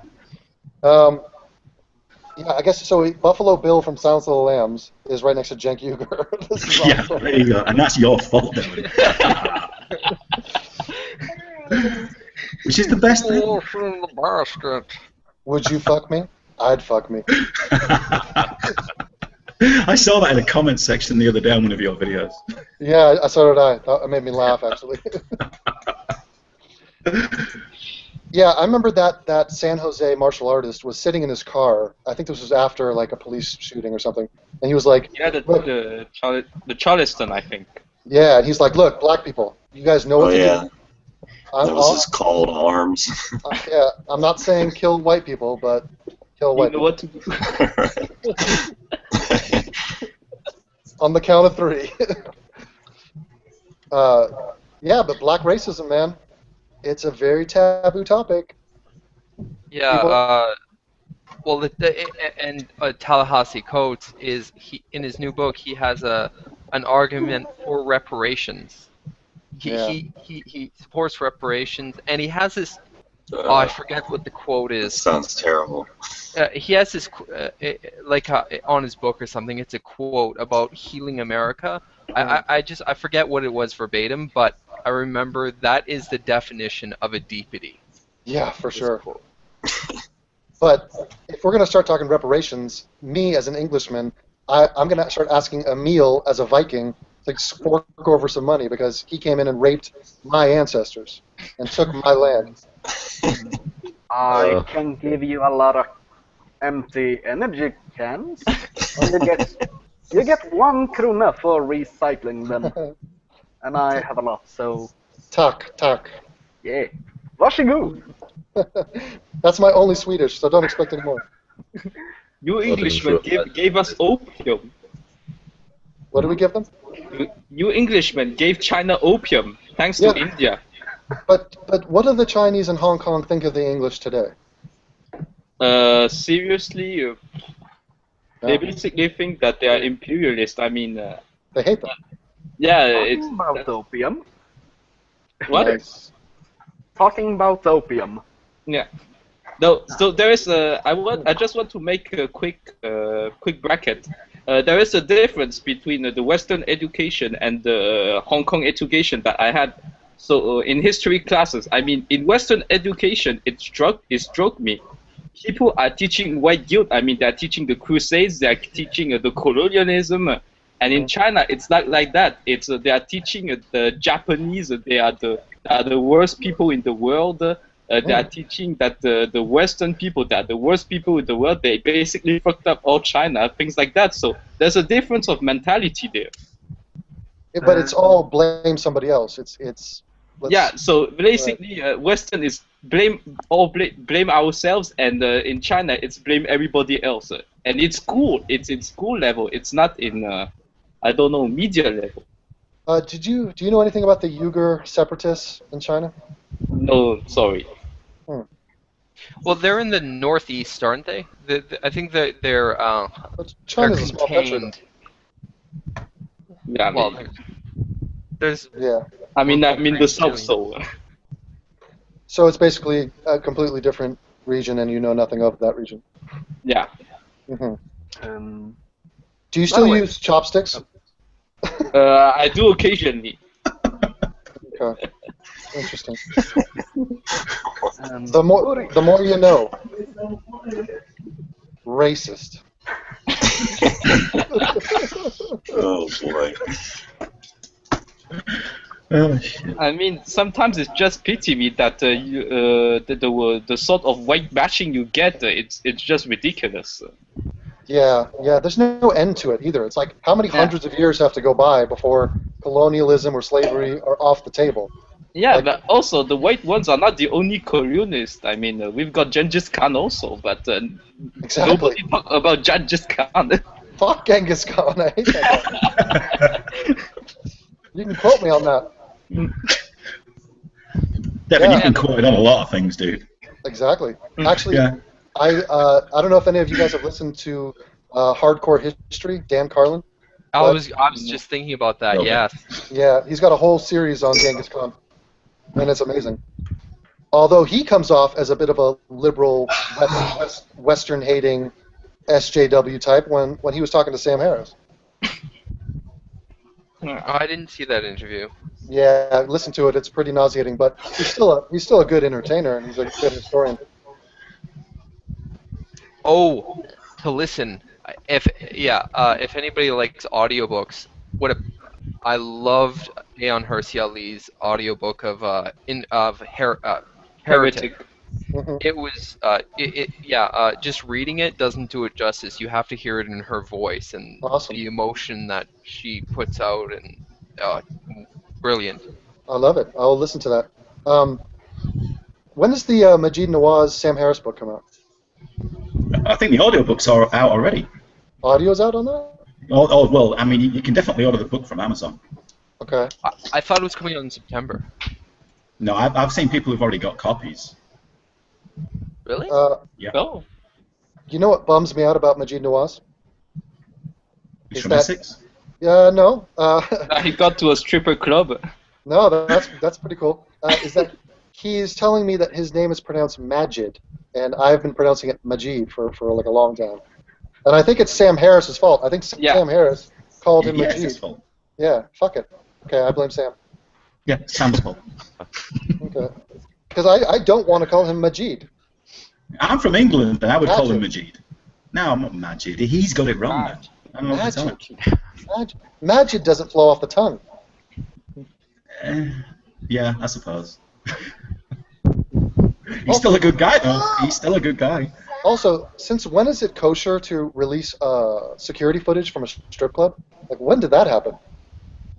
Speaker 2: Yeah, I guess so. Buffalo Bill from Silence of the Lambs is right next to Cenk Uygur. This is
Speaker 12: Yeah,
Speaker 2: awesome.
Speaker 12: there you go. And that's your fault, David. Which is the best thing.
Speaker 16: In the basket.
Speaker 2: Would you fuck me? I'd fuck me.
Speaker 12: I saw that in the comments section the other day on one of your videos.
Speaker 2: Yeah, so did I. It made me laugh, actually. Yeah, I remember that San Jose martial artist was sitting in his car. I think this was after like a police shooting or something, and he was like,
Speaker 3: Yeah, the Charleston, I think.
Speaker 2: yeah, and he's like, look, black people, you guys know what to do.
Speaker 14: That was his call to arms.
Speaker 2: Yeah, I'm not saying kill white people, but kill white people.
Speaker 3: What to do.
Speaker 2: On the count of 3. Yeah, but black racism, man, it's a very taboo topic.
Speaker 13: Yeah, well, Tallahassee Coates in his new book, he has an argument for reparations. He supports reparations, and he has this. I forget what the quote is.
Speaker 14: Sounds terrible.
Speaker 13: He has this, on his book or something. It's a quote about healing America. I forget what it was verbatim, but I remember that is the definition of a deepity.
Speaker 2: Yeah, for sure. But if we're going to start talking reparations, me as an Englishman, I'm going to start asking Emil as a Viking to fork over some money because he came in and raped my ancestors and took my land.
Speaker 7: I can give you a lot of empty energy cans. You get 1 krona for recycling them, and I have a lot. So.
Speaker 2: Tack.
Speaker 7: Yeah. Varsågod.
Speaker 2: That's my only Swedish, so don't expect any more.
Speaker 3: You Englishmen gave us opium.
Speaker 2: What did we give them?
Speaker 3: You Englishmen gave China opium, thanks to India.
Speaker 2: But what do the Chinese in Hong Kong think of the English today?
Speaker 3: Seriously, they basically think that they are imperialist. I mean,
Speaker 2: they hate them.
Speaker 3: Yeah,
Speaker 7: it's about opium.
Speaker 3: What?
Speaker 2: Nice.
Speaker 7: Talking about opium.
Speaker 3: Yeah. No. So there is a. I just want to make a quick bracket. There is a difference between the Western education and the Hong Kong education that I had. So in history classes, I mean, in Western education, it struck me. People are teaching white guilt. I mean, they're teaching the Crusades. They're teaching the colonialism. And in China, it's not like that. It's they are teaching the Japanese. They are the worst people in the world. They are teaching that the Western people, that the worst people in the world, they basically fucked up all China, things like that. So there's a difference of mentality there.
Speaker 2: But it's all blame somebody else.
Speaker 3: Yeah. So basically, Western is blame ourselves, and in China it's blame everybody else. And it's cool. It's in school level. It's not in I don't know, media level.
Speaker 2: Do you know anything about the Uyghur separatists in China?
Speaker 3: No, sorry.
Speaker 13: Well, they're in the northeast, aren't they? I think that they're
Speaker 2: China's
Speaker 13: they're
Speaker 2: a small country,
Speaker 13: contained.
Speaker 3: Yeah.
Speaker 13: Well, there's.
Speaker 2: Yeah.
Speaker 3: I mean the South Seoul.
Speaker 2: So it's basically a completely different region, and you know nothing of that region.
Speaker 3: Yeah.
Speaker 2: Mm-hmm. Do you still use chopsticks?
Speaker 3: I do occasionally.
Speaker 2: Okay. Interesting. The more you know. Racist.
Speaker 14: Oh boy.
Speaker 12: Oh, shit.
Speaker 3: I mean, sometimes it's just pity me that the sort of white bashing you get, it's just ridiculous.
Speaker 2: Yeah. There's no end to it either. It's like how many hundreds of years have to go by before colonialism or slavery are off the table?
Speaker 3: Yeah, but also the white ones are not the only colonialists. I mean, we've got Genghis Khan also, but nobody talk about Genghis Khan.
Speaker 2: Fuck Genghis Khan, I hate that guy. You can quote me on that.
Speaker 12: Devin, you've been quoted on a lot of things, dude.
Speaker 2: Exactly. Actually, I don't know if any of you guys have listened to Hardcore History, Dan Carlin.
Speaker 13: I was just thinking about that.
Speaker 12: Okay.
Speaker 13: Yes.
Speaker 2: Yeah, he's got a whole series on Genghis Khan, and it's amazing. Although he comes off as a bit of a liberal, Western-hating SJW type when he was talking to Sam Harris.
Speaker 13: Oh, I didn't see that interview.
Speaker 2: Yeah, listen to it. It's pretty nauseating, but he's still a good entertainer, and he's a good historian.
Speaker 13: Oh, to listen. If anybody likes audiobooks, I loved Aeon Hersey Ali's audiobook of Heretic. It was just reading it doesn't do it justice. You have to hear it in her voice and the emotion that she puts out, and brilliant.
Speaker 2: I love it. I'll listen to that. When does the Majid Nawaz Sam Harris book come out?
Speaker 12: I think the audiobooks are out already.
Speaker 2: Audio's out on that?
Speaker 12: Oh well, I mean, you can definitely order the book from Amazon.
Speaker 2: Okay.
Speaker 13: I thought it was coming out in September.
Speaker 12: No, I've seen people who've already got copies.
Speaker 13: Really?
Speaker 12: Yeah.
Speaker 3: Oh.
Speaker 2: You know what bums me out about Majid Nawaz?
Speaker 12: He's from Essex?
Speaker 2: No.
Speaker 3: He got to a stripper club.
Speaker 2: No, that's pretty cool. Is that he's telling me that his name is pronounced Majid, and I've been pronouncing it Majid for like a long time. And I think it's Sam Harris's fault. I think Sam Harris called him Majid.
Speaker 12: It's his fault.
Speaker 2: Yeah, fuck it. Okay, I blame Sam.
Speaker 12: Yeah, Sam's fault.
Speaker 2: Okay. Because I don't want to call him Majid.
Speaker 12: I'm from England, and I would call him Majid. No, I'm not Majid. He's got it wrong, man. I don't know what to tell him.
Speaker 2: Majid doesn't flow off the tongue.
Speaker 12: Yeah, I suppose. He's still a good guy, though. He's still a good guy.
Speaker 2: Also, since when is it kosher to release security footage from a strip club? Like, when did that happen?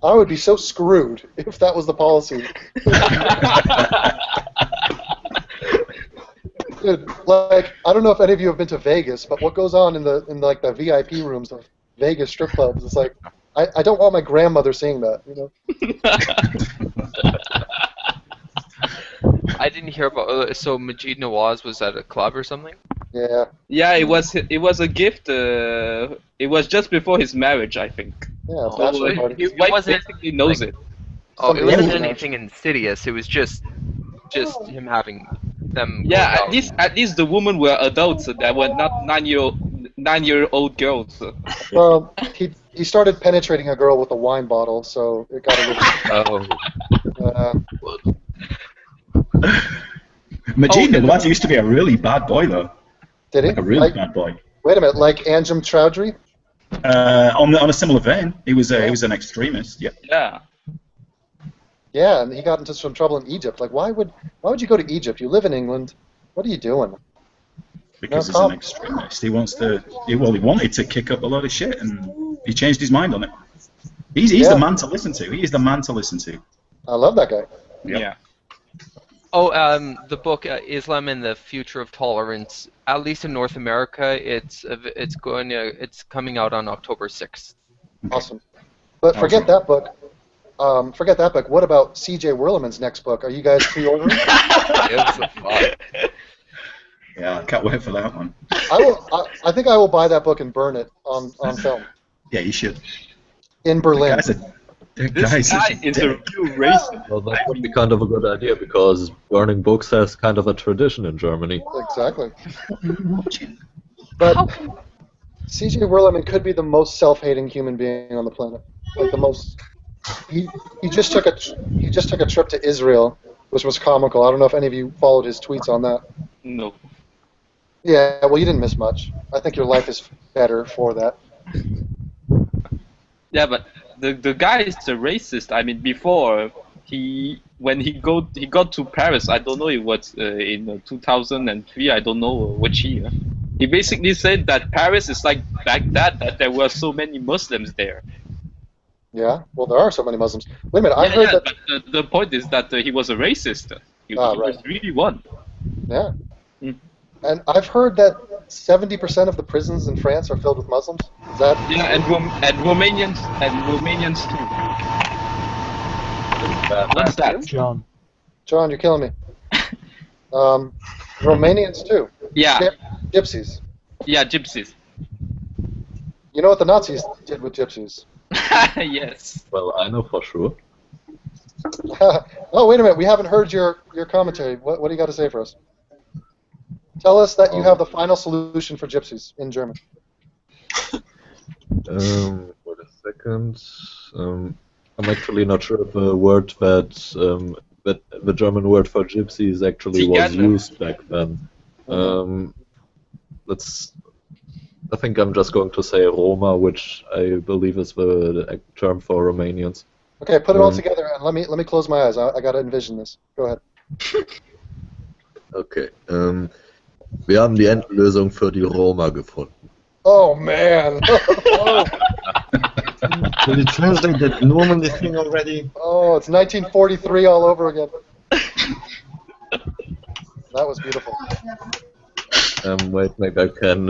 Speaker 2: I would be so screwed if that was the policy. Dude, like, I don't know if any of you have been to Vegas, but what goes on in the VIP rooms of Vegas strip clubs? It's like, I don't want my grandmother seeing that, you know.
Speaker 13: I didn't hear about. So Majid Nawaz was at a club or something.
Speaker 2: Yeah.
Speaker 3: Yeah, it was a gift. It was just before his marriage, I think.
Speaker 2: Yeah, bachelor party.
Speaker 3: His wife basically knows it.
Speaker 13: Oh, it wasn't anything insidious. It was just him having them.
Speaker 3: Yeah, at least the women were adults that were not 9-year-old girls.
Speaker 2: Well, he started penetrating a girl with a wine bottle, so it got a little.
Speaker 12: Majid Nawaz used to be a really bad boy, though.
Speaker 2: Did he?
Speaker 12: Like a really bad boy.
Speaker 2: Wait a minute, like Anjem Choudhury?
Speaker 12: On a similar vein, he was an extremist. Yeah.
Speaker 3: Yeah.
Speaker 2: Yeah, and he got into some trouble in Egypt. Like, why would you go to Egypt? You live in England. What are you doing?
Speaker 12: Because he's an extremist. He wants to. He wanted to kick up a lot of shit, and he changed his mind on it. He's the man to listen to. He is the man to listen to.
Speaker 2: I love that guy.
Speaker 12: Yep.
Speaker 13: Yeah. Oh, the book Islam and the Future of Tolerance. At least in North America, it's coming out on October 6th.
Speaker 2: Awesome. But forget that book. Forget that book. What about C.J. Werleman's next book? Are you guys pre-ordering?
Speaker 12: Yeah, I can't wait for that one.
Speaker 2: I think I will buy that book and burn it on film.
Speaker 12: Yeah, you should.
Speaker 2: In Berlin.
Speaker 1: This guy is a real racist. Well, that would be kind of a good idea because burning books has kind of a tradition in Germany.
Speaker 2: Exactly. But C.J. Werleman could be the most self-hating human being on the planet. Like the most. He just took a trip to Israel, which was comical. I don't know if any of you followed his tweets on that.
Speaker 3: No.
Speaker 2: Yeah, well, you didn't miss much. I think your life is better for that.
Speaker 3: Yeah, but the guy is a racist. I mean, before when he got to Paris, I don't know it was in 2003. I don't know which year. He basically said that Paris is like Baghdad, that there were so many Muslims there.
Speaker 2: Yeah, well, there are so many Muslims. Wait a minute, I heard that.
Speaker 3: But the point is that he was a racist. He was really one.
Speaker 2: Yeah. And I've heard that 70% of the prisons in France are filled with Muslims. Is that?
Speaker 3: Yeah, and Romanians too. What's that?
Speaker 6: John,
Speaker 2: you're killing me. Romanians too.
Speaker 3: Yeah.
Speaker 2: Gypsies.
Speaker 3: Yeah, gypsies.
Speaker 2: You know what the Nazis did with gypsies?
Speaker 3: Yes.
Speaker 1: Well, I know for sure.
Speaker 2: Oh, wait a minute. We haven't heard your commentary. What do you got to say for us? Tell us that you have the final solution for gypsies in German.
Speaker 1: Wait a second. I'm actually not sure if the word that the German word for gypsies actually was used back then. I think I'm just going to say Roma, which I believe is the term for Romanians.
Speaker 2: Okay, put it all together and let me close my eyes. I gotta envision this. Go ahead.
Speaker 1: Okay. Wir haben die Endlösung für die Roma gefunden.
Speaker 2: Oh man.
Speaker 9: Will you translate that Normandy thing already?
Speaker 2: Oh, it's 1943 all over again. That was beautiful.
Speaker 1: Wait, maybe I can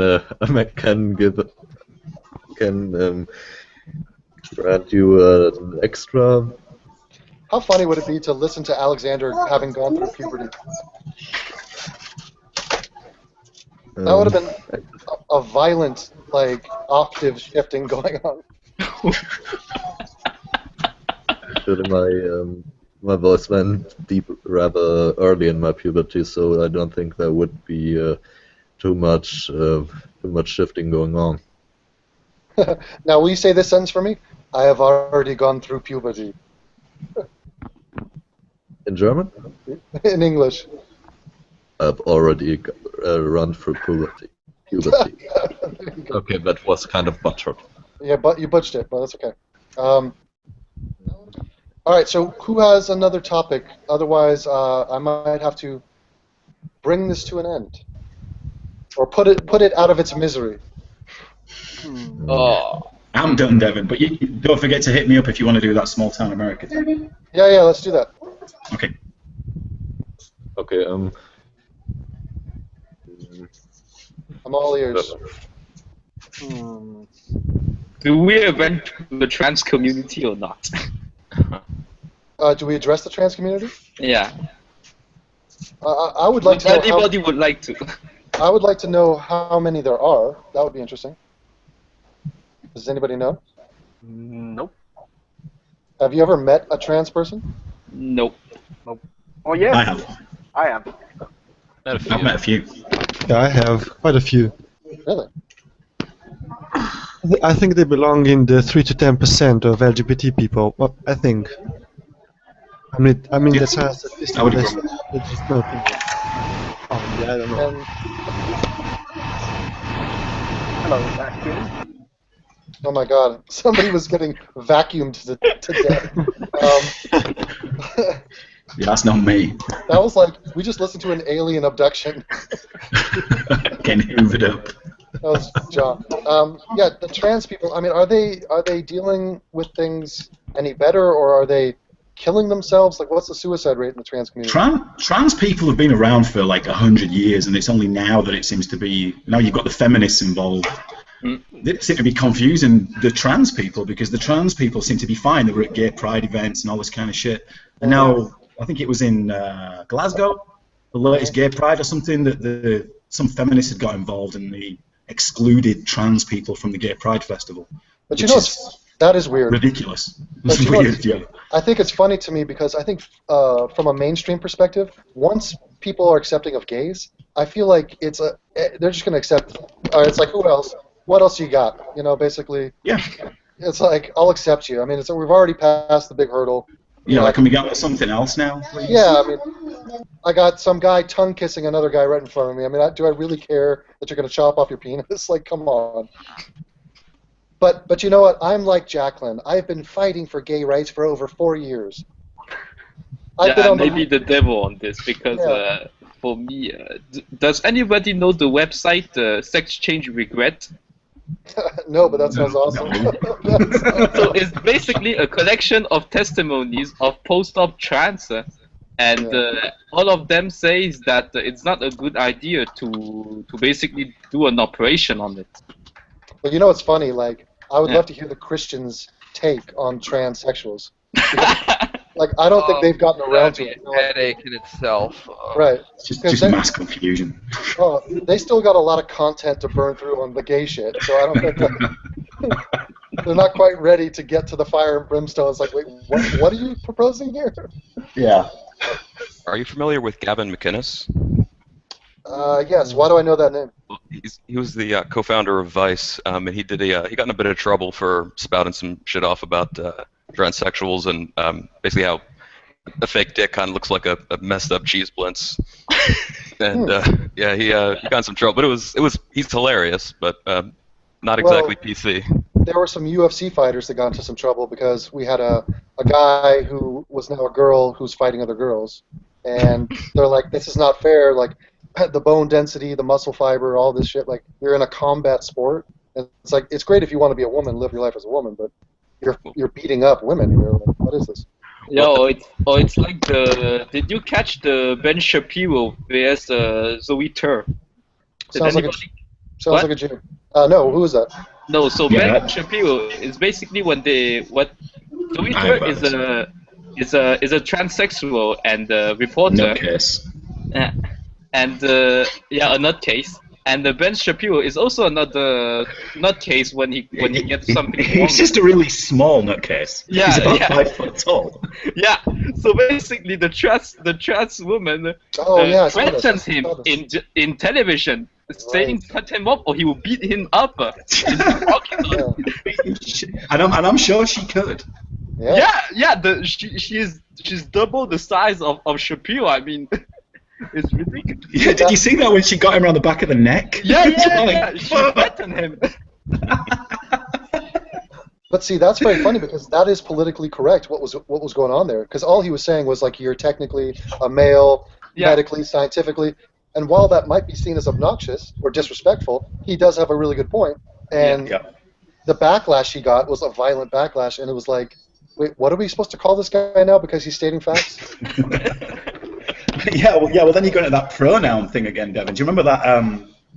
Speaker 1: grant you an extra.
Speaker 2: How funny would it be to listen to Alexander having gone through puberty? That would have been a violent, like, octave shifting going on.
Speaker 1: Actually, my voice went deep rather early in my puberty, so I don't think there would be too much shifting going on.
Speaker 2: Now, will you say this sentence for me? I have already gone through puberty.
Speaker 1: In German?
Speaker 2: In English.
Speaker 1: I've already run through puberty. Okay, that was kind of butchered.
Speaker 2: Yeah, but you butchered it, but that's okay. All right, so who has another topic? Otherwise, I might have to bring this to an end, or put it out of its misery.
Speaker 3: Oh.
Speaker 12: I'm done, Devin, but you don't forget to hit me up if you want to do that small town America thing.
Speaker 2: Yeah, let's do that.
Speaker 12: Okay.
Speaker 1: Okay,
Speaker 2: I'm all ears.
Speaker 3: Do we event the trans community or not?
Speaker 2: Do we address the trans community?
Speaker 3: Yeah.
Speaker 2: I would like to know.
Speaker 3: Anybody would like to.
Speaker 2: I would like to know how many there are. That would be interesting. Does anybody know?
Speaker 7: Nope.
Speaker 2: Have you ever met a trans person?
Speaker 3: Nope.
Speaker 7: Oh yeah.
Speaker 12: I have. I've met a few.
Speaker 9: Yeah, I have quite a few.
Speaker 2: Really?
Speaker 9: I think they belong in the 3 to 10% of LGBT people. Well, I think. I mean that's a statistic.
Speaker 12: I would agree.
Speaker 9: That's just my opinion. Oh, yeah, I don't know.
Speaker 7: Hello, vacuum.
Speaker 2: Oh my God! Somebody was getting vacuumed to death.
Speaker 12: Yeah, that's not me.
Speaker 2: That was like we just listened to an alien abduction.
Speaker 12: Getting hoovered up.
Speaker 2: That was John. Yeah, the trans people. I mean, are they dealing with things any better, or are they killing themselves? Like, what's the suicide rate in the trans community?
Speaker 12: Trans people have been around for like 100 years, and it's only now that it seems to be. Now you've got the feminists involved. They seem to be confusing the trans people, because the trans people seem to be fine. They were at gay pride events and all this kind of shit. And now, I think it was in Glasgow, the latest gay pride or something, that some feminists had got involved and they excluded trans people from the gay pride festival.
Speaker 2: But you know, that is weird.
Speaker 12: Ridiculous.
Speaker 2: But
Speaker 12: It's weird, yeah.
Speaker 2: I think it's funny to me because I think from a mainstream perspective, once people are accepting of gays, I feel like they're just going to accept. It's like, who else? What else you got? You know, basically.
Speaker 12: Yeah.
Speaker 2: It's like, I'll accept you. I mean, we've already passed the big hurdle.
Speaker 12: Yeah, like, can we get something else now, please?
Speaker 2: Yeah, I mean, I got some guy tongue kissing another guy right in front of me. I mean, do I really care that you're going to chop off your penis? Like, come on. But you know what? I'm like Jacqueline. I've been fighting for gay rights for over 4 years.
Speaker 3: Maybe the devil on this, because for me, does anybody know the website Sex Change Regret?
Speaker 2: No, but that sounds awesome.
Speaker 3: So it's basically a collection of testimonies of post-op trans, and all of them says that it's not a good idea to basically do an operation on it.
Speaker 2: Well, you know what's funny? Like, I would love to hear the Christians' take on transsexuals. Like, I don't think they've gotten around to it.
Speaker 13: Headache in itself.
Speaker 2: Right.
Speaker 12: Just mass confusion.
Speaker 2: Oh, they still got a lot of content to burn through on the gay shit, so I don't think they're not quite ready to get to the fire and brimstone. It's like, wait, what are you proposing here?
Speaker 12: Yeah.
Speaker 16: Are you familiar with Gavin McInnes?
Speaker 2: Yes. Why do I know that name?
Speaker 16: He was the co-founder of Vice, and he got in a bit of trouble for spouting some shit off about transsexuals and basically how a fake dick kind of looks like a messed up cheese blintz. And he got in some trouble, but he's hilarious, but not exactly PC.
Speaker 2: There were some UFC fighters that got into some trouble because we had a guy who was now a girl who's fighting other girls, and they're like, this is not fair. Like, the bone density, the muscle fiber, all this shit. Like, you're in a combat sport. And it's like, it's great if you want to be a woman, live your life as a woman, but you're beating up women. You're like, what is this?
Speaker 3: It's like did you catch the Ben Shapiro vs Zoe Tur?
Speaker 2: Sounds like a Jew. No, who is that?
Speaker 3: No, so Ben Shapiro is basically Zoe Tur is a transsexual and a reporter.
Speaker 12: Nutcase.
Speaker 3: And a nutcase. And Ben Shapiro is also another nutcase when he gets something wrong.
Speaker 12: He's just a really small nutcase.
Speaker 3: Yeah,
Speaker 12: he's about 5 foot tall.
Speaker 3: Yeah. So basically, the trans woman threatens him in television, saying cut him up or he will beat him up.
Speaker 12: And I'm sure she could.
Speaker 3: She's double the size of Shapiro. I mean. It's ridiculous.
Speaker 12: Yeah, did you see that when she got him around the back of the neck?
Speaker 3: Yeah. She threatened him.
Speaker 2: But see, that's very funny because that is politically correct. What was going on there? Because all he was saying was like, you're technically a male, medically, scientifically, and while that might be seen as obnoxious or disrespectful, he does have a really good point. And the backlash he got was a violent backlash, and it was like, wait, what are we supposed to call this guy now because he's stating facts?
Speaker 12: Well, then you go into that pronoun thing again, Devin. Do you remember that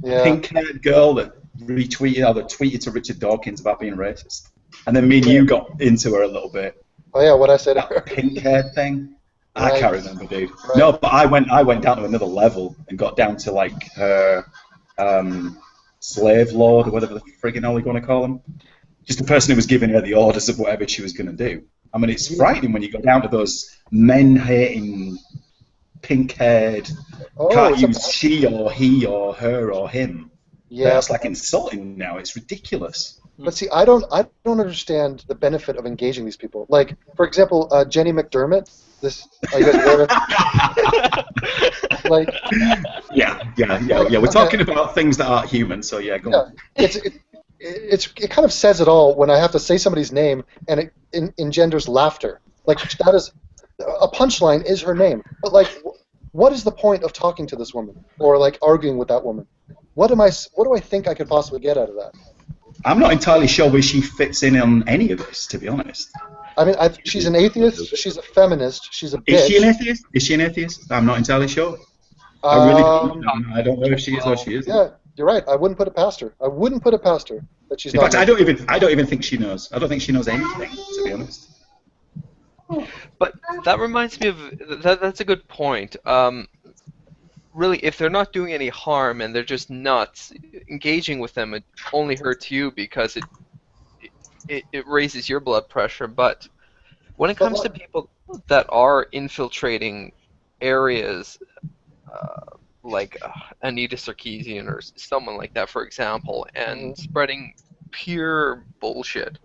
Speaker 12: pink-haired girl that tweeted to Richard Dawkins about being racist? And then me and you got into her a little bit.
Speaker 2: Oh yeah, what I said to her.
Speaker 12: Pink-haired thing? I can't remember, dude. Right. No, but I went down to another level and got down to like her slave lord or whatever the friggin' hell you want to call him. Just the person who was giving her the orders of whatever she was going to do. I mean, it's frightening when you go down to those men-hating, pink-haired, can't use she or he or her or him. Yeah, that's like insulting now. It's ridiculous.
Speaker 2: But see, I don't understand the benefit of engaging these people. Like, for example, Jenny McDermott. Are you guys aware of it? Like,
Speaker 12: yeah. We're talking about things that aren't human, so yeah, go on.
Speaker 2: It kind of says it all when I have to say somebody's name and it engenders laughter. Like, that is a punchline is her name. But like, what is the point of talking to this woman or like arguing with that woman? What do I think I could possibly get out of that?
Speaker 12: I'm not entirely sure where she fits in on any of this, to be honest.
Speaker 2: I mean, she's an atheist. She's a feminist. She's a bitch.
Speaker 12: Is she an atheist? Is she an atheist? I'm not entirely sure. I really don't. I don't know if she is or she isn't.
Speaker 2: Yeah, you're right. I wouldn't put it past her. I wouldn't put it past her that she's
Speaker 12: In
Speaker 2: not.
Speaker 12: fact, I don't even think she knows. I don't think she knows anything, to be honest.
Speaker 13: But that reminds me of that's a good point. Really, if they're not doing any harm and they're just nuts, engaging with them, it only hurts you because it raises your blood pressure. But when it comes to people that are infiltrating areas, like Anita Sarkeesian or someone like that, for example, and spreading pure bullshit,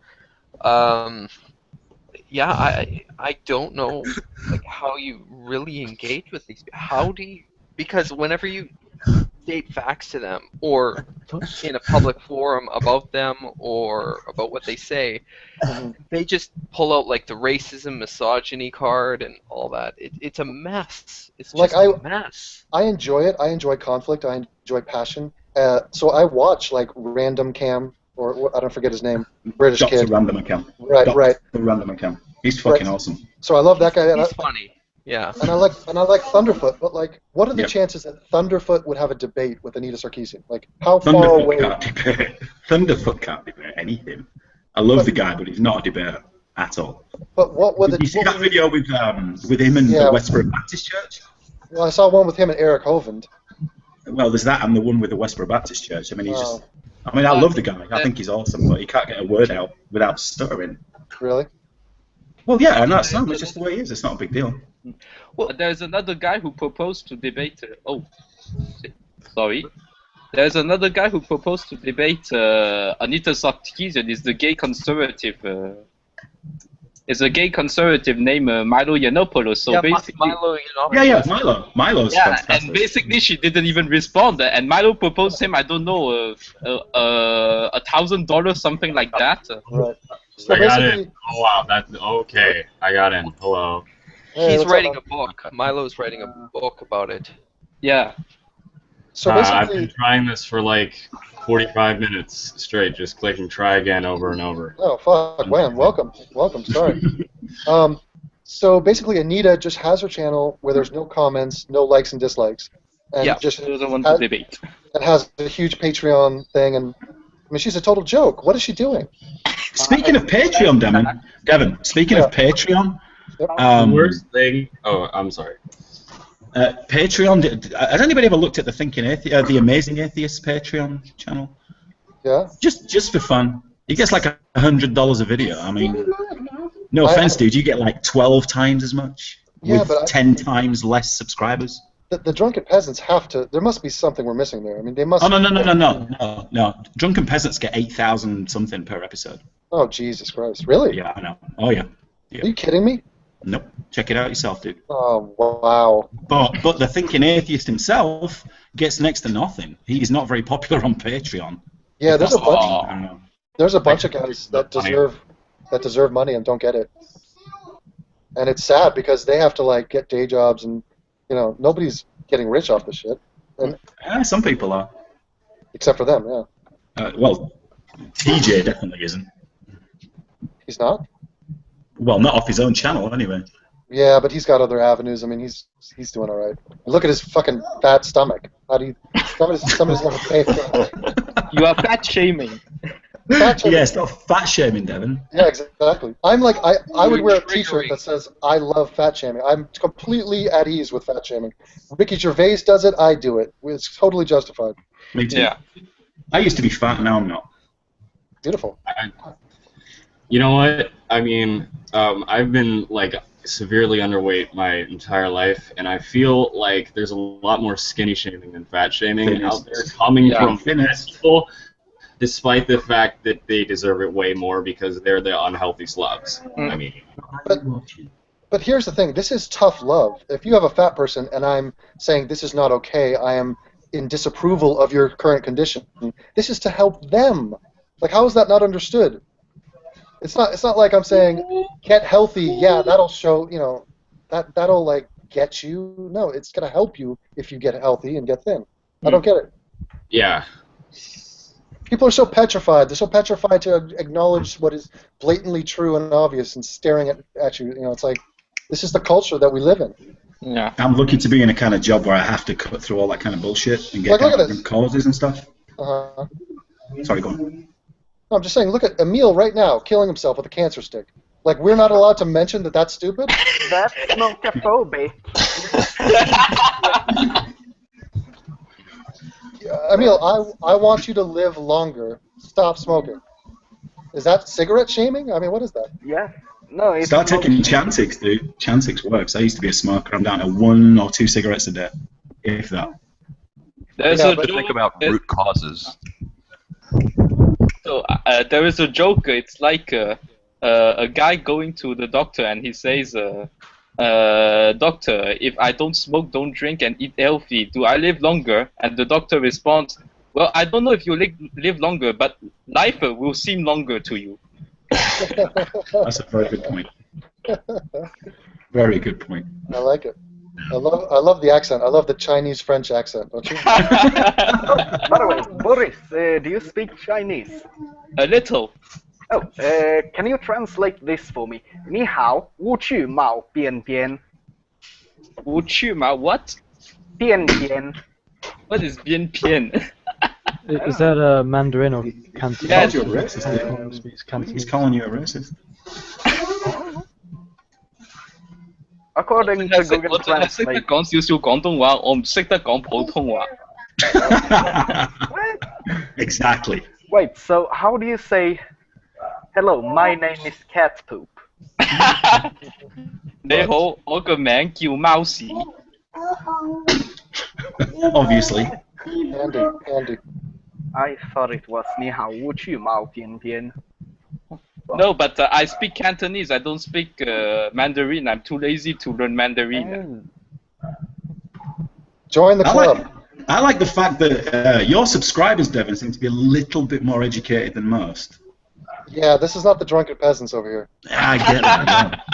Speaker 13: yeah, I don't know like how you really engage with these people. How do you? Because whenever you state facts to them, or in a public forum about them, or about what they say, they just pull out like the racism, misogyny card, and all that. It's a mess. It's just a mess.
Speaker 2: I enjoy it. I enjoy conflict. I enjoy passion. So I watch like Random Cam, or I don't forget his name, British
Speaker 12: Dr.
Speaker 2: kid.
Speaker 12: Random Cam.
Speaker 2: Right, right.
Speaker 12: Dr. Random Cam. He's fucking awesome.
Speaker 2: So I love that guy.
Speaker 13: He's funny. Yeah.
Speaker 2: And I like Thunderfoot, but like, what are the chances that Thunderfoot would have a debate with Anita Sarkeesian? Like, how far away?
Speaker 12: Thunderfoot can't debate anything. I love the guy, but he's not a debater at all.
Speaker 2: But what would
Speaker 12: you see that video with him and the Westboro Baptist Church?
Speaker 2: Well, I saw one with him and Eric Hovind.
Speaker 12: Well, there's that and the one with the Westboro Baptist Church. I mean, he's just. I mean, I love the guy. I think he's awesome, but he can't get a word out without stuttering.
Speaker 2: Really?
Speaker 12: Well, yeah, and that's just the way he is. It's not a big deal.
Speaker 3: Well, there's another guy who proposed to debate. There's another guy who proposed to debate Anita Sarkeesian. Is the gay conservative? Is a gay conservative named Milo Yiannopoulos. So basically,
Speaker 13: Milo Yiannopoulos.
Speaker 12: Milo's fantastic.
Speaker 3: And basically she didn't even respond. And Milo proposed him, I don't know, $1,000, something like that.
Speaker 2: Right.
Speaker 4: So I got in. Oh wow, that's okay. I got in. Hello.
Speaker 13: He's writing a book. Milo's writing a book about it.
Speaker 3: Yeah.
Speaker 2: So
Speaker 4: I've been trying this for like 45 minutes straight, just clicking try again over and over.
Speaker 2: Oh fuck, man, welcome, sorry. So basically Anita just has her channel where there's no comments, no likes and dislikes. And
Speaker 3: just doesn't want to debate.
Speaker 2: And has a huge Patreon thing, and I mean she's a total joke. What is she doing?
Speaker 12: Speaking of Patreon, Devin, speaking of Patreon,
Speaker 4: worst thing. Oh, I'm sorry.
Speaker 12: Patreon. Has anybody ever looked at the the Amazing Atheist Patreon channel?
Speaker 2: Yeah.
Speaker 12: Just for fun. He gets like $100 a video. I mean, no offense, dude. You get like 12 times as much with 10 times less subscribers.
Speaker 2: The drunken peasants have to. There must be something we're missing there. I mean, they must.
Speaker 12: Oh no. Drunken peasants get 8,000 something per episode.
Speaker 2: Oh Jesus Christ! Really?
Speaker 12: Yeah, I know. Oh yeah.
Speaker 2: Are you kidding me?
Speaker 12: Nope. Check it out yourself, dude.
Speaker 2: Oh wow.
Speaker 12: But the thinking atheist himself gets next to nothing. He's not very popular on Patreon.
Speaker 2: Yeah, there's a bunch. There's a bunch of guys that deserve money and don't get it. And it's sad because they have to like get day jobs, and you know nobody's getting rich off this shit. And
Speaker 12: some people are.
Speaker 2: Except for them, yeah.
Speaker 12: Well, TJ definitely isn't.
Speaker 2: He's not?
Speaker 12: Well, not off his own channel, anyway.
Speaker 2: Yeah, but he's got other avenues. I mean, he's doing all right. Look at his fucking fat stomach. How do you? Somebody's gonna pay for it.
Speaker 3: You are fat shaming.
Speaker 12: Yeah, stop fat shaming, Devin.
Speaker 2: Yeah, exactly. I'm like, I would wear a T-shirt that says "I love fat shaming." I'm completely at ease with fat shaming. Ricky Gervais does it. I do it. It's totally justified.
Speaker 12: Me too. Yeah. I used to be fat. Now I'm not.
Speaker 2: Beautiful.
Speaker 4: You know what? I mean, I've been like severely underweight my entire life, and I feel like there's a lot more skinny shaming than fat shaming out there coming from fitness people, despite the fact that they deserve it way more because they're the unhealthy slobs. I mean,
Speaker 2: but here's the thing: this is tough love. If you have a fat person, and I'm saying this is not okay, I am in disapproval of your current condition. This is to help them. Like, how is that not understood? It's not like I'm saying get healthy. Yeah, that'll show. You know, that'll like get you. No, it's gonna help you if you get healthy and get thin. I don't get it.
Speaker 17: Yeah.
Speaker 2: People are so petrified. They're so petrified to acknowledge what is blatantly true and obvious and staring at you. You know, it's like this is the culture that we live in.
Speaker 3: Yeah.
Speaker 12: I'm lucky to be in a kind of job where I have to cut through all that kind of bullshit and get
Speaker 2: Like, look
Speaker 12: down
Speaker 2: at
Speaker 12: to
Speaker 2: this.
Speaker 12: causes and stuff.
Speaker 2: Uh-huh.
Speaker 12: Sorry, go on.
Speaker 2: No, I'm just saying, look at Emil right now killing himself with a cancer stick. Like, we're not allowed to mention that that's stupid?
Speaker 7: That's smokophobic.
Speaker 2: Emil, I want you to live longer. Stop smoking. Is that cigarette shaming? I mean, what is that?
Speaker 7: Yeah. No, it's
Speaker 12: Start taking Chantix, dude. Chantix works. I used to be a smoker. I'm down to 1 or 2 cigarettes a day, if that.
Speaker 16: There's a joke about root causes.
Speaker 3: So there is a joke. It's like a guy going to the doctor and he says, "Doctor, if I don't smoke, don't drink, and eat healthy, do I live longer?" And the doctor responds, "Well, I don't know if you live longer, but life will seem longer to you."
Speaker 12: That's a very good point. Very good point.
Speaker 2: I like it. I love the accent. I love the Chinese-French accent, don't you?
Speaker 7: By the way, Boris, do you speak Chinese?
Speaker 3: A little.
Speaker 7: Oh, can you translate this for me? 你好，我去毛边边。
Speaker 3: 我去毛 what?
Speaker 7: 边边。
Speaker 3: What is 边边?
Speaker 6: Is that a Mandarin or Cantonese?
Speaker 3: Yeah,
Speaker 12: You're a racist, dude.
Speaker 6: Speaks Cantonese.
Speaker 12: He's calling you a racist.
Speaker 7: According to Google
Speaker 3: 我淨係識得
Speaker 7: Translate.
Speaker 3: 講少少廣東話，我唔識得講普通話。
Speaker 12: Exactly.
Speaker 7: Wait, so how do you say, hello, my name is cat poop?
Speaker 3: 你好，我個名叫貓屎。
Speaker 12: Obviously.
Speaker 2: Andy.
Speaker 7: I thought it was 你好，我去毛边边。
Speaker 3: No, but I speak Cantonese. I don't speak Mandarin. I'm too lazy to learn Mandarin.
Speaker 2: Join the club.
Speaker 12: I like the fact that your subscribers, Devin, seem to be a little bit more educated than most.
Speaker 2: Yeah, this is not the drunken peasants over here.
Speaker 12: I get that.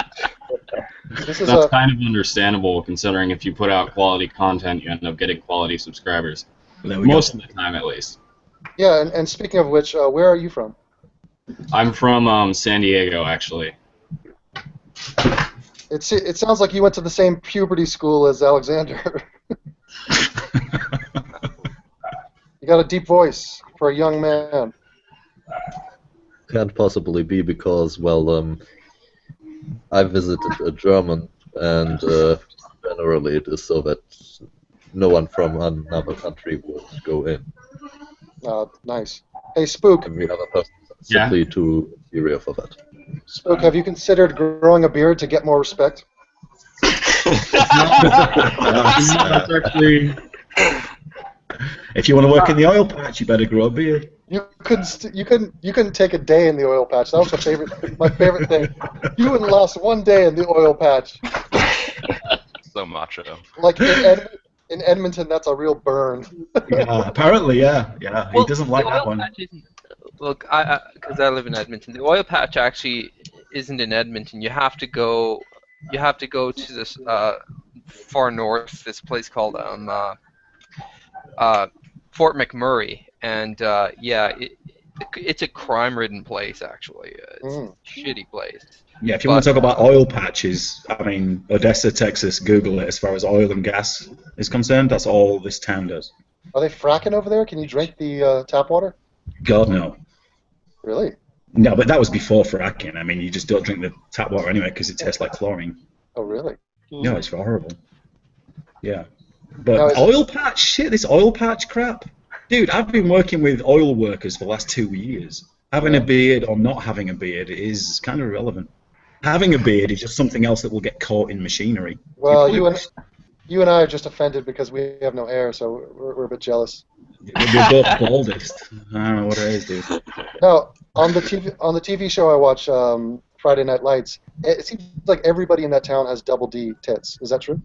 Speaker 2: This is
Speaker 17: That's kind of understandable, considering if you put out quality content, you end up getting quality subscribers. Most of the time, at least.
Speaker 2: Yeah, and speaking of which, where are you from?
Speaker 17: I'm from San Diego, actually.
Speaker 2: It sounds like you went to the same puberty school as Alexander. You got a deep voice for a young man.
Speaker 1: Can't possibly be because, well, I visited a German, and generally it is so that no one from another country would go in.
Speaker 2: Nice. Hey, Spook.
Speaker 1: And the other person is simply too inferior for that.
Speaker 2: Spook, have you considered growing a beard to get more respect?
Speaker 17: That's actually...
Speaker 12: If you want to work in the oil patch, you better grow a beard.
Speaker 2: You couldn't take a day in the oil patch. That was my favorite thing. You wouldn't last one day in the oil patch.
Speaker 16: So macho.
Speaker 2: Like in Edmonton, that's a real burn.
Speaker 12: Yeah, apparently, yeah. He doesn't like that one.
Speaker 13: Look, because I live in Edmonton, the oil patch actually isn't in Edmonton. You have to go to this far north. This place called Fort McMurray, and it's a crime-ridden place actually. It's a shitty place.
Speaker 12: Yeah, if you want to talk about oil patches, I mean, Odessa, Texas, Google it. As far as oil and gas is concerned, that's all this town does.
Speaker 2: Are they fracking over there? Can you drink the tap water?
Speaker 12: God, no.
Speaker 2: Really?
Speaker 12: No, but that was before fracking. I mean, you just don't drink the tap water anyway because it tastes like chlorine.
Speaker 2: Oh, really?
Speaker 12: No, it's horrible. Yeah. But oil patch, shit, this oil patch crap. Dude, I've been working with oil workers for the last 2 years. Having a beard or not having a beard is kind of irrelevant. Having a beard is just something else that will get caught in machinery.
Speaker 2: Well, you and I are just offended because we have no hair, so we're a bit jealous.
Speaker 12: We're both baldest. I don't know what it is, dude.
Speaker 2: No, on the TV show I watch, Friday Night Lights, it seems like everybody in that town has double D tits. Is that true?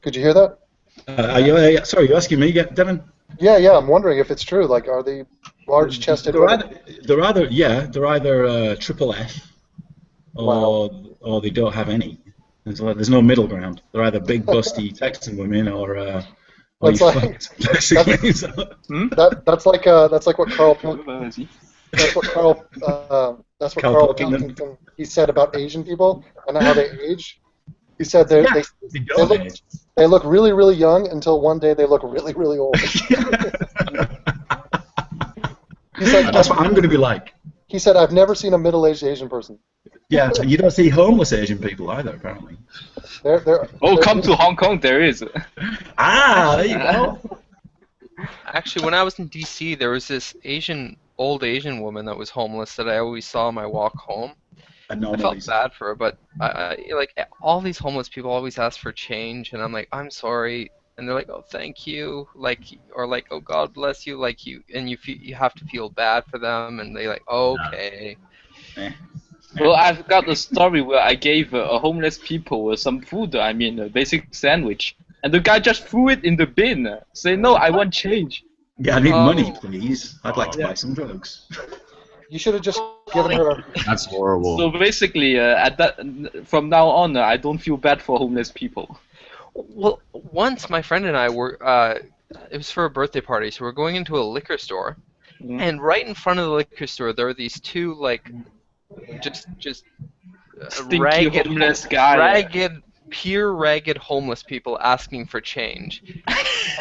Speaker 2: Could you hear that?
Speaker 12: Sorry, you're asking me, Devin?
Speaker 2: Yeah, I'm wondering if it's true. Like, are they large-chested?
Speaker 12: They're either triple F or they don't have any. There's no middle ground. They're either big, busty Texan women or
Speaker 2: That's
Speaker 12: you
Speaker 2: like
Speaker 12: fucked, basically.
Speaker 2: that's like what Carl
Speaker 12: Carl
Speaker 2: Pilkington he said about Asian people and how they age. He said they look really, really young until one day they look really, really old. He's like,
Speaker 12: that's what I'm going to be like.
Speaker 2: He said, I've never seen a middle-aged Asian person.
Speaker 12: Yeah, you don't see homeless Asian people either, apparently.
Speaker 3: Come to Hong Kong, there is.
Speaker 12: There you go.
Speaker 13: Actually, when I was in D.C., there was this old Asian woman that was homeless that I always saw on my walk home. I felt bad for her, but like all these homeless people always ask for change, and I'm like, I'm sorry, and they're like, oh, thank you, like, or like, oh, God bless you, like and you have to feel bad for them, and they like, okay.
Speaker 3: Well, I've got a story where I gave a homeless people some food, I mean, a basic sandwich, and the guy just threw it in the bin. Say, no, I want change.
Speaker 12: Yeah, I need money, please. I'd like to buy some drugs.
Speaker 2: You should have just given her.
Speaker 17: That's horrible.
Speaker 3: So basically, from now on, I don't feel bad for homeless people.
Speaker 13: Well, once my friend and I were, it was for a birthday party, so we're going into a liquor store, and right in front of the liquor store, there are these two, like, just ragged
Speaker 3: homeless guy.
Speaker 13: Pure ragged homeless people asking for change,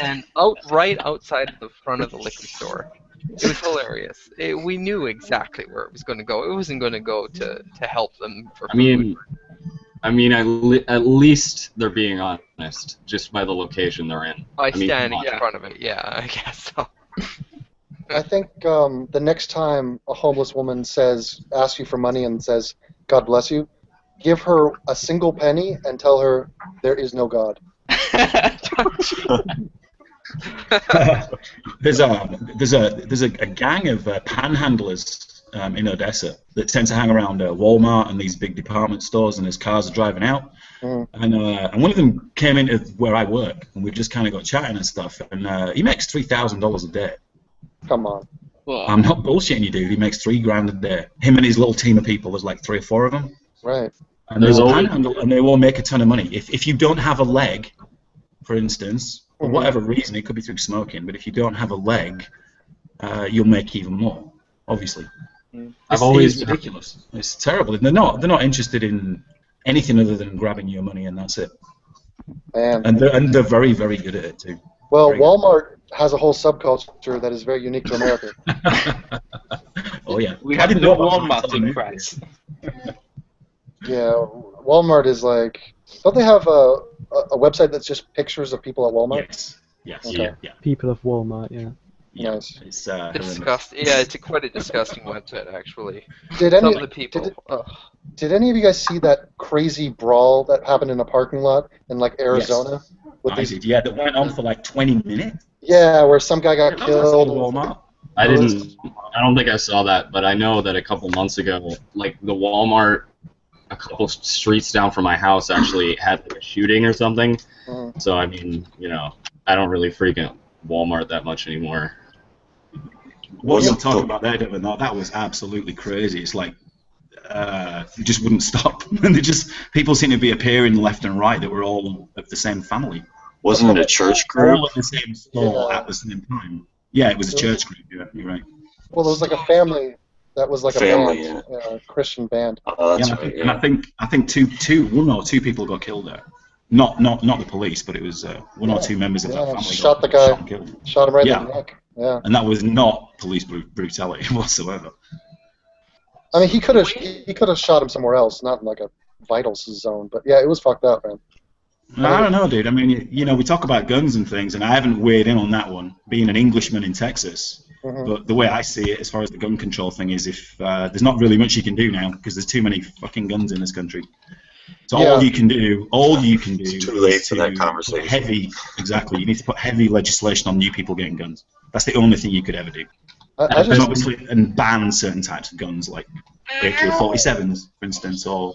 Speaker 13: and right outside the front of the liquor store. It was hilarious. We knew exactly where it was going to go. It wasn't going to go to help them for food.
Speaker 17: I mean, at least they're being honest, just by the location they're in.
Speaker 13: Standing in front of it, yeah, I guess so.
Speaker 2: I think the next time a homeless woman asks you for money and says, God bless you, give her a single penny and tell her there is no God.
Speaker 12: There's a gang of panhandlers in Odessa that tend to hang around Walmart and these big department stores, and his cars are driving out. And one of them came into where I work, and we just kind of got chatting and stuff. And he makes $3,000 a day.
Speaker 2: Come on.
Speaker 12: I'm not bullshitting you, dude. He makes $3,000 a day. Him and his little team of people. There's like 3 or 4 of them.
Speaker 2: Right.
Speaker 12: And they will panhandle, and they will make a ton of money. If you don't have a leg, for instance, for whatever reason, it could be through smoking, but if you don't have a leg, you'll make even more, obviously. It's ridiculous. It's terrible. They're not interested in anything other than grabbing your money, and that's it. And they're very, very good at it, too.
Speaker 2: Well, Walmart has a whole subculture that is very unique to America.
Speaker 12: Oh, yeah.
Speaker 3: We have no Walmart in France.
Speaker 2: Yeah, Walmart is like... Don't they have a website that's just pictures of people at Walmart?
Speaker 12: Yes.
Speaker 2: Okay.
Speaker 12: Yeah.
Speaker 6: People of Walmart, yeah.
Speaker 2: Nice.
Speaker 12: It's
Speaker 13: disgusting. Yeah, it's quite a disgusting website, actually.
Speaker 2: Did any of you guys see that crazy brawl that happened in a parking lot in like Arizona?
Speaker 12: Yes. Yeah, that went on for like 20 minutes.
Speaker 2: Yeah, where some guy got killed.
Speaker 12: Walmart.
Speaker 17: I don't think I saw that, but I know that a couple months ago, like the Walmart a couple streets down from my house actually had like a shooting or something. So I mean, I don't really frequent Walmart that much anymore.
Speaker 12: What you're talking about there, Devin, that was absolutely crazy. It's like they just wouldn't stop, and people seem to be appearing left and right that were all of the same family.
Speaker 14: Wasn't it a church group?
Speaker 12: All at the same store at the same time. Yeah, it was a church group. Yeah, you're right.
Speaker 2: Well, it was like a family. That was like a band, a Christian band.
Speaker 14: That's right.
Speaker 12: And I think one or two people got killed there. Not the police, but it was one or two members of that family.
Speaker 2: Shot the guy. Shot him right in the neck. Yeah.
Speaker 12: And that was not police brutality whatsoever.
Speaker 2: I mean, he could have shot him somewhere else, not in like a vital zone. But yeah, it was fucked up, man.
Speaker 12: I don't know, dude. I mean, we talk about guns and things, and I haven't weighed in on that one, being an Englishman in Texas. But the way I see it, as far as the gun control thing, is if there's not really much you can do now because there's too many fucking guns in this country. So all you can do,
Speaker 14: it's too late for that conversation.
Speaker 12: You need to put heavy legislation on new people getting guns. That's the only thing you could ever do. And ban certain types of guns, like AK-47s, for instance, or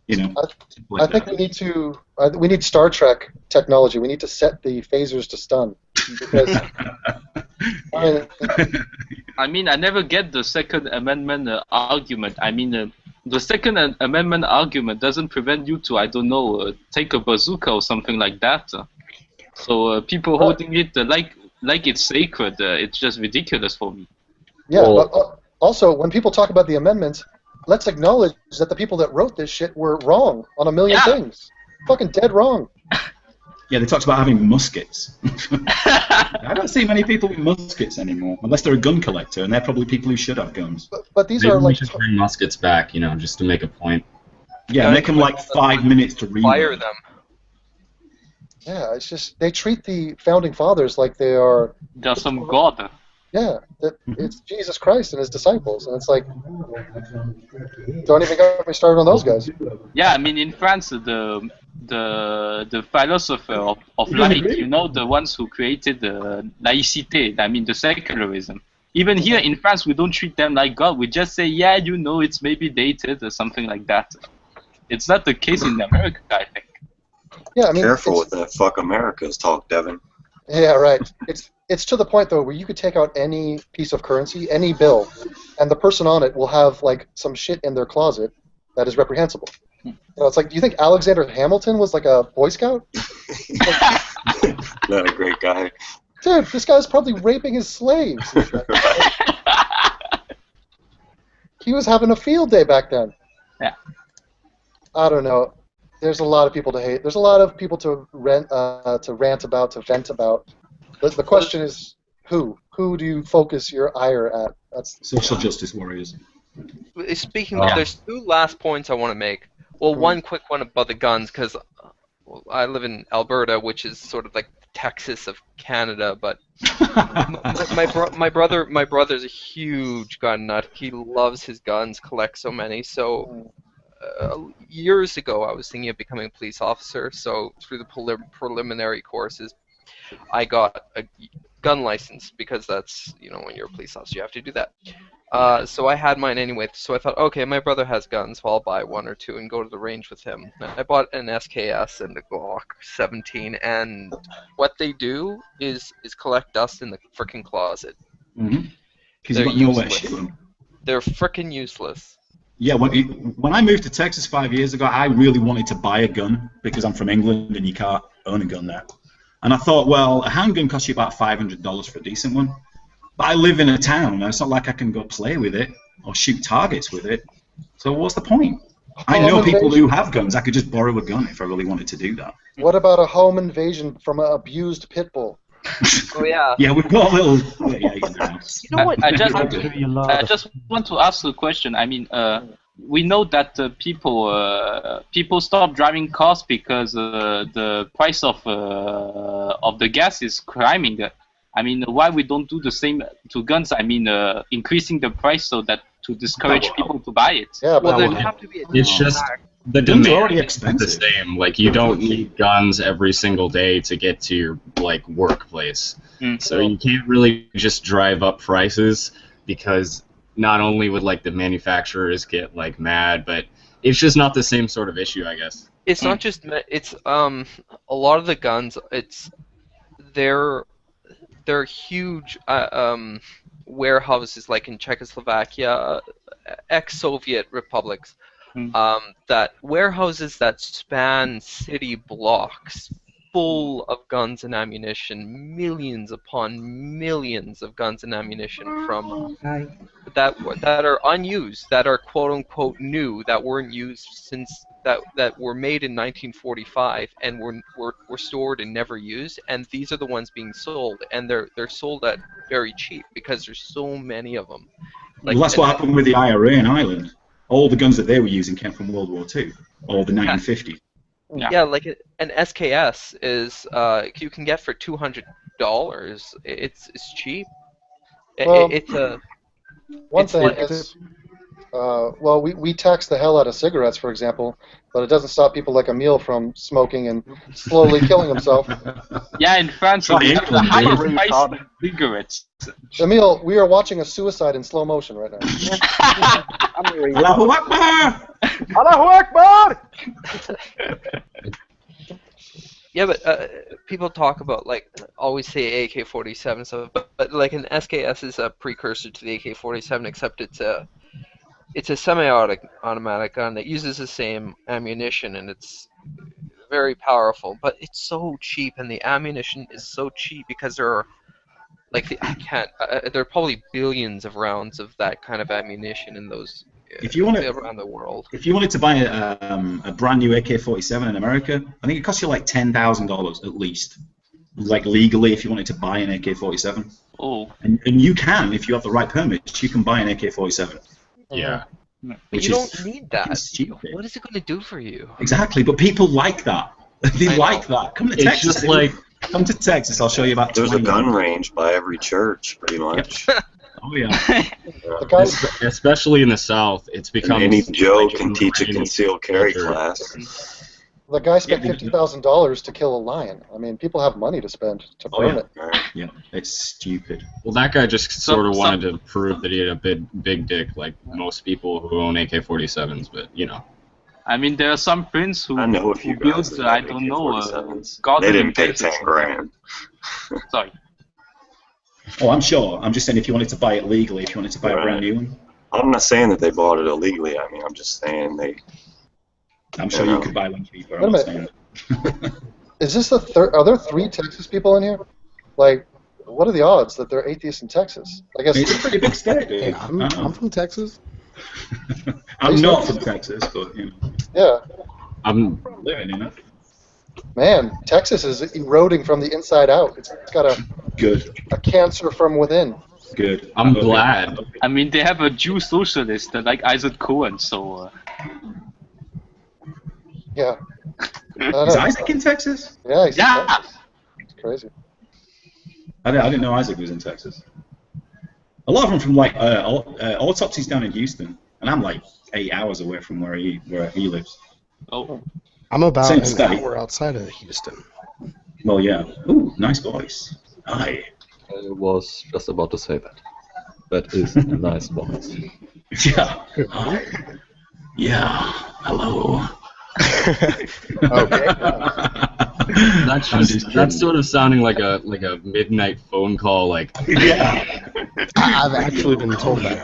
Speaker 2: I think we need Star Trek technology. We need to set the phasers to stun. Because,
Speaker 3: I mean, I never get the Second Amendment argument. I mean, the Second Amendment argument doesn't prevent you to, I don't know, take a bazooka or something like that. So people holding it like it's sacred, it's just ridiculous for me.
Speaker 2: Yeah, but also, when people talk about the amendments, let's acknowledge that the people that wrote this shit were wrong on a million things. Fucking dead wrong.
Speaker 12: Yeah, they talked about having muskets. I don't see many people with muskets anymore, unless they're a gun collector, and they're probably people who should have guns.
Speaker 2: But these
Speaker 17: Maybe
Speaker 2: are
Speaker 17: we
Speaker 2: like...
Speaker 17: should bring muskets back, you know, just to make a point.
Speaker 12: Yeah, make them like 5 minutes to read.
Speaker 13: Fire them.
Speaker 2: Yeah, it's just, they treat the Founding Fathers like they are...
Speaker 3: They're some god.
Speaker 2: Yeah, it's Jesus Christ and his disciples, and it's like, don't even get me started on those guys.
Speaker 3: Yeah, I mean, in France, the philosopher of light, you know, the ones who created the laïcité, I mean, the secularism. Even here in France, we don't treat them like God. We just say, yeah, you know, it's maybe dated or something like that. It's not the case in America, I think.
Speaker 2: Yeah, I mean,
Speaker 14: Careful with that fuck America's talk, Devin.
Speaker 2: Yeah, right. It's to the point, though, where you could take out any piece of currency, any bill, and the person on it will have, like, some shit in their closet that is reprehensible. You know, it's like, do you think Alexander Hamilton was, like, a Boy Scout?
Speaker 14: Not a great guy.
Speaker 2: Dude, this guy's probably raping his slaves. He was having a field day back then.
Speaker 3: Yeah.
Speaker 2: I don't know. There's a lot of people to hate. There's a lot of people to rant about, to vent about. The question is, who? Who do you focus your ire at? That's
Speaker 12: social justice warriors.
Speaker 13: Speaking of, there's two last points I want to make. Well, one quick one about the guns, because I live in Alberta, which is sort of like Texas of Canada, but my brother's a huge gun nut. He loves his guns, collects so many. So years ago, I was thinking of becoming a police officer. So through the preliminary courses, I got a gun license, because that's, you know, when you're a police officer, you have to do that. So I had mine anyway, so I thought, okay, my brother has guns, so I'll buy one or two and go to the range with him. I bought an SKS and a Glock 17, and what they do is collect dust in the frickin' closet.
Speaker 12: Mm-hmm. Because
Speaker 13: They're
Speaker 12: you've got nowhere to
Speaker 13: useless.
Speaker 12: shoot them.
Speaker 13: They're frickin' useless.
Speaker 12: Yeah, when I moved to Texas 5 years ago, I really wanted to buy a gun, because I'm from England and you can't own a gun there. And I thought, well, a handgun costs you about $500 for a decent one. But I live in a town, and it's not like I can go play with it or shoot targets with it. So what's the point? I know people who have guns. I could just borrow a gun if I really wanted to do that.
Speaker 2: What about a home invasion from an abused pit bull?
Speaker 13: Oh yeah.
Speaker 12: Yeah, we've got a little. Yeah, you know.
Speaker 3: You know what? I just want to ask a question. I mean, we know that people stop driving cars because the price of the gas is climbing. I mean, why we don't do the same to guns? I mean, increasing the price so that to discourage people to buy it.
Speaker 2: Yeah,
Speaker 13: well, there'd have to be a
Speaker 17: It's just the
Speaker 12: Guns are
Speaker 17: demand
Speaker 12: already
Speaker 17: is
Speaker 12: expensive.
Speaker 17: the same. Like, you don't need guns every single day to get to your like workplace. So you can't really just drive up prices, because not only would like the manufacturers get like mad, but it's just not the same sort of issue, I guess.
Speaker 13: It's not just it's a lot of the guns. They're huge warehouses, like in Czechoslovakia, ex-Soviet republics. That warehouses that span city blocks, full of guns and ammunition, millions upon millions of guns and ammunition from that are unused, that are quote unquote new, that weren't used since that were made in 1945 and were stored and never used, and these are the ones being sold, and they're sold at very cheap because there's so many of them.
Speaker 12: Well, that's what happened with the IRA in Ireland. All the guns that they were using came from World War II or the 1950s.
Speaker 13: Yeah, like an SKS is you can get for $200. It's cheap.
Speaker 2: Well,
Speaker 13: It's a
Speaker 2: One thing is, well, we tax the hell out of cigarettes, for example, but it doesn't stop people like Emil from smoking and slowly killing himself.
Speaker 3: Yeah, in France, we have the highest price of cigarettes.
Speaker 2: Emil, we are watching a suicide in slow motion right now.
Speaker 12: Allahu Akbar!
Speaker 7: Allahu Akbar!
Speaker 13: Yeah, but people talk about, like, always say AK-47 stuff, but like an SKS is a precursor to the AK-47, except it's a it's a semi-automatic gun that uses the same ammunition, and it's very powerful. But it's so cheap, and the ammunition is so cheap because there are there are probably billions of rounds of that kind of ammunition in those
Speaker 12: If you want to,
Speaker 13: around the world.
Speaker 12: if you wanted to buy a brand new AK-47 in America, I think it costs you like $10,000 at least, like legally, if you wanted to buy an AK-47.
Speaker 3: Oh.
Speaker 12: And you can, if you have the right permits, you can buy an AK-47.
Speaker 4: Yeah.
Speaker 13: But
Speaker 12: Which
Speaker 13: you
Speaker 12: is
Speaker 13: don't need that.
Speaker 12: stupid.
Speaker 13: What is it going to do for you?
Speaker 12: Exactly, but people like that. They
Speaker 13: I
Speaker 12: like
Speaker 13: know.
Speaker 12: that. Come to
Speaker 17: It's
Speaker 12: Texas.
Speaker 17: just like
Speaker 12: Come to Texas. I'll show you about.
Speaker 14: There's a
Speaker 12: 20
Speaker 14: gun range by every church, pretty much.
Speaker 12: Oh yeah.
Speaker 17: Especially in the South, it's become.
Speaker 14: And any Joe
Speaker 17: like
Speaker 14: can teach a
Speaker 17: ingrained
Speaker 14: concealed carry
Speaker 17: culture.
Speaker 14: class.
Speaker 2: The guy spent $50,000 to kill a lion. I mean, people have money to spend to burn it.
Speaker 12: Yeah, it's stupid.
Speaker 17: Well, that guy just sort of wanted to prove that he had a big dick, like most people who own AK-47s. But you know.
Speaker 3: I mean, there are some prince who build, I don't know,
Speaker 14: They didn't pay 10 grand.
Speaker 3: Sorry.
Speaker 12: Oh, I'm sure. I'm just saying if you wanted to buy it legally, if you wanted to buy a brand new one.
Speaker 14: I'm not saying that they bought it illegally. I mean, I'm just saying they.
Speaker 12: I'm sure you could buy one cheaper.
Speaker 2: Wait a minute. Is this the third? Are there 3 Texas people in here? Like, what are the odds that they're atheists in Texas? I guess
Speaker 12: it's a pretty big state, dude.
Speaker 18: Hey, I'm from Texas.
Speaker 12: I'm not from Texas, but you know.
Speaker 2: Yeah.
Speaker 17: I'm
Speaker 12: living in it.
Speaker 2: Man, Texas is eroding from the inside out. It's got a cancer from within.
Speaker 12: Good.
Speaker 17: I'm glad.
Speaker 3: I mean, they have a Jew socialist like Isaac Cohen, so.
Speaker 2: Yeah.
Speaker 12: Is Isaac in Texas?
Speaker 2: Yeah, he's in Texas. It's crazy.
Speaker 12: I didn't know Isaac was in Texas. A lot of them from like Autopsy's down in Houston, and I'm like 8 hours away from where he lives.
Speaker 3: Oh.
Speaker 18: I'm about
Speaker 12: Same
Speaker 18: an
Speaker 12: state.
Speaker 18: hour outside of Houston.
Speaker 12: Well, yeah. Ooh, nice voice. Hi.
Speaker 1: I was just about to say that. That is a nice voice.
Speaker 12: Yeah. Hi. Yeah. Hello.
Speaker 18: Okay.
Speaker 17: That's sort of sounding like a midnight phone call. Like.
Speaker 12: Yeah.
Speaker 18: I've actually been told that.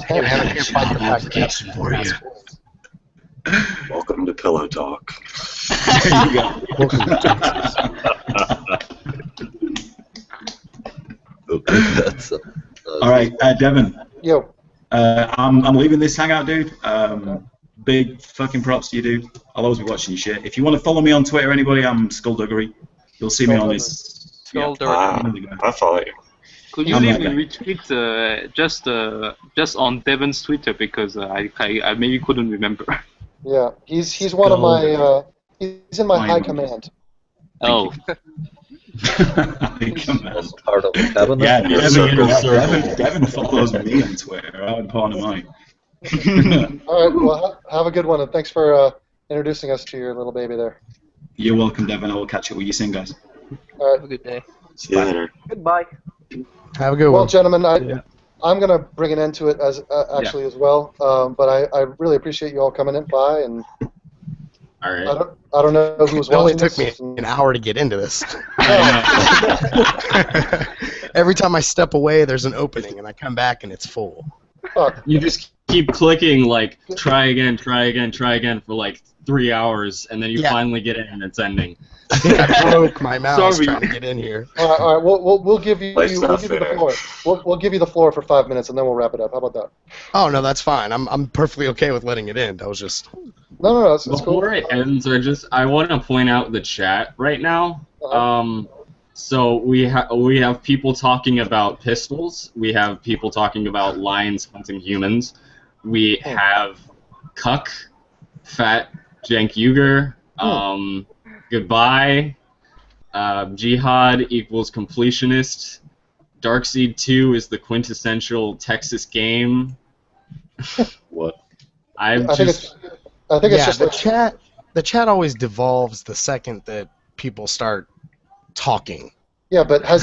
Speaker 14: Application for you. Welcome to Pillow Talk.
Speaker 12: There you go.
Speaker 18: Welcome to Texas.
Speaker 1: Okay, that's
Speaker 12: all right, Devin.
Speaker 2: Yo.
Speaker 12: I'm leaving this hangout, dude. Big fucking props to you, dude. I'll always be watching your shit. If you want to follow me on Twitter, anybody, I'm Skullduggery. You'll see me on this.
Speaker 14: I follow you.
Speaker 3: Could you leave a retweet just on Devin's Twitter because I maybe couldn't remember.
Speaker 2: Yeah, he's one of my he's in my high command.
Speaker 3: Oh.
Speaker 1: Part of the cabinet.
Speaker 12: Yeah, Devin follows me on Twitter. I'm part of mine.
Speaker 2: All right, well, have a good one, and thanks for introducing us to your little baby there.
Speaker 12: You're welcome, Devin. I will catch up with you soon, guys.
Speaker 2: All right.
Speaker 13: Have a good day.
Speaker 14: See you later.
Speaker 5: Goodbye.
Speaker 18: Have a good one.
Speaker 2: Well, gentlemen, I'm going to bring an end to it as as well. But I really appreciate you all coming in by, and
Speaker 17: all right.
Speaker 2: I don't know who was
Speaker 18: It only
Speaker 2: watching
Speaker 18: took me
Speaker 2: this.
Speaker 18: an hour to get into this. Every time I step away, there's an opening, and I come back, and it's full.
Speaker 17: You just keep clicking like try again for like 3 hours, and then you finally get in, and it's ending.
Speaker 18: I think I broke my mouse trying to get in here.
Speaker 2: All right. We'll give you the floor. We'll give you the floor for 5 minutes, and then we'll wrap it up. How about that?
Speaker 18: Oh no, that's fine. I'm perfectly okay with letting it in. That was just.
Speaker 2: No, it's cool.
Speaker 17: Before it ends, I want to point out the chat right now. So we have people talking about pistols. We have people talking about lions hunting humans. We have Cuck, Fat Jank Uger, Goodbye, Jihad equals completionist. Darkseed 2 is the quintessential Texas game.
Speaker 14: What?
Speaker 2: I think it's just
Speaker 18: the chat. The chat always devolves the second that people start talking.
Speaker 2: Yeah, but has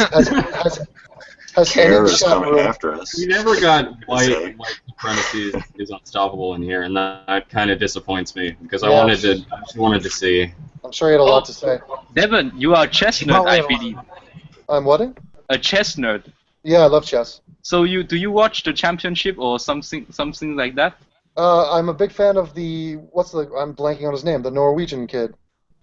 Speaker 14: Care is coming after us.
Speaker 17: We never got white supremacy is unstoppable in here, and that kind of disappoints me because I just wanted to see.
Speaker 2: I'm sure you had a lot to say.
Speaker 3: Devin, you are a chess nerd, I believe.
Speaker 2: I'm what?
Speaker 3: A chess nerd.
Speaker 2: Yeah, I love chess.
Speaker 3: So do you watch the championship or something like that?
Speaker 2: I'm a big fan of I'm blanking on his name, the Norwegian kid.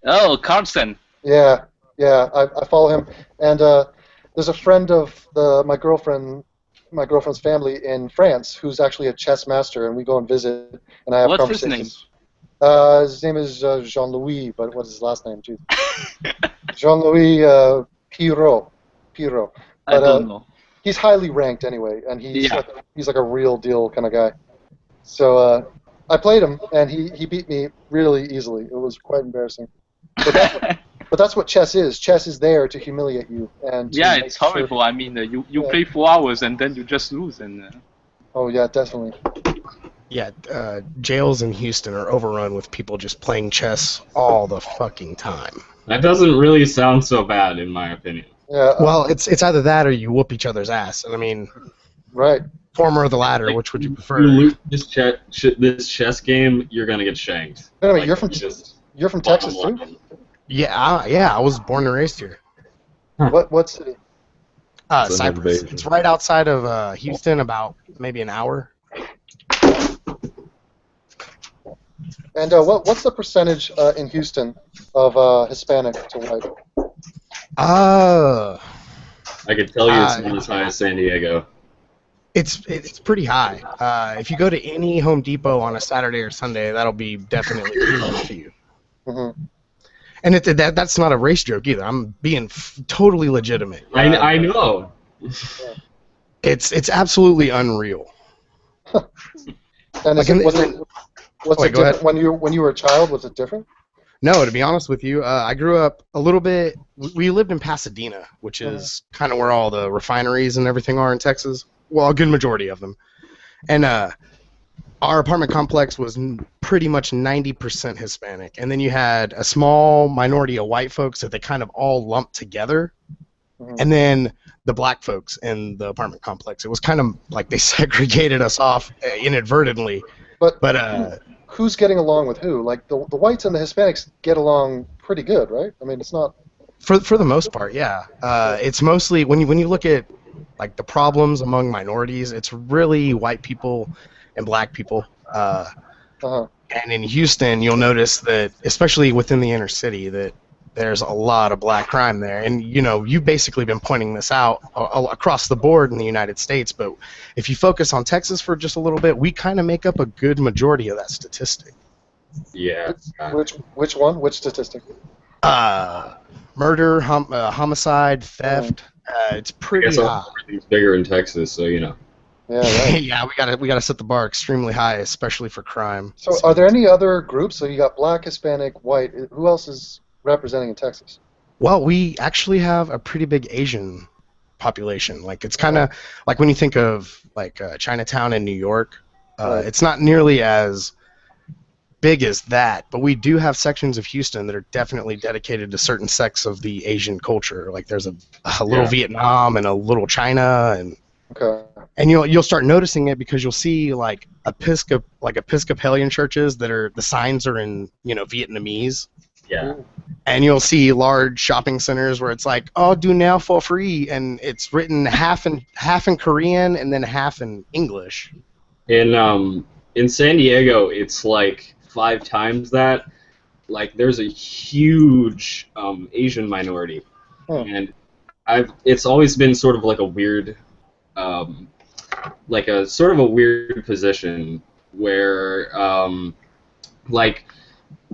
Speaker 3: Oh, Carlsen.
Speaker 2: Yeah, I follow him, and there's a friend of my girlfriend's family in France who's actually a chess master, and we go and visit, and I have
Speaker 3: What's his
Speaker 2: conversations.
Speaker 3: name?
Speaker 2: His name is Jean-Louis, but what's his last name? Jeez. Jean-Louis Pirot.
Speaker 3: I don't know.
Speaker 2: He's highly ranked anyway, and he's
Speaker 3: Yeah.
Speaker 2: like a real deal kind of guy. So I played him, and he beat me really easily. It was quite embarrassing. But that's what chess is. Chess is there to humiliate you. And
Speaker 3: Yeah, it's horrible. I mean, you play 4 hours and then you just lose. And
Speaker 2: Oh yeah, definitely.
Speaker 18: Yeah, jails in Houston are overrun with people just playing chess all the fucking time.
Speaker 17: That doesn't really sound so bad, in my opinion.
Speaker 2: Yeah.
Speaker 18: Well, it's either that or you whoop each other's ass. And I mean,
Speaker 2: right.
Speaker 18: Former or the latter, which would you prefer?
Speaker 17: You lose this chess game, you're gonna get shanked.
Speaker 2: Wait,
Speaker 17: Like,
Speaker 2: you're from Texas too?
Speaker 18: Yeah, I was born and raised here.
Speaker 2: What city?
Speaker 18: Cyprus. It's right outside of Houston, about maybe an hour.
Speaker 2: And what's the percentage in Houston of Hispanic to white?
Speaker 17: I could tell you it's not as high as San Diego.
Speaker 18: It's pretty high. If you go to any Home Depot on a Saturday or Sunday, that'll be definitely close to you.
Speaker 2: Mm-hmm.
Speaker 18: And that's not a race joke either. I'm being totally legitimate.
Speaker 17: I know.
Speaker 2: It's
Speaker 18: absolutely unreal.
Speaker 2: And
Speaker 18: Like,
Speaker 2: was it
Speaker 18: Wait, go
Speaker 2: different when you were a child? Was it different?
Speaker 18: No, to be honest with you, I grew up a little bit. We lived in Pasadena, which is kind of where all the refineries and everything are in Texas. Well, a good majority of them. And our apartment complex was pretty much 90% Hispanic. And then you had a small minority of white folks that they kind of all lumped together. And then the black folks in the apartment complex. It was kind of like they segregated us off inadvertently. But
Speaker 2: who's getting along with who? Like the whites and the Hispanics get along pretty good, right? I mean, it's not.
Speaker 18: For the most part, yeah. It's mostly when you look at like the problems among minorities, it's really white people and black people. And in Houston, you'll notice that, especially within the inner city, that there's a lot of black crime there. And you've basically been pointing this out across the board in the United States. But if you focus on Texas for just a little bit, we kind of make up a good majority of that statistic.
Speaker 17: Yeah.
Speaker 2: Which one? Which statistic?
Speaker 18: Murder, homicide, theft. It's pretty high.
Speaker 17: Everything's bigger in Texas, so you know.
Speaker 2: Yeah, right.
Speaker 18: Yeah, we gotta set the bar extremely high, especially for crime.
Speaker 2: So, are there any other groups? So you got black, Hispanic, white. Who else is representing in Texas?
Speaker 18: Well, we actually have a pretty big Asian population. Like it's kind of like when you think of like Chinatown in New York. It's not nearly as big as that, but we do have sections of Houston that are definitely dedicated to certain sects of the Asian culture. Like there's a little Vietnam and a little China, and you'll start noticing it because you'll see like Episcopalian churches that are the signs are in Vietnamese.
Speaker 17: Yeah.
Speaker 18: And you'll see large shopping centers where it's like, oh, do now for free, and it's written half in Korean and then half in English.
Speaker 17: In San Diego, it's like 5 times that. Like there's a huge Asian minority, and it's always been sort of like a weird, like a sort of a weird position where, like.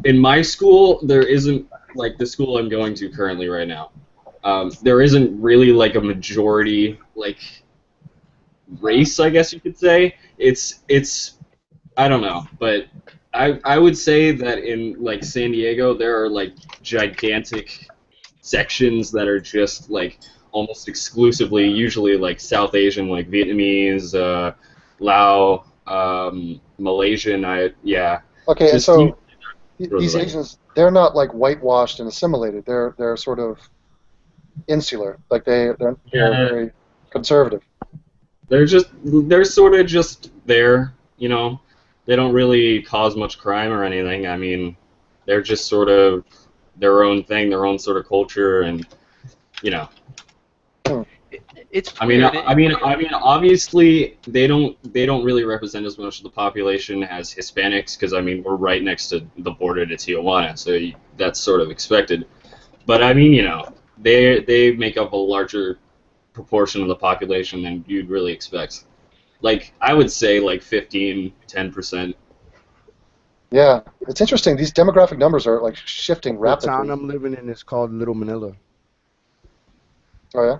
Speaker 17: In my school, there isn't, like the school I'm going to currently right now, there isn't really like a majority, like, race, I guess you could say. It's I don't know, but I would say that in, like, San Diego, there are, like, gigantic sections that are just, like, almost exclusively, usually, like, South Asian, like Vietnamese, Lao, Malaysian,
Speaker 2: Okay, and so these Asians, they're not like whitewashed and assimilated. They're sort of insular. Like they're very conservative.
Speaker 17: They're sort of just there, They don't really cause much crime or anything. I mean, they're just sort of their own thing, their own sort of culture, and
Speaker 13: it's
Speaker 17: I mean,
Speaker 13: weird.
Speaker 17: obviously they don't really represent as much of the population as Hispanics, because I mean we're right next to the border to Tijuana, so that's sort of expected. But I mean, they make up a larger proportion of the population than you'd really expect. Like I would say like 10%.
Speaker 2: Yeah, it's interesting. These demographic numbers are like shifting
Speaker 19: The
Speaker 2: rapidly.
Speaker 19: town I'm living in is called Little Manila.
Speaker 2: Oh yeah.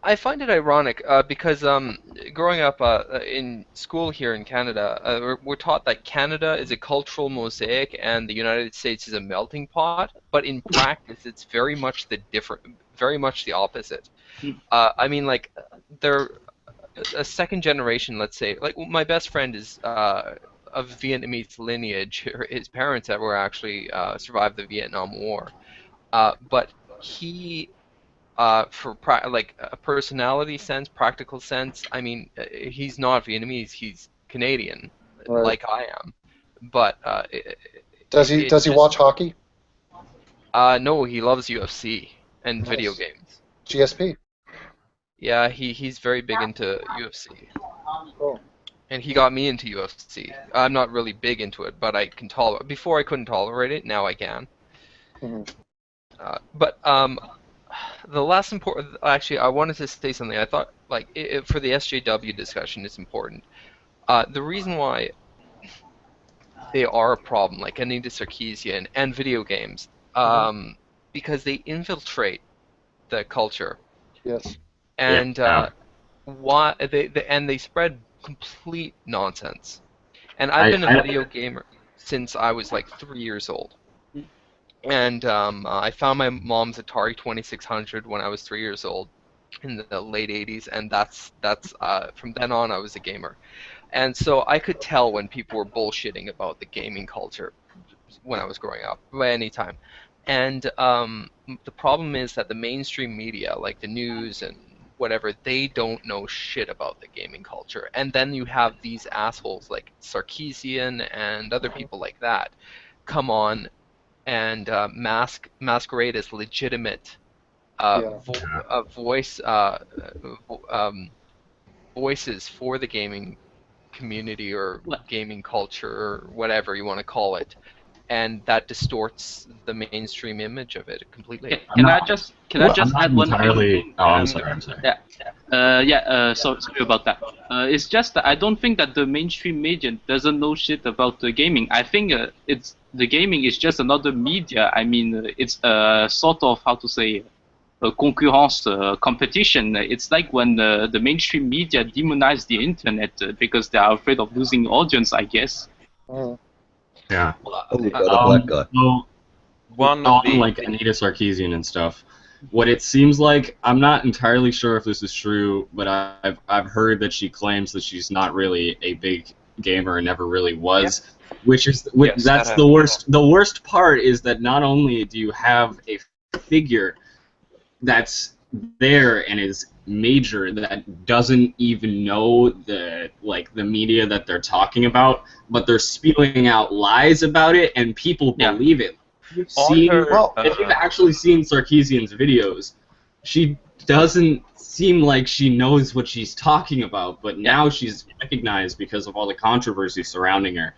Speaker 13: I find it ironic because growing up in school here in Canada, we're taught that Canada is a cultural mosaic and the United States is a melting pot. But in practice, it's very much the opposite. I mean, like they're a second generation, let's say. Like my best friend is of Vietnamese lineage. His parents were actually survived the Vietnam War, but he. For like a personality sense, practical sense, I mean, he's not Vietnamese. He's Canadian,
Speaker 2: Right.
Speaker 13: like I am. But
Speaker 2: Does he watch hockey?
Speaker 13: No, he loves UFC and video games.
Speaker 2: GSP.
Speaker 13: Yeah, he's very big into UFC.
Speaker 2: Cool.
Speaker 13: And he got me into UFC. I'm not really big into it, but I can tolerate. Before I couldn't tolerate it. Now I can. But the last important, actually, I wanted to say something. I thought, like, for the SJW discussion, it's important. The reason why they are a problem, like Anita Sarkeesian and video games, because they infiltrate the culture.
Speaker 2: Yes.
Speaker 13: And why they spread complete nonsense. And I've been a video gamer since I was like 3 years old. And I found my mom's Atari 2600 when I was 3 years old in the late 80s, and that's from then on I was a gamer. And so I could tell when people were bullshitting about the gaming culture when I was growing up, by any time. And the problem is that the mainstream media, like the news and whatever, they don't know shit about the gaming culture. And then you have these assholes like Sarkeesian and other people like that come on and masquerade as legitimate voices for the gaming community or gaming culture or whatever you want to call it, and that distorts the mainstream image of it completely.
Speaker 20: Can I just add one thing?
Speaker 17: Oh, I'm sorry.
Speaker 20: Sorry about that. It's just that I don't think that the mainstream media doesn't know shit about the gaming. I think the gaming is just another media. I mean, it's a sort of, how to say, a concurrence, competition. It's like when the mainstream media demonize the internet because they are afraid of losing audience, I guess.
Speaker 17: Yeah.
Speaker 1: Black guy.
Speaker 17: So, like Anita Sarkeesian and stuff. What it seems like, I'm not entirely sure if this is true, but I've heard that she claims that she's not really a big gamer and never really was. Yeah. That's the worst. The worst part is that not only do you have a figure that's there and is major that doesn't even know the media that they're talking about, but they're spewing out lies about it and people believe it. If you've actually seen Sarkeesian's videos, she doesn't seem like she knows what she's talking about, but now she's recognized because of all the controversy surrounding her.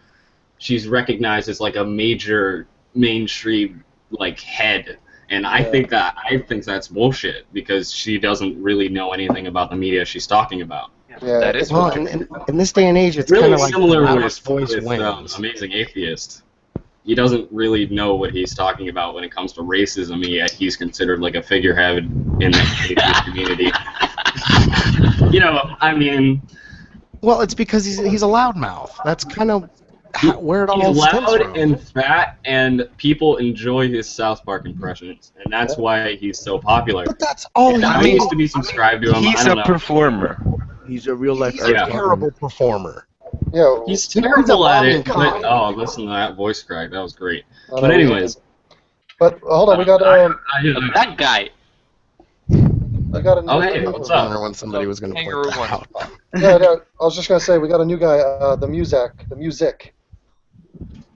Speaker 17: She's recognized as like a major mainstream head. And I think that's bullshit because she doesn't really know anything about the media she's talking about.
Speaker 2: Yeah,
Speaker 13: that is
Speaker 18: well, in this day and age, it's
Speaker 17: really
Speaker 18: kind of like
Speaker 17: similar
Speaker 18: the
Speaker 17: with
Speaker 18: loudest voice wins.
Speaker 17: Amazing Atheist. He doesn't really know what he's talking about when it comes to racism, yet he's considered like a figurehead in the atheist community. I mean.
Speaker 18: Well, it's because he's a loudmouth. That's kind of where it all
Speaker 17: stems
Speaker 18: from.
Speaker 17: He's loud and fat, and people enjoy his South Park impressions, and that's why he's so popular.
Speaker 18: But that's all
Speaker 17: I used to be subscribed to him.
Speaker 11: He's a performer.
Speaker 19: He's a real life.
Speaker 18: He's a terrible performer.
Speaker 2: Yeah,
Speaker 17: he's terrible at it. But, listen to that voice crack. That was great. But anyways.
Speaker 2: But hold on, we got
Speaker 20: that guy.
Speaker 2: We got a new
Speaker 17: hey, what's up?
Speaker 18: When somebody was going to point that out.
Speaker 2: Yeah, I was just going to say, we got a new guy, the Music.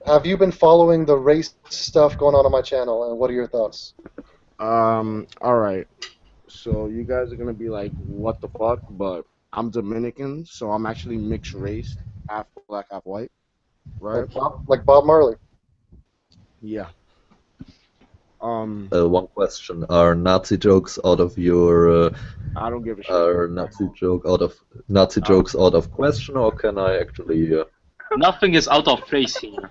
Speaker 2: Have you been following the race stuff going on my channel, and what are your thoughts?
Speaker 19: All right. So you guys are gonna be like, what the fuck? But I'm Dominican, so I'm actually mixed race, half black, half white, right?
Speaker 2: Like Bob Marley.
Speaker 19: Yeah.
Speaker 1: One question: are Nazi jokes out of your?
Speaker 19: I don't give a shit.
Speaker 1: Are Nazi jokes out of question, or can I actually?
Speaker 20: Nothing is out of place here.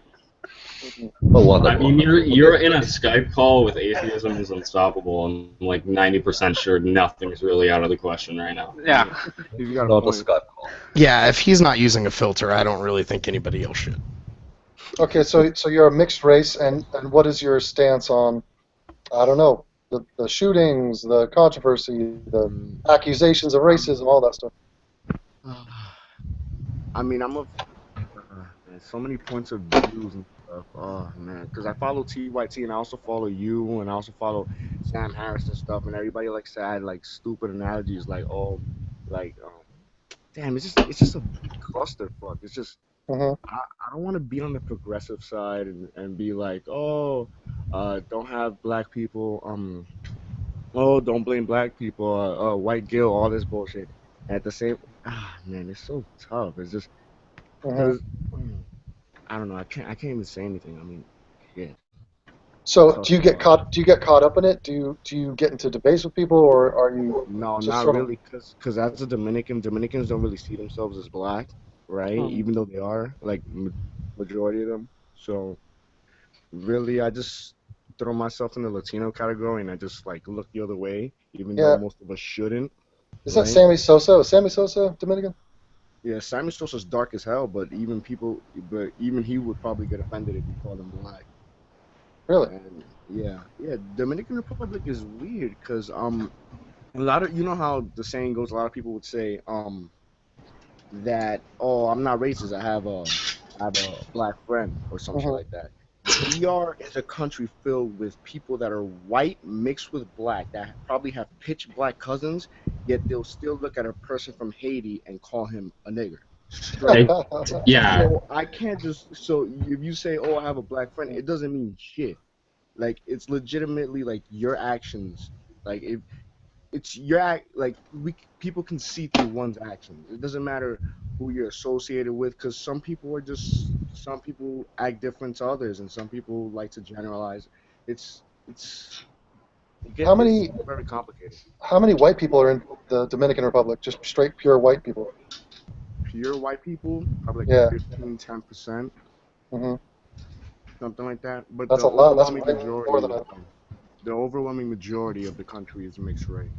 Speaker 1: Oh, wonderful.
Speaker 17: I mean, you're in a Skype call with Atheism is Unstoppable, and I'm like 90% sure nothing's really out of the question right now.
Speaker 20: Yeah.
Speaker 19: He's got
Speaker 1: Not a Skype call.
Speaker 18: Yeah, if he's not using a filter, I don't really think anybody else should.
Speaker 2: Okay, so you're a mixed race, and what is your stance on, I don't know, the shootings, the controversy, the accusations of racism, all that stuff?
Speaker 19: I mean, there's so many points of views and stuff. Oh man, because I follow TYT and I also follow you and I also follow Sam Harris and stuff, and everybody likes to add like stupid analogies like damn, it's just a big clusterfuck. It's just I don't want to be on the progressive side and be like, don't have black people, don't blame black people, white guilt, all this bullshit. At the same, man, it's so tough. It's just because I don't know. I can't even say anything. I mean, shit.
Speaker 2: So do you get caught up in it? Do you get into debates with people, or are you?
Speaker 19: No,
Speaker 2: just
Speaker 19: not
Speaker 2: sort of-
Speaker 19: really, because as a Dominican, Dominicans don't really see themselves as black, right? Even though they are, like, majority of them. So, really, I just throw myself in the Latino category, and I just, like, look the other way, even though most of us shouldn't.
Speaker 2: Is that Sammy Sosa? Is Sammy Sosa Dominican?
Speaker 19: Yeah, Sammy Sosa's dark as hell, but even he would probably get offended if you called him black.
Speaker 2: Really?
Speaker 19: And yeah, Dominican Republic is weird because a lot of, you know how the saying goes, a lot of people would say that, I'm not racist, I have a black friend or something like that. We is a country filled with people that are white mixed with black that probably have pitch black cousins, yet they'll still look at a person from Haiti and call him a nigger. Straight.
Speaker 17: Yeah.
Speaker 19: So I can't so if you say, I have a black friend, it doesn't mean shit. Like, it's legitimately like your actions. Like, if it's your act, like, people can see through one's actions. It doesn't matter who you're associated with, because some people act different to others, and some people like to generalize. It's very complicated.
Speaker 2: How many white people are in the Dominican Republic? Just straight pure white people.
Speaker 19: Pure white people, probably like 15-10%. Something like that. But
Speaker 2: That's
Speaker 19: the
Speaker 2: a lot. That's
Speaker 19: overwhelming the overwhelming majority of the country is mixed race.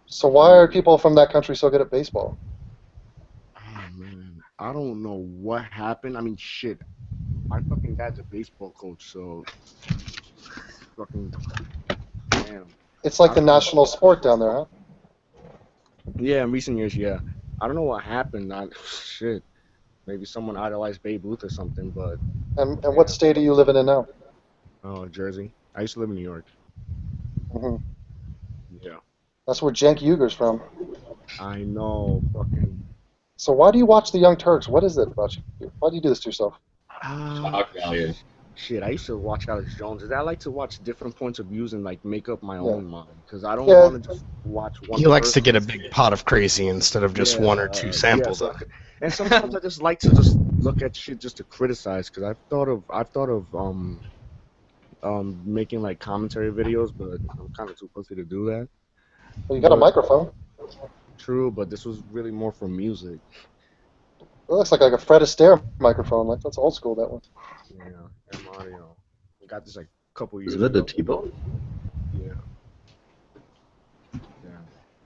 Speaker 2: So why are people from that country so good at baseball?
Speaker 19: Oh man, I don't know what happened. I mean, shit, my fucking dad's a baseball coach, so fucking damn.
Speaker 2: It's like the national sport down there, huh?
Speaker 19: Yeah, in recent years, yeah. I don't know what happened. Shit, maybe someone idolized Babe Ruth or something, but.
Speaker 2: And what state are you living in now?
Speaker 19: Oh, Jersey. I used to live in New York. Yeah.
Speaker 2: That's where Cenk Uyghur's from.
Speaker 19: I know, fucking.
Speaker 2: So why do you watch the Young Turks? What is it about you? Why do you do this to yourself?
Speaker 17: Shock value.
Speaker 19: Shit, I used to watch Alex Jones. I like to watch different points of views and like make up my own mind, because I don't want to just watch one.
Speaker 18: He likes to get a big pot of crazy instead of just one or two samples of it.
Speaker 19: And sometimes I just like to just look at shit just to criticize, because I've thought of making like commentary videos, but I'm kind of too pussy to do that.
Speaker 2: Well, you got a microphone.
Speaker 19: True, but this was really more for music.
Speaker 2: It looks like a Fred Astaire microphone. Like, that's old school, that one.
Speaker 19: Yeah, M Audio. I got this like a couple years
Speaker 1: ago. Is that
Speaker 19: ago.
Speaker 1: a T-bone?
Speaker 19: Yeah. Yeah.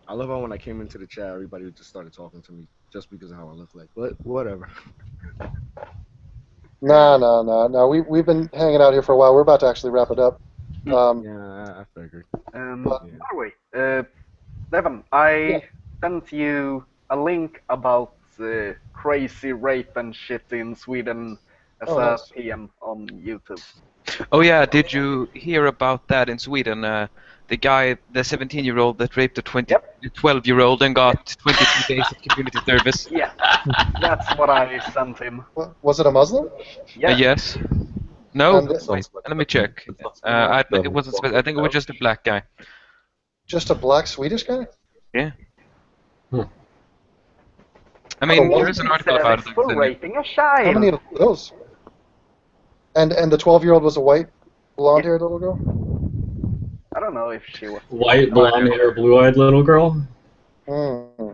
Speaker 19: I love how when I came into the chat, everybody just started talking to me just because of how I look like. But whatever.
Speaker 2: No. We've been hanging out here for a while. We're about to actually wrap it up.
Speaker 19: Yeah, I figured.
Speaker 7: By the way, Devon, I sent you a link about crazy rape and shit in Sweden as a PM on YouTube.
Speaker 21: Oh yeah, did you hear about that in Sweden? The guy, the 17-year-old that raped a 12-year-old and got 22 days of community service.
Speaker 7: Yeah, that's what I sent him.
Speaker 2: Was it a Muslim?
Speaker 7: Yeah.
Speaker 21: Yes. No.
Speaker 2: And
Speaker 21: Wait, let me check. It wasn't. I think it was just a black guy.
Speaker 2: Just a black Swedish guy?
Speaker 21: Yeah.
Speaker 12: Hmm.
Speaker 21: I mean,
Speaker 2: Oh,
Speaker 21: there is an article about it.
Speaker 7: For raping a child.
Speaker 2: How many of those? And the 12-year-old was a white, blonde-haired little girl?
Speaker 7: I don't know if she was.
Speaker 17: White, blonde-haired, blue-eyed little girl?
Speaker 2: Hmm.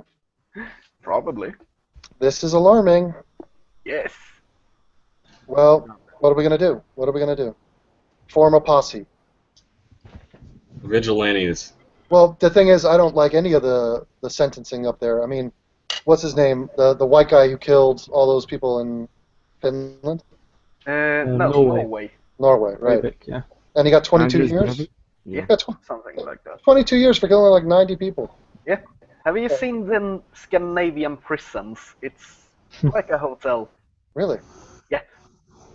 Speaker 7: Probably.
Speaker 2: This is alarming.
Speaker 7: Yes.
Speaker 2: Well, what are we going to do? What are we going to do? Form a posse.
Speaker 17: Vigilantes.
Speaker 2: Well, the thing is, I don't like any of the sentencing up there. I mean, what's his name? The white guy who killed all those people in Finland?
Speaker 7: No,
Speaker 6: Norway.
Speaker 2: Norway, right.
Speaker 6: Breivik, yeah.
Speaker 2: And he got 22
Speaker 19: Andrew
Speaker 2: years?
Speaker 19: Breivik?
Speaker 7: Yeah,
Speaker 2: Yeah,
Speaker 7: something like that.
Speaker 2: 22 years for killing like 90 people.
Speaker 7: Yeah. Have you seen the Scandinavian prisons? It's like a hotel.
Speaker 2: Really?
Speaker 7: Yeah.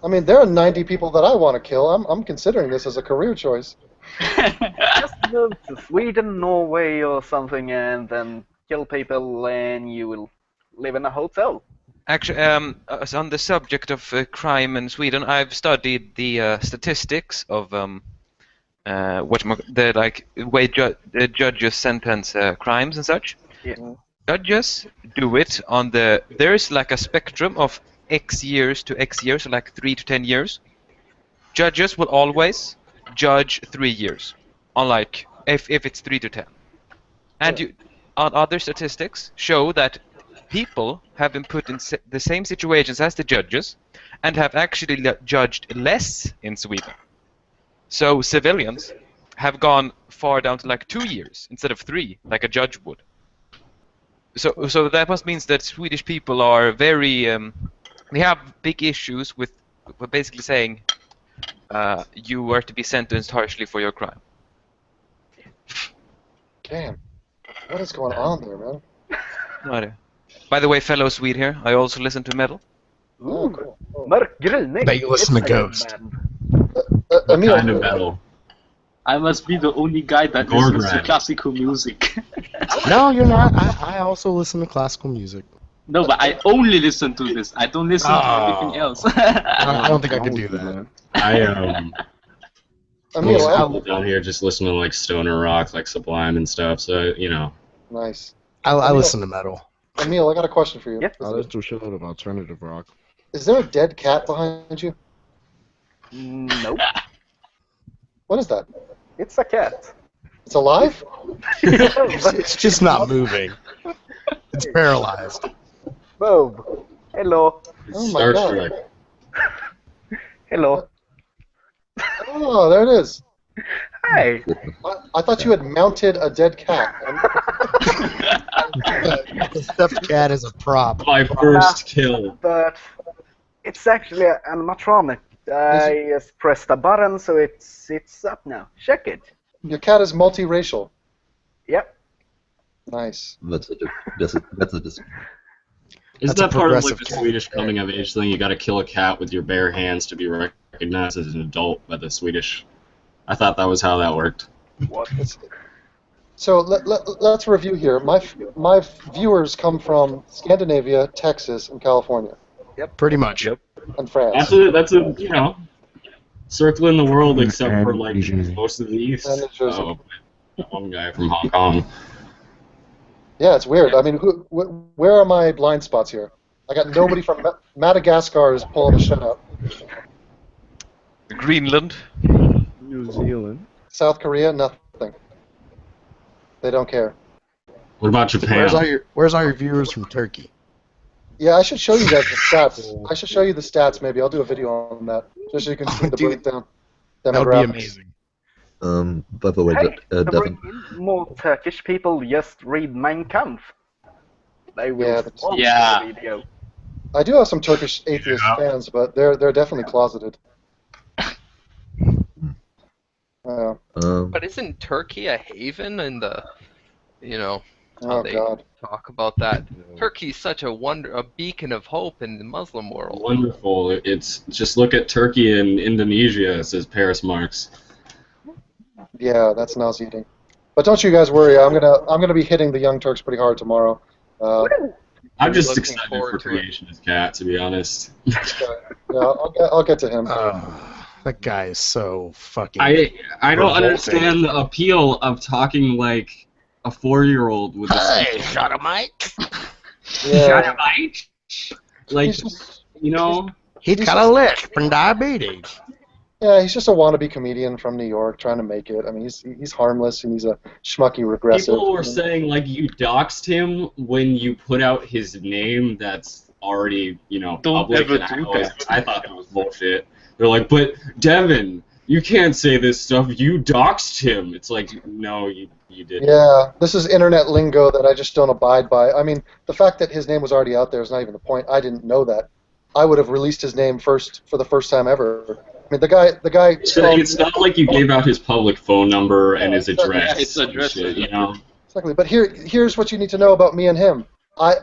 Speaker 2: I mean, there are 90 people that I want to kill. I'm considering this as a career choice.
Speaker 7: Just move to Sweden, Norway, or something, and then kill people, and you will live in a hotel.
Speaker 21: Actually, on the subject of crime in Sweden, I've studied the statistics of the way the judges sentence crimes and such.
Speaker 7: Yeah.
Speaker 21: Judges do it on there's like a spectrum of X years to X years, so like 3 to 10 years. Judges will always judge 3 years, unlike if it's 3 to 10. And other statistics show that people have been put in the same situations as the judges and have actually judged less in Sweden. So civilians have gone far down to like 2 years instead of 3, like a judge would. So that must mean that Swedish people are very they have big issues with basically saying you are to be sentenced harshly for your crime.
Speaker 2: Damn. What is going on there, man?
Speaker 21: Right. By the way, fellow Swede here, I also listen to metal.
Speaker 2: Oh, cool.
Speaker 7: Mörk gryning.
Speaker 18: Bet you listen to Ghost.
Speaker 17: What
Speaker 2: Emil,
Speaker 17: kind of metal?
Speaker 20: I must be the only guy that listens to classical music.
Speaker 18: No, you're not. I also listen to classical music.
Speaker 20: No, but I only listen to this. I don't listen to anything else.
Speaker 18: I don't think I could do that.
Speaker 17: People down here just listen to like stoner rock, like Sublime and stuff. So you know.
Speaker 2: Nice.
Speaker 18: I listen to metal.
Speaker 2: Emil, I got a question for you.
Speaker 7: Yep.
Speaker 19: I listen to a shitload of alternative rock.
Speaker 2: Is there a dead cat behind you?
Speaker 7: Nope.
Speaker 2: What is that?
Speaker 7: It's a cat.
Speaker 2: It's alive?
Speaker 18: It's just not moving. It's paralyzed.
Speaker 7: Bob. Hello.
Speaker 2: Oh my god.
Speaker 7: Hello.
Speaker 2: Oh, there it is.
Speaker 7: Hi.
Speaker 2: I thought you had mounted a dead cat.
Speaker 18: The stuffed cat is a prop.
Speaker 17: My first kill.
Speaker 7: But it's actually an animatronic. I just pressed a button, so it's up now. Check it.
Speaker 2: Your cat is multiracial.
Speaker 7: Yep.
Speaker 2: Nice.
Speaker 1: That's a
Speaker 17: Isn't that part of like the Swedish coming of age thing? You got to kill a cat with your bare hands to be recognized as an adult by the Swedish. I thought that was how that worked.
Speaker 7: What?
Speaker 2: So let's review here. My viewers come from Scandinavia, Texas, and California.
Speaker 7: Yep.
Speaker 18: Pretty much. Yep.
Speaker 2: And France.
Speaker 17: That's a you know, circling the world except for like most of the East.
Speaker 2: And New Jersey.
Speaker 17: Oh, one guy from Hong Kong.
Speaker 2: Yeah, it's weird. I mean, where are my blind spots here? I got nobody from Madagascar is pulling a shit up.
Speaker 21: Greenland.
Speaker 19: New Zealand.
Speaker 2: South Korea, nothing. They don't care.
Speaker 17: What about Japan?
Speaker 18: Where's all your viewers from Turkey?
Speaker 2: Yeah, I should show you guys the stats. I should show you the stats. Maybe I'll do a video on that, just so you can see the breakdown.
Speaker 18: That would be amazing.
Speaker 1: By the way,
Speaker 7: Hey,
Speaker 1: Devin.
Speaker 7: more Turkish people just read Mein Kampf. They will sponsor the video.
Speaker 2: I do have some Turkish atheist fans, but they're definitely closeted.
Speaker 13: But isn't Turkey a haven in the, you know, how they talk about that? Turkey's such a beacon of hope in the Muslim world.
Speaker 17: Wonderful. It's just look at Turkey and Indonesia, says Paris Marx.
Speaker 2: Yeah, that's nauseating. But don't you guys worry. I'm gonna be hitting the Young Turks pretty hard tomorrow.
Speaker 17: I'm just excited for Creationist Cat, to be honest.
Speaker 2: Yeah, I'll get to him.
Speaker 18: That guy is so fucking.
Speaker 17: I don't
Speaker 18: revolting.
Speaker 17: understand the appeal of talking like a 4-year-old with this.
Speaker 18: Hey, shut up, Mike.
Speaker 17: Shut up, Mike. Like, you know,
Speaker 18: He's got a lick from diabetes.
Speaker 2: Yeah, he's just a wannabe comedian from New York trying to make it. I mean, he's harmless and he's a schmucky regressive.
Speaker 17: people were saying like you doxed him when you put out his name. That's already, you know,
Speaker 3: Don't
Speaker 17: public.
Speaker 3: ever
Speaker 17: And
Speaker 3: do
Speaker 17: I thought that was bullshit. They're like, but Devin, you can't say this stuff. You doxed him. It's like, no, you didn't.
Speaker 2: Yeah, this is internet lingo that I just don't abide by. I mean, the fact that his name was already out there is not even the point. I didn't know that. I would have released his name first for the first time ever. I mean, the guy.
Speaker 17: It's not like you gave out his public phone number and his address.
Speaker 3: Yeah, it's address.
Speaker 17: Shit, you know.
Speaker 2: Exactly, but here's what you need to know about me and him.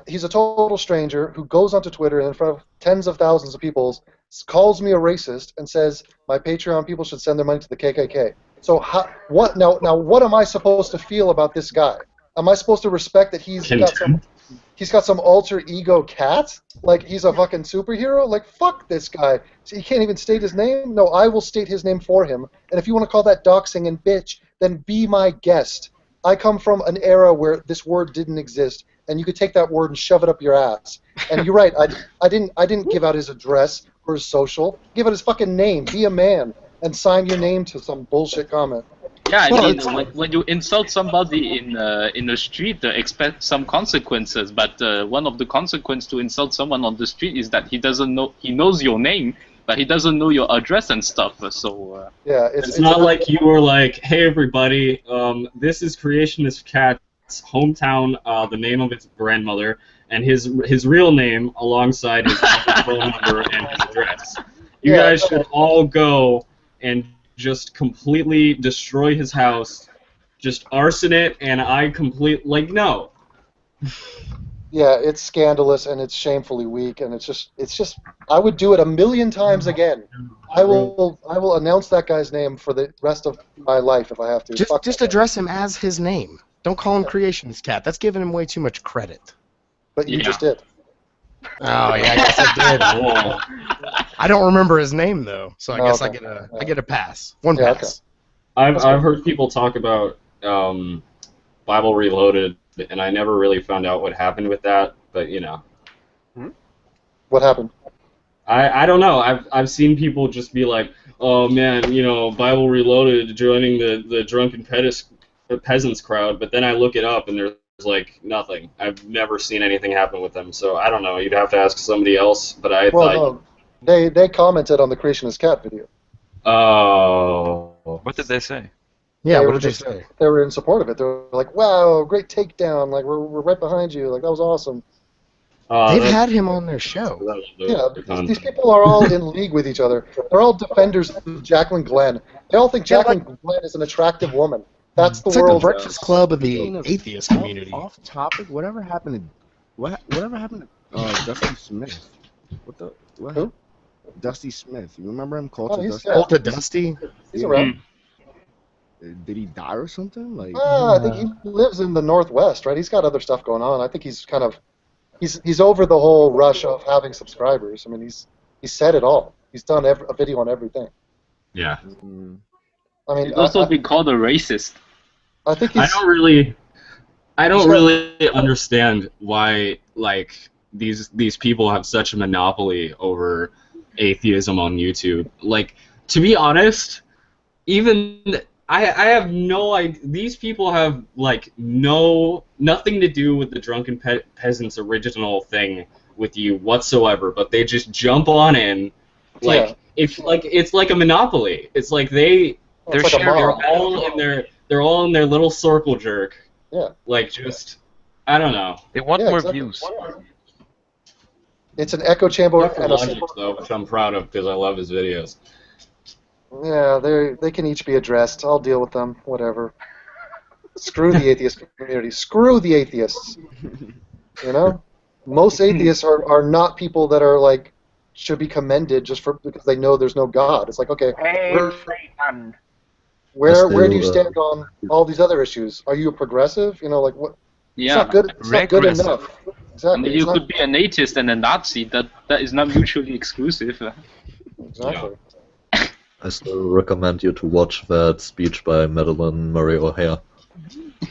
Speaker 2: He's a total stranger who goes onto Twitter and in front of tens of thousands of people calls me a racist and says my Patreon people should send their money to the KKK. So what what am I supposed to feel about this guy? Am I supposed to respect that he's got some alter ego cat? Like he's a fucking superhero? Like fuck this guy. So he can't even state his name? No, I will state his name for him. And if you want to call that doxing and bitch, then be my guest. I come from an era where this word didn't exist, and you could take that word and shove it up your ass. And you're right, I didn't give out his address or his social. Give out his fucking name. Be a man and sign your name to some bullshit comment.
Speaker 20: Yeah, I mean, when you insult somebody in the street, expect some consequences. But one of the consequences to insult someone on the street is that he doesn't know. He knows your name, but he doesn't know your address and stuff. So
Speaker 2: yeah,
Speaker 17: it's not like you were like, "Hey, everybody, this is Creationist Cat's hometown, the name of its grandmother, and his real name alongside his phone number and his address. You guys should all go and just completely destroy his house, just arson it, and no."
Speaker 2: Yeah, it's scandalous and it's shamefully weak, and it's just I would do it 1,000,000 times again. I will announce that guy's name for the rest of my life if I have to.
Speaker 18: Just address him as his name. Don't call him Creationist Cat. That's giving him way too much credit.
Speaker 2: But you just did.
Speaker 18: Oh yeah, I guess I did. I don't remember his name though, so I guess I get a pass. One pass.
Speaker 17: Okay. I've heard people talk about Bible Reloaded, and I never really found out what happened with that. But you know.
Speaker 2: What happened?
Speaker 17: I don't know. I've seen people just be like, oh man, you know, Bible Reloaded joining the drunken peasants crowd, but then I look it up and there's like nothing. I've never seen anything happen with them, so I don't know. You'd have to ask somebody else. But
Speaker 2: no, they commented on the Creationist Cat video.
Speaker 17: Oh.
Speaker 21: What did they say?
Speaker 18: Yeah, what did they say?
Speaker 2: They were in support of it. They were like, "Wow, great takedown! Like we're right behind you! Like that was awesome."
Speaker 18: They've had him on their show.
Speaker 2: Yeah, these people are all in league with each other. They're all defenders of Jacqueline Glenn. They all think Jacqueline Glenn is an attractive woman. That's the
Speaker 18: It's
Speaker 2: world.
Speaker 18: like the Breakfast Club of the atheist community.
Speaker 19: Off topic. Whatever happened to Dusty Smith? Who? Dusty Smith. You remember him?
Speaker 18: Cult of Dusty.
Speaker 2: He's around.
Speaker 19: Did he die or something? Like.
Speaker 2: I think he lives in the Northwest, right? He's got other stuff going on. I think he's kind of he's over the whole rush of having subscribers. I mean, he's said it all. He's done a video on everything.
Speaker 17: Yeah.
Speaker 2: I mean,
Speaker 20: he's also been called a racist.
Speaker 2: I think
Speaker 17: I don't really understand why like these people have such a monopoly over atheism on YouTube. Like, to be honest, even I have no idea. These people have like nothing to do with the Drunken Peasants original thing with you whatsoever. But they just jump on in, like it's like a monopoly. It's like they're all in their little circle jerk.
Speaker 2: Yeah.
Speaker 17: Like just I don't know.
Speaker 21: They want more views.
Speaker 2: It's an echo chamber and a
Speaker 17: logic, though, which I'm proud of because I love his videos.
Speaker 2: Yeah, they can each be addressed. I'll deal with them. Whatever. Screw the atheist community. Screw the atheists. You know, most atheists are not people that are like should be commended just because they know there's no God. It's like, okay, where do you stand on all these other issues? Are you a progressive? You know, like what?
Speaker 20: Yeah.
Speaker 2: It's not good. It's not good enough. Exactly.
Speaker 20: I mean, you could be an atheist and a Nazi. That is not mutually exclusive.
Speaker 2: Exactly.
Speaker 1: I still recommend you to watch that speech by Madeleine Murray O'Hare.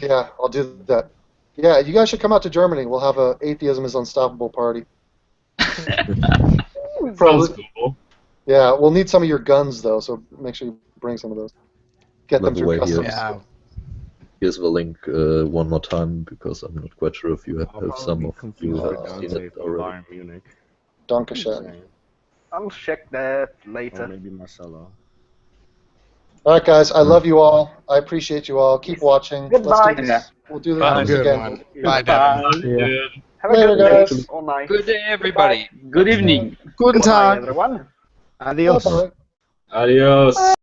Speaker 2: Yeah, I'll do that. Yeah, you guys should come out to Germany. We'll have a Atheism-is-Unstoppable party.
Speaker 17: Sounds cool.
Speaker 2: Yeah, we'll need some of your guns though, so make sure you bring some of those. Get
Speaker 1: By
Speaker 2: them
Speaker 1: the
Speaker 2: through
Speaker 1: way,
Speaker 2: customs.
Speaker 1: here's the link one more time because I'm not quite sure if you
Speaker 19: I'll
Speaker 1: have some
Speaker 19: probably
Speaker 1: of
Speaker 19: confused
Speaker 1: you
Speaker 19: with
Speaker 1: have seen
Speaker 19: Dante
Speaker 1: it
Speaker 19: from
Speaker 1: already.
Speaker 19: Bayern Munich.
Speaker 2: Dankeschön.
Speaker 7: I'll check that later.
Speaker 19: Or maybe Marcelo.
Speaker 2: All right, guys. I love you all. I appreciate you all. Keep watching.
Speaker 7: Goodbye.
Speaker 2: Let's do this. We'll do
Speaker 18: Have a
Speaker 2: this
Speaker 18: good
Speaker 2: again.
Speaker 18: one. Bye, Devin.
Speaker 6: Yeah.
Speaker 7: Have a
Speaker 2: Later,
Speaker 7: good day
Speaker 2: guys.
Speaker 7: or night.
Speaker 13: Good day, everybody.
Speaker 20: Good evening.
Speaker 19: Guten
Speaker 7: Goodbye,
Speaker 19: Tag.
Speaker 7: everyone.
Speaker 19: Adios.
Speaker 2: Bye-bye.
Speaker 17: Adios.